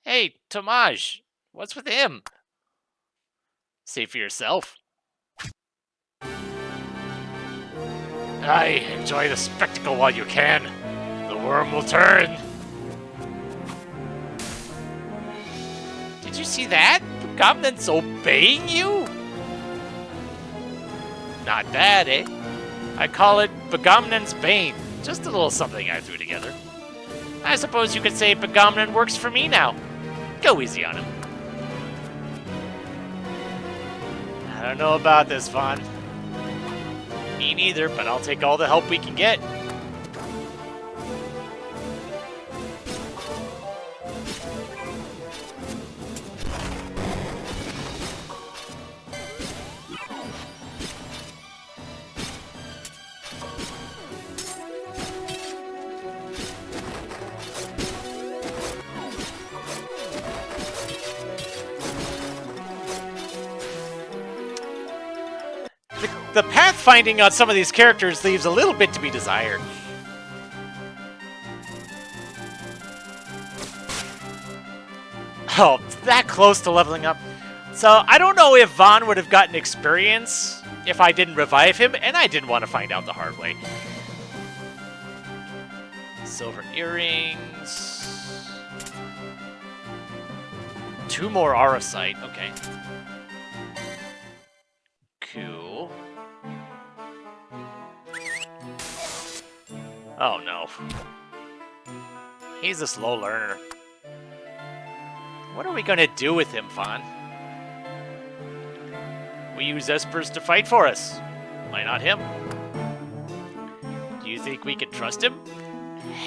A: Hey, Tomaj, what's with him? See for yourself. Aye, enjoy the spectacle while you can. The worm will turn. Did you see that? Begamnon's obeying you? Not bad, eh? I call it Begamnon's Bane. Just a little something I threw together. I suppose you could say Begamnon works for me now. Go easy on him. I don't know about this, Vaughn. Me neither, but I'll take all the help we can get. The pathfinding on some of these characters leaves a little bit to be desired. Oh, that close to leveling up. So, I don't know if Vaughn would have gotten experience if I didn't revive him, and I didn't want to find out the hard way. Silver earrings. 2 more Aurosite, okay. Cool. Oh no. He's a slow learner. What are we gonna do with him, Vaughn? We use Espers to fight for us. Why not him? Do you think we can trust him?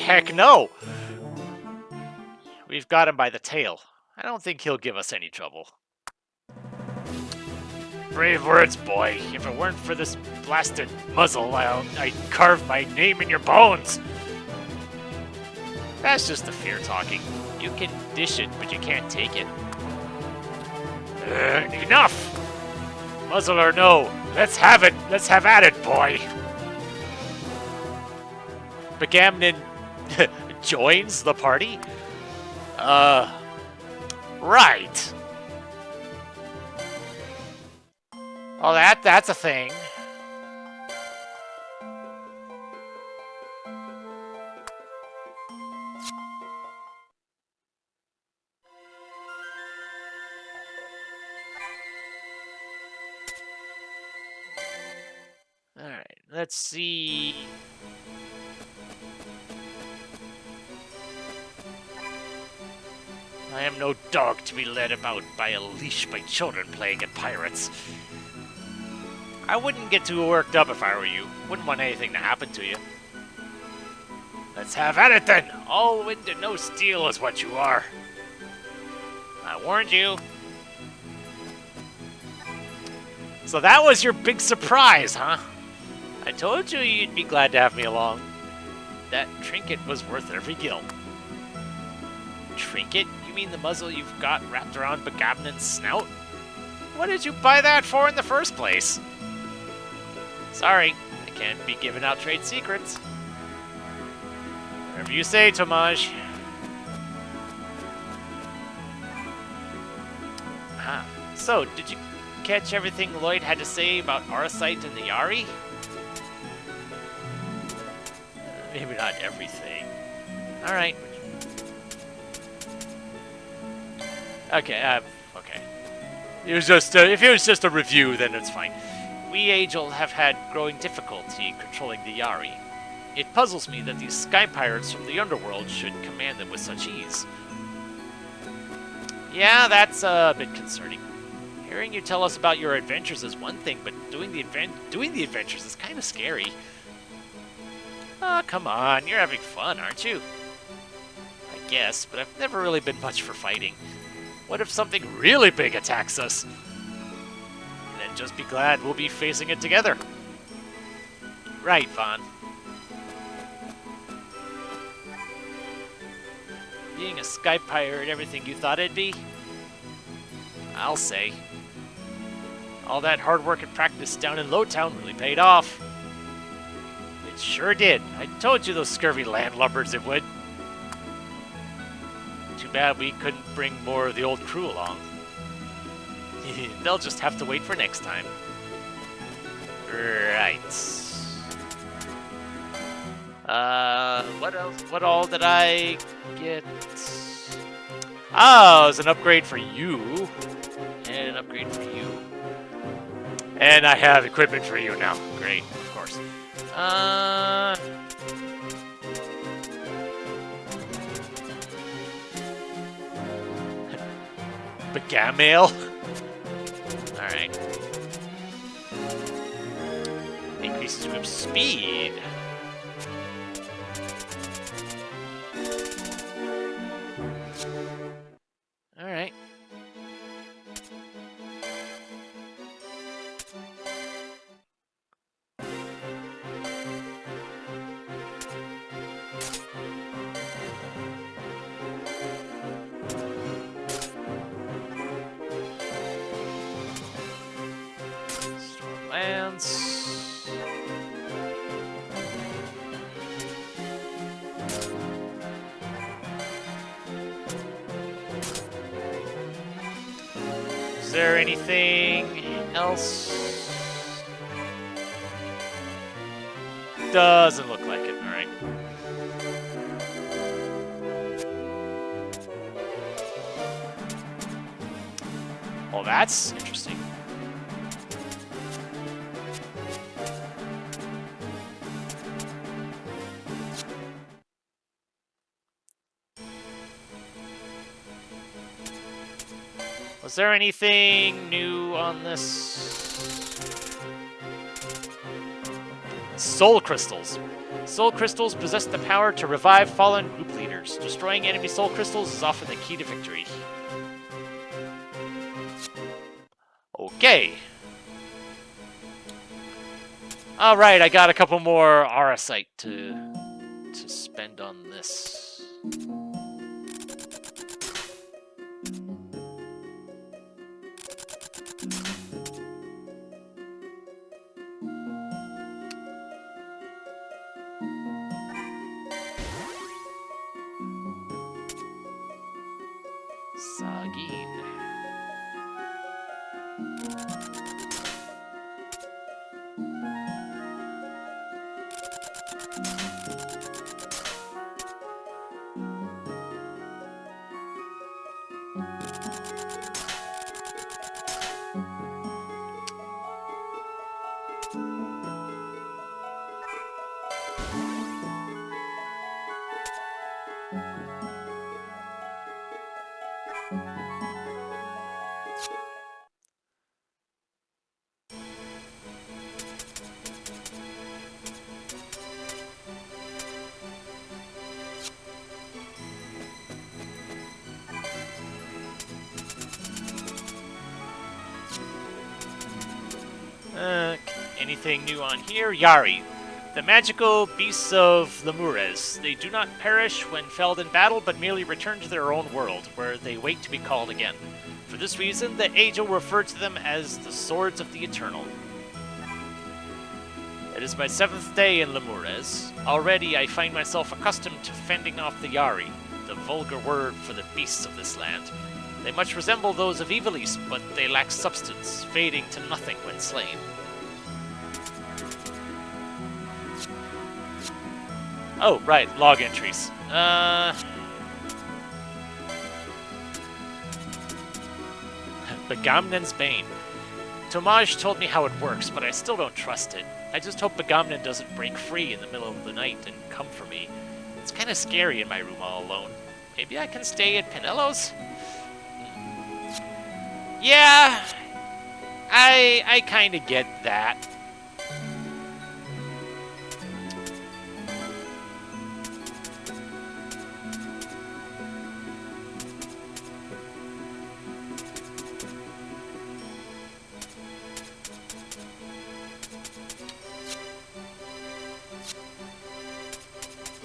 A: Heck no! We've got him by the tail. I don't think he'll give us any trouble. Brave words, boy. If it weren't for this blasted muzzle, I'd carve my name in your bones. That's just the fear talking. You can dish it, but you can't take it. Enough! Muzzle or no, let's have it. Let's have at it, boy. Begamnon joins the party? Right. Oh, that's a thing. Alright, let's see. I am no dog to be led about by a leash by children playing at pirates. I wouldn't get too worked up if I were you. Wouldn't want anything to happen to you. Let's have at it then! All wind and no steel is what you are. I warned you. So that was your big surprise, huh? I told you you'd be glad to have me along. That trinket was worth every gil. Trinket? You mean the muzzle you've got wrapped around Begamnon's snout? What did you buy that for in the first place? Sorry, I can't be giving out trade secrets. Whatever you say, Tomaj. Ah, so, did you catch everything Lloyd had to say about Aurosite and the Yari? Maybe not everything. Alright. Okay, okay. It was just if it was just a review, then it's fine. We Angel have had growing difficulty controlling the Yari. It puzzles me that these sky pirates from the underworld should command them with such ease. Yeah, that's a bit concerning. Hearing you tell us about your adventures is one thing, but doing the adventures is kind of scary. Oh, come on, you're having fun, aren't you? I guess, but I've never really been much for fighting. What if something really big attacks us? Then just be glad we'll be facing it together. Right, Vaughn. Being a sky pirate everything you thought it'd be? I'll say. All that hard work and practice down in Lowtown really paid off. It sure did. I told you those scurvy landlubbers it would. Too bad we couldn't bring more of the old crew along. They'll just have to wait for next time. Right. What else? What all did I get? Oh, it's an upgrade for you. And an upgrade for you. And I have equipment for you now. Great, of course. Bagamail? Alright. Increases group speed. Alright. Stormlands. Is there anything else? Doesn't look like it. All right. Well, that's interesting. Was there anything new on this? Soul Crystals. Soul Crystals possess the power to revive fallen group leaders. Destroying enemy Soul Crystals is often the key to victory. Okay. Alright, I got a couple more Arasite to spend on this. Sagin. Anything new on here? Yari. The magical beasts of Lemures. They do not perish when felled in battle, but merely return to their own world, where they wait to be called again. For this reason, the Angel referred to them as the Swords of the Eternal. It is my 7th day in Lemures. Already I find myself accustomed to fending off the Yari, the vulgar word for the beasts of this land. They much resemble those of Evilise, but they lack substance, fading to nothing when slain. Oh, right, log entries. Begamnen's Bane. Tomaj told me how it works, but I still don't trust it. I just hope Begamnen doesn't break free in the middle of the night and come for me. It's kind of scary in my room all alone. Maybe I can stay at Pinello's? Yeah, I kind of get that.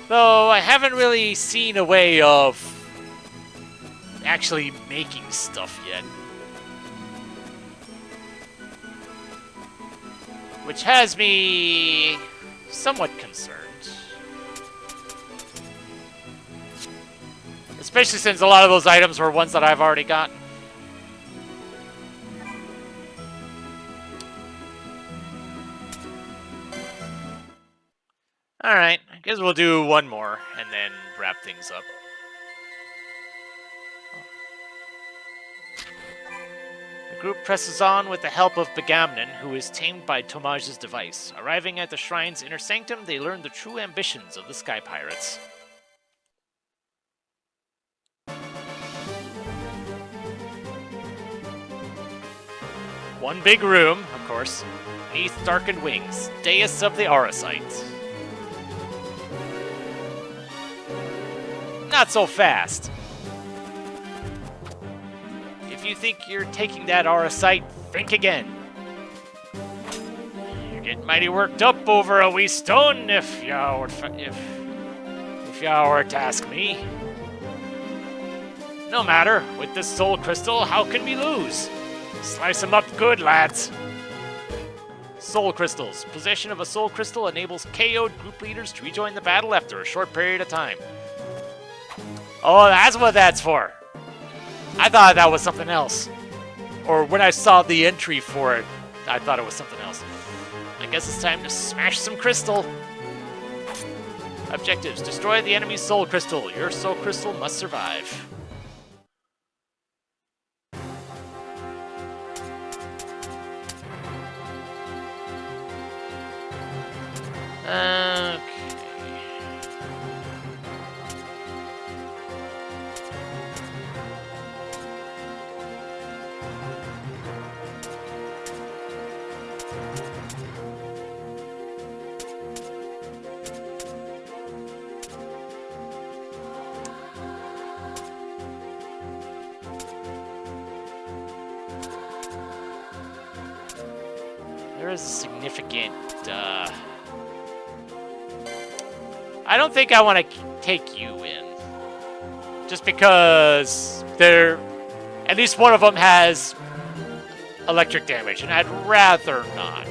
A: Though I haven't really seen a way of actually making stuff yet. Which has me somewhat concerned. Especially since a lot of those items were ones that I've already gotten. Alright, I guess we'll do one more and then wrap things up. The group presses on with the help of Begamnon, who is tamed by Tomaj's device. Arriving at the shrine's inner sanctum, they learn the true ambitions of the Sky Pirates. One big room, of course. Beneath darkened wings, dais of the Aurosite. Not so fast. If you think you're taking that Aurosite, think again. You're getting mighty worked up over a wee stone, if y'all were to ask me. No matter, with this soul crystal, how can we lose? Slice 'em up good, lads. Soul crystals. Possession of a soul crystal enables KO'd group leaders to rejoin the battle after a short period of time. Oh, that's what that's for. I thought that was something else. Or when I saw the entry for it, I thought it was something else. I guess it's time to smash some crystal. Objectives. Destroy the enemy's soul crystal. Your soul crystal must survive. Okay. There is a significant, I don't think I want to take you in. Just because at least one of them has electric damage, and I'd rather not.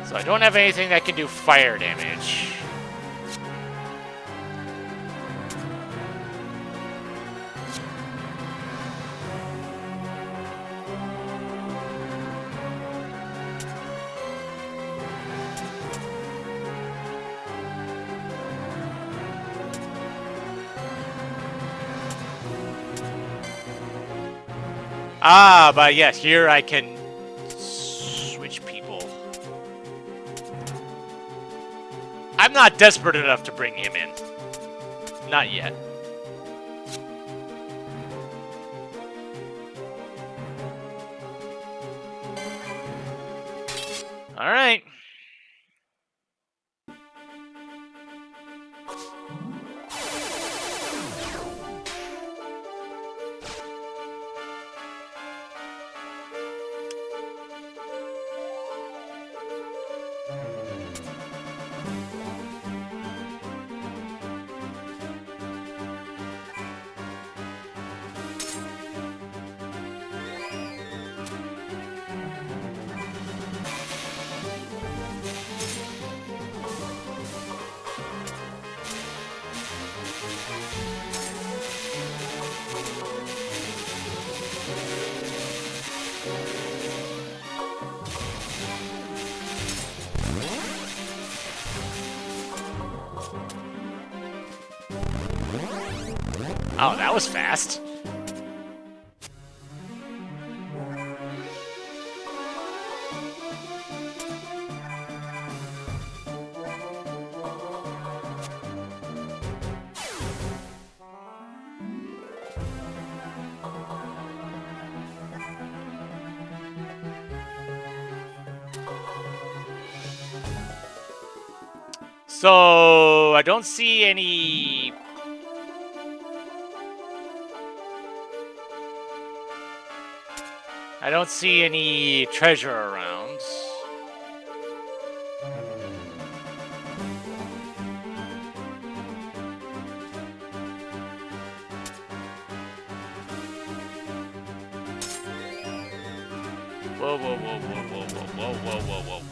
A: So I don't have anything that can do fire damage. Ah, but yes, here I can switch people. I'm not desperate enough to bring him in. Not yet. All right. Oh, that was fast. So I don't see any. I don't see any treasure around. Whoa, whoa, whoa, whoa, whoa, whoa, whoa, whoa, whoa, whoa.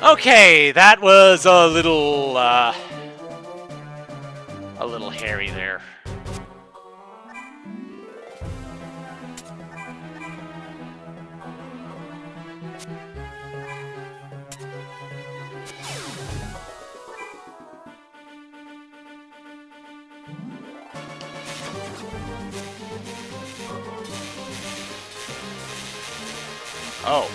A: Okay, that was a little hairy there. Oh.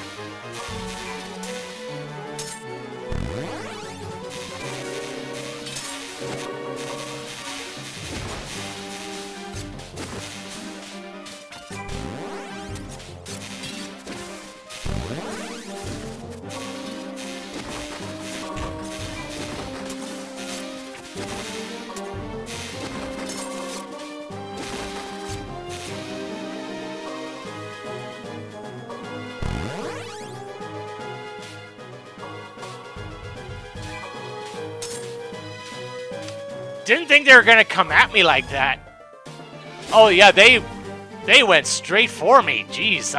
A: Didn't think they were gonna come at me like that. Oh yeah, they went straight for me. Jeez,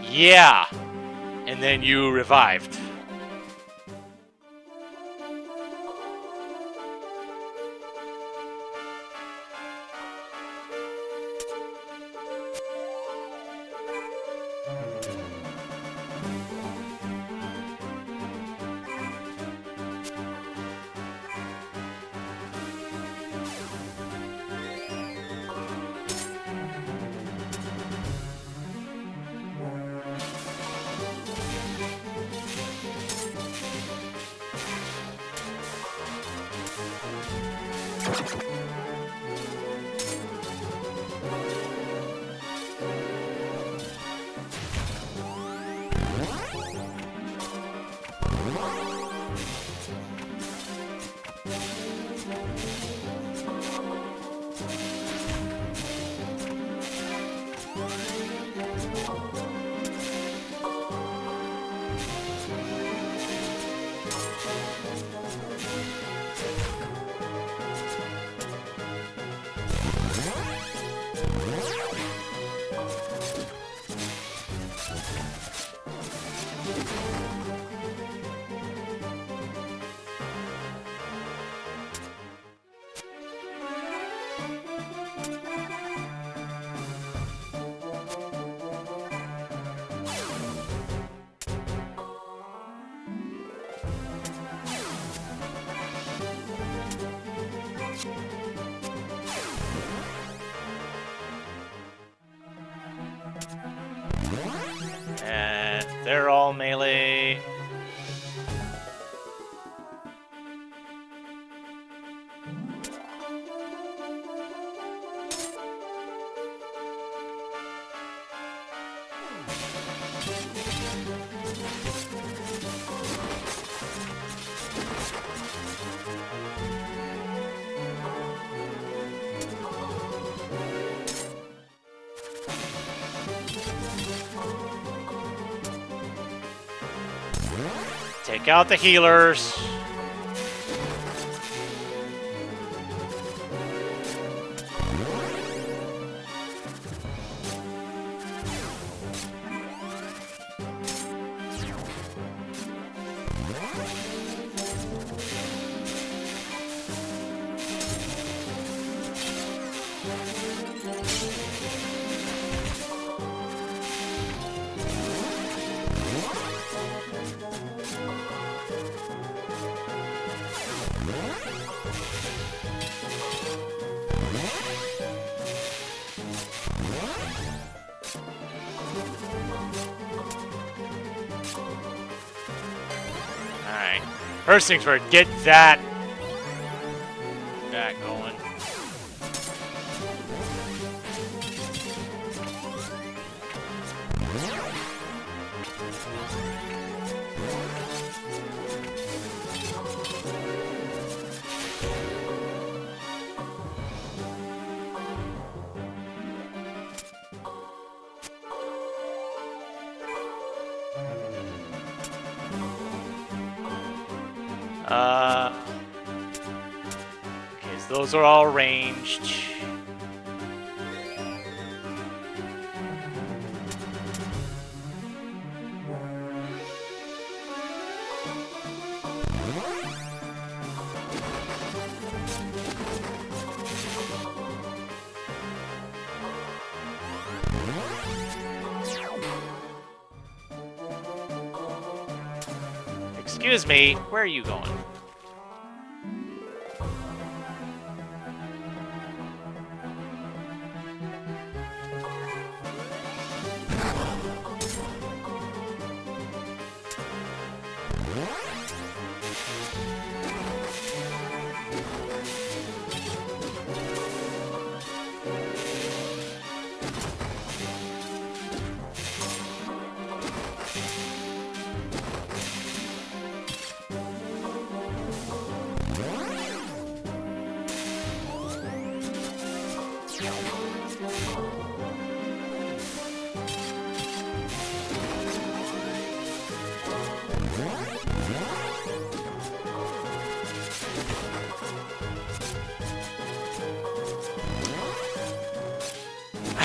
A: Yeah. And then you revived. And they're all melee. Take out the healers. Alright. First things first, get that going. Okay, so those are all ranged. Excuse me, where are you going?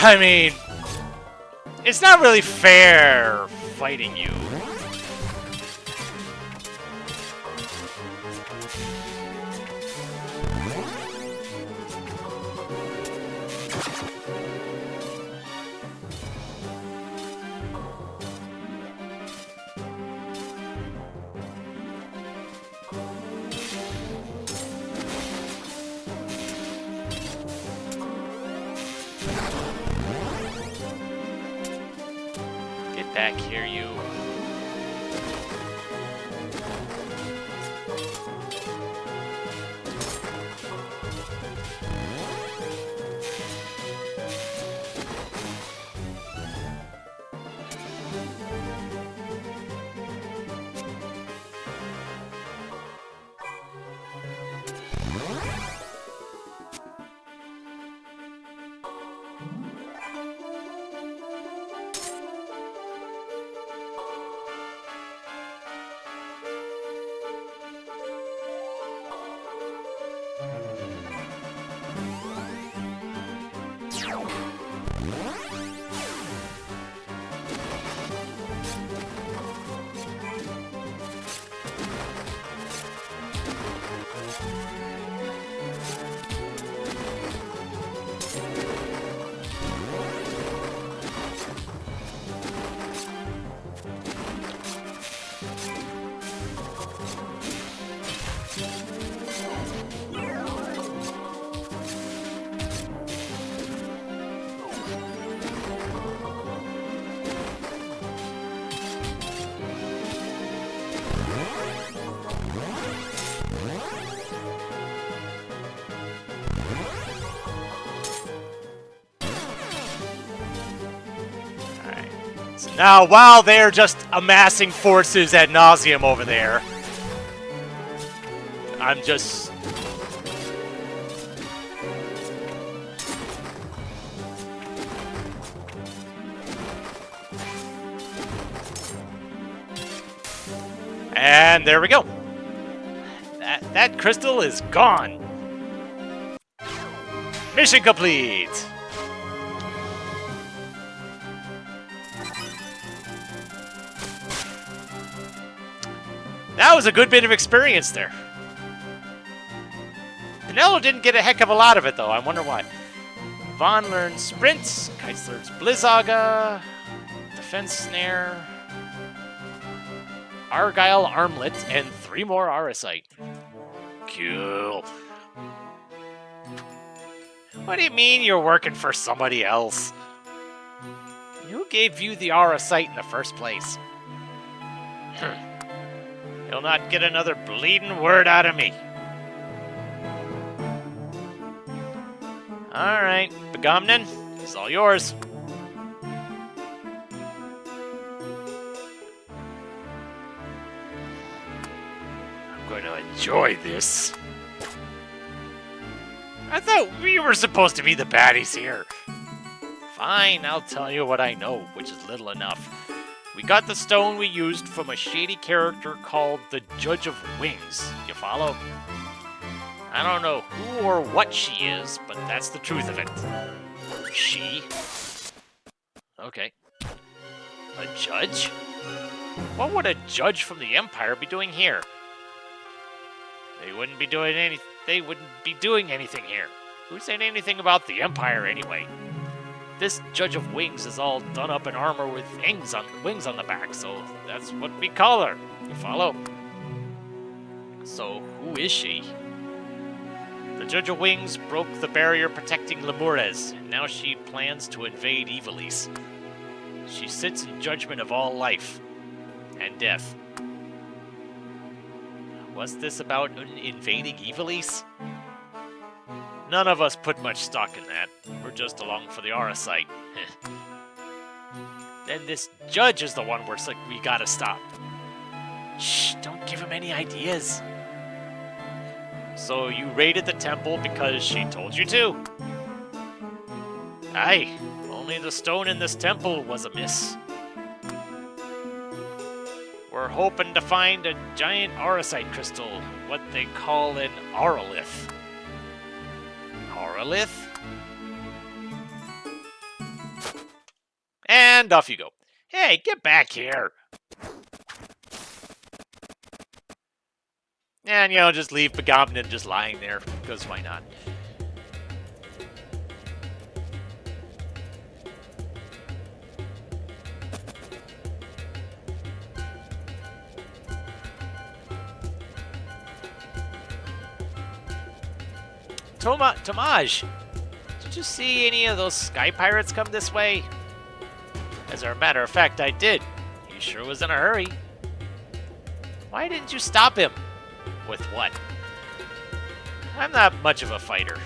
A: I mean, it's not really fair fighting you. Back here, you. Now, while they're just amassing forces ad nauseum over there, I'm just... And there we go. That crystal is gone. Mission complete. That was a good bit of experience there. Pinello didn't get a heck of a lot of it, though. I wonder why. Vaughn learns Sprint. Kite learns Blizzaga. Defense Snare. Argyle Armlet. And 3 more Auracite. Cool. What do you mean you're working for somebody else? Who gave you the Auracite in the first place? You'll not get another bleeding word out of me. Alright, Begomnin, it's all yours. I'm going to enjoy this. I thought we were supposed to be the baddies here. Fine, I'll tell you what I know, which is little enough. We got the stone we used from a shady character called the Judge of Wings. You follow? I don't know who or what she is, but that's the truth of it. She? Okay. A judge? What would a judge from the Empire be doing here? They wouldn't be doing anything here. Who said anything about the Empire anyway? This Judge of Wings is all done up in armor with wings on the back, so that's what we call her. You follow? So, who is she? The Judge of Wings broke the barrier protecting Lemures, and now she plans to invade Ivalice. She sits in judgment of all life and death. Was this about invading Ivalice? None of us put much stock in that. We're just along for the Auracite. Then this judge is the one we gotta stop. Shh, don't give him any ideas. So you raided the temple because she told you to? Aye, only the stone in this temple was amiss. We're hoping to find a giant Auracite crystal, what they call an Auralith. Auralith? And off you go. Hey, get back here! And, just leave Begomnin just lying there, because why not? Tomaj, did you see any of those sky pirates come this way? As a matter of fact, I did. He sure was in a hurry. Why didn't you stop him? With what? I'm not much of a fighter.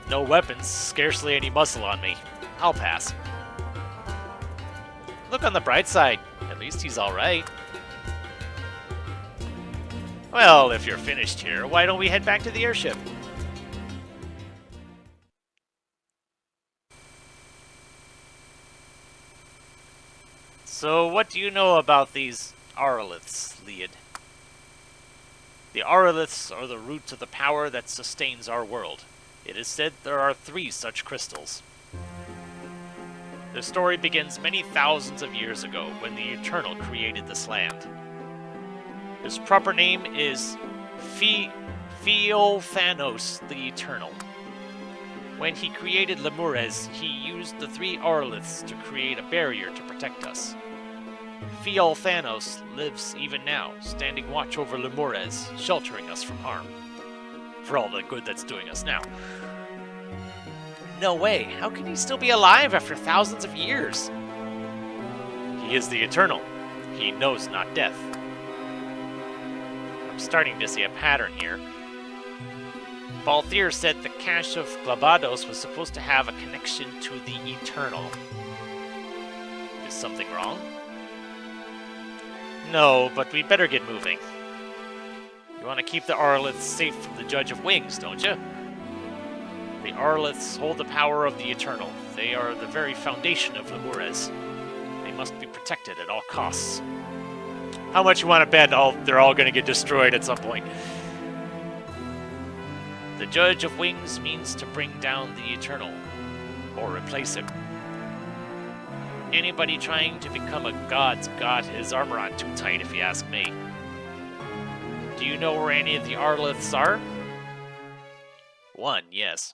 A: No weapons, scarcely any muscle on me. I'll pass. Look on the bright side. At least he's alright. Well, if you're finished here, why don't we head back to the airship? So, what do you know about these Auraliths, Lead? The Auraliths are the root of the power that sustains our world. It is said there are 3 such crystals. The story begins many thousands of years ago when the Eternal created this land. His proper name is Theophanos the Eternal. When he created Lemures, he used the 3 Auraliths to create a barrier to protect us. Theophanos lives even now, standing watch over Lemures, sheltering us from harm. For all the good that's doing us now. No way, how can he still be alive after thousands of years? He is the Eternal. He knows not death. I'm starting to see a pattern here. Balthier said the cache of Glabados was supposed to have a connection to the Eternal. Is something wrong? No, but we better get moving. You want to keep the Auraliths safe from the Judge of Wings, don't you? The Auraliths hold the power of the Eternal. They are the very foundation of Lemures. They must be protected at all costs. How much you want to bet they're all going to get destroyed at some point? The Judge of Wings means to bring down the Eternal, or replace him. Anybody trying to become a god's got his armor on too tight, if you ask me. Do you know where any of the Arliths are? One, yes.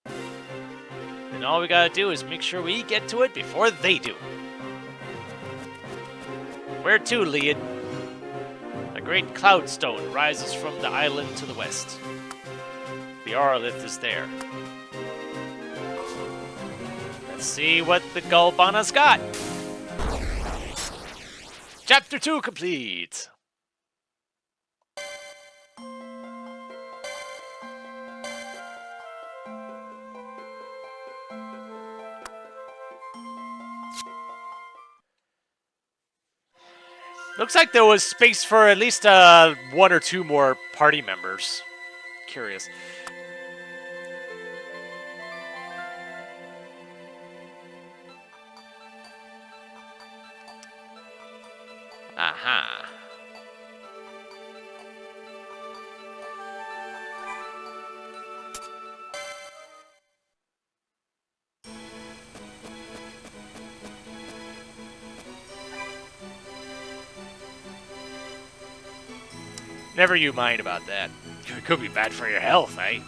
A: Then all we gotta do is make sure we get to it before they do. Where to, Lead? A great cloud stone rises from the island to the west. The Arlith is there. Let's see what the Gulbana's got. Chapter 2 complete. Looks like there was space for at least 1 or 2 more party members. Curious. Aha. Never you mind about that. It could be bad for your health, eh?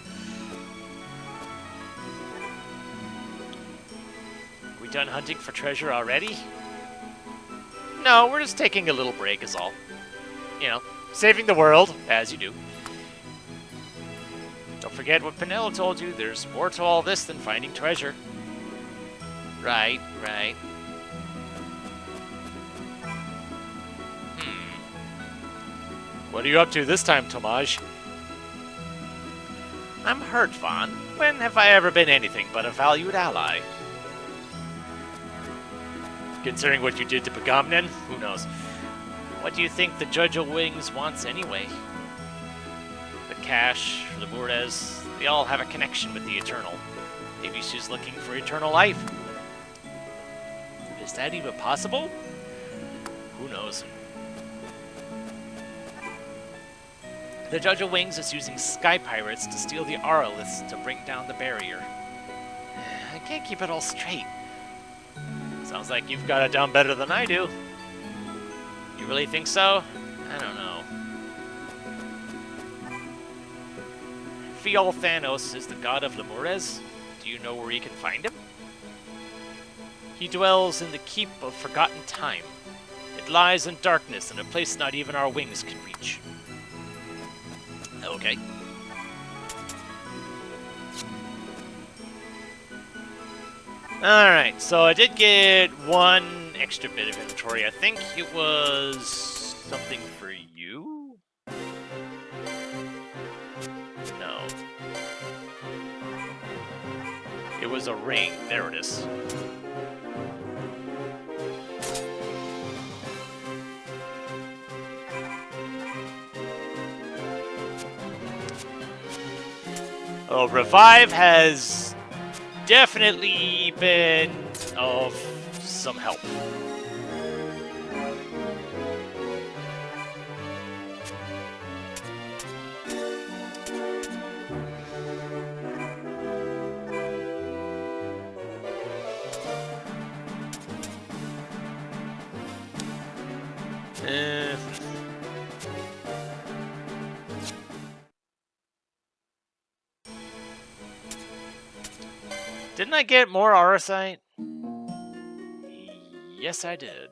A: We done hunting for treasure already? No, we're just taking a little break is all. You know, saving the world, as you do. Don't forget what Penelo told you, there's more to all this than finding treasure. Right, right. What are you up to this time, Tomaj? I'm hurt, Vaughn. When have I ever been anything but a valued ally? Considering what you did to Pagamnen, who knows? What do you think the Judge of Wings wants anyway? The Cash, the Mures, they all have a connection with the Eternal. Maybe she's looking for eternal life. Is that even possible? Who knows? The Judge of Wings is using sky pirates to steal the Arliths to bring down the barrier. I can't keep it all straight. Sounds like you've got it down better than I do. You really think so? I don't know. Fiol Thanos is the god of Lemures. Do you know where you can find him? He dwells in the Keep of Forgotten Time. It lies in darkness in a place not even our wings can reach. Okay. Alright, so I did get 1 extra bit of inventory. I think it was something for you? No. It was a ring. There it is. Oh, Revive has definitely been of some help. Didn't I get more Aurosite? Yes, I did.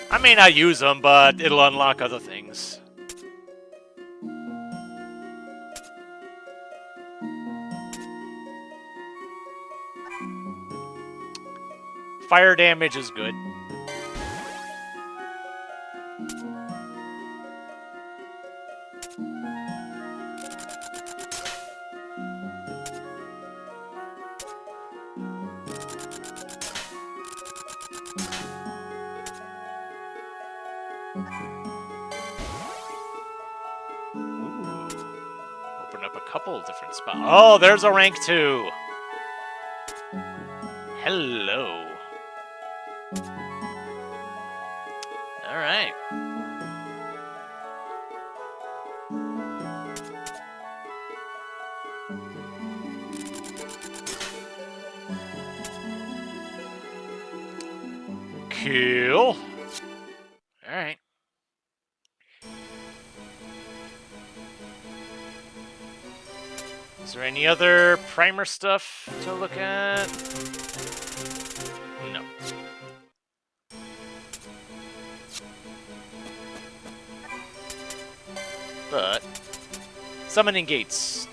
A: I may not use them, but it'll unlock other things. Fire damage is good. Couple different spots. Oh, there's a rank 2. Hello. Okay. Cool. Alright. Is there any other primer stuff to look at? No. But summoning gates.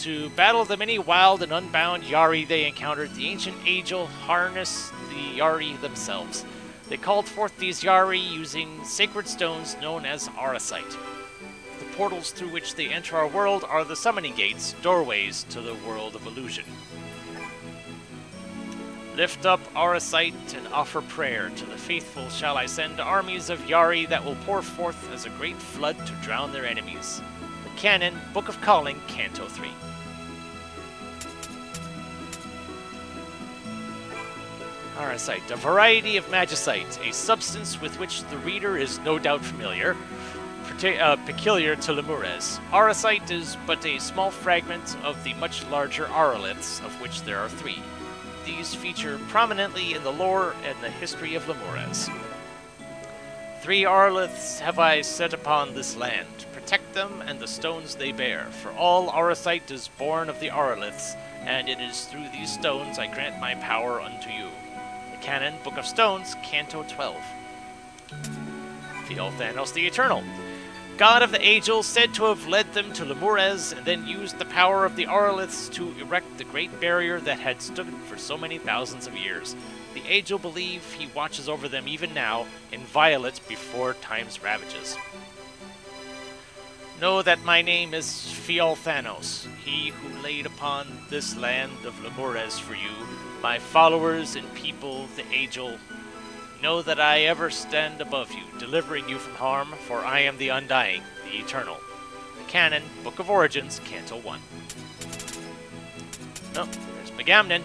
A: To battle the many wild and unbound Yari they encountered, the ancient Angel harnessed the Yari themselves. They called forth these Yari using sacred stones known as Arasite. The portals through which they enter our world are the summoning gates, doorways to the world of illusion. Lift up Arasite and offer prayer. To the faithful shall I send armies of Yari that will pour forth as a great flood to drown their enemies. The Canon, Book of Calling, Canto 3. Arasite, a variety of magicite, a substance with which the reader is no doubt familiar, peculiar to Lemures. Arasite is but a small fragment of the much larger auroliths, of which there are 3. These feature prominently in the lore and the history of Lemures. 3 auroliths have I set upon this land. Protect them and the stones they bear, for all Arasite is born of the auroliths, and it is through these stones I grant my power unto you. The Canon, Book of Stones, Canto 12. Thanos the Eternal. God of the Angels, said to have led them to Lemures and then used the power of the auroliths to erect the great barrier that had stood for so many thousands of years. The Angel believe he watches over them even now, inviolate before time's ravages. Know that my name is Thanos, he who laid upon this land of Lemures for you, my followers and people, the Angel. Know that I ever stand above you, delivering you from harm, for I am the Undying, the Eternal. The Canon, Book of Origins, Canto 1. Oh, there's Megamnon.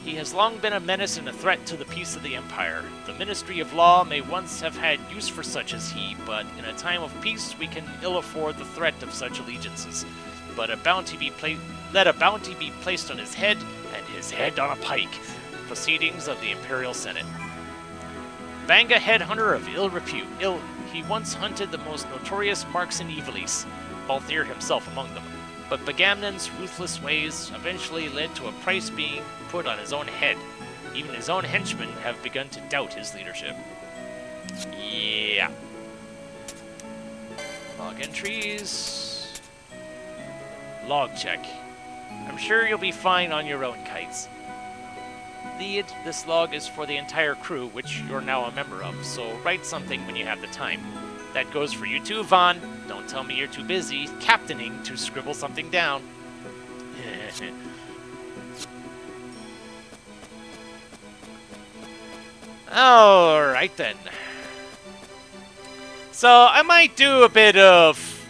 A: He has long been a menace and a threat to the peace of the Empire. The Ministry of Law may once have had use for such as he, but in a time of peace we can ill afford the threat of such allegiances. But let a bounty be placed on his head, and his head on a pike. Proceedings of the Imperial Senate. Banga headhunter of ill repute. He once hunted the most notorious marks and evilis, Balthier himself among them. But Megamnon's ruthless ways eventually led to a price being put on his own head. Even his own henchmen have begun to doubt his leadership. Yeah. Log entries. Log check. I'm sure you'll be fine on your own, Kites. Lead, this log is for the entire crew, which you're now a member of, so write something when you have the time. That goes for you too, Vaughn. Don't tell me you're too busy captaining to scribble something down. Alright then. So, I might do a bit of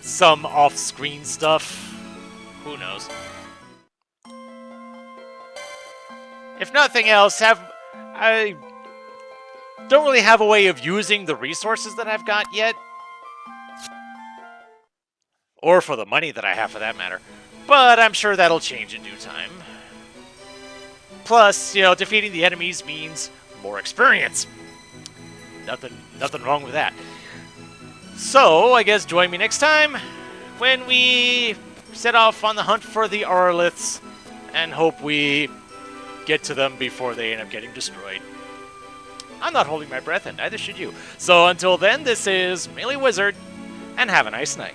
A: some off-screen stuff. Who knows? If nothing else, I don't really have a way of using the resources that I've got yet. Or for the money that I have, for that matter. But I'm sure that'll change in due time. Plus, defeating the enemies means more experience. Nothing wrong with that. So, I guess join me next time when we set off on the hunt for the auroliths and hope we get to them before they end up getting destroyed. I'm not holding my breath, and neither should you. So until then, this is MeleeWizard, and have a nice night.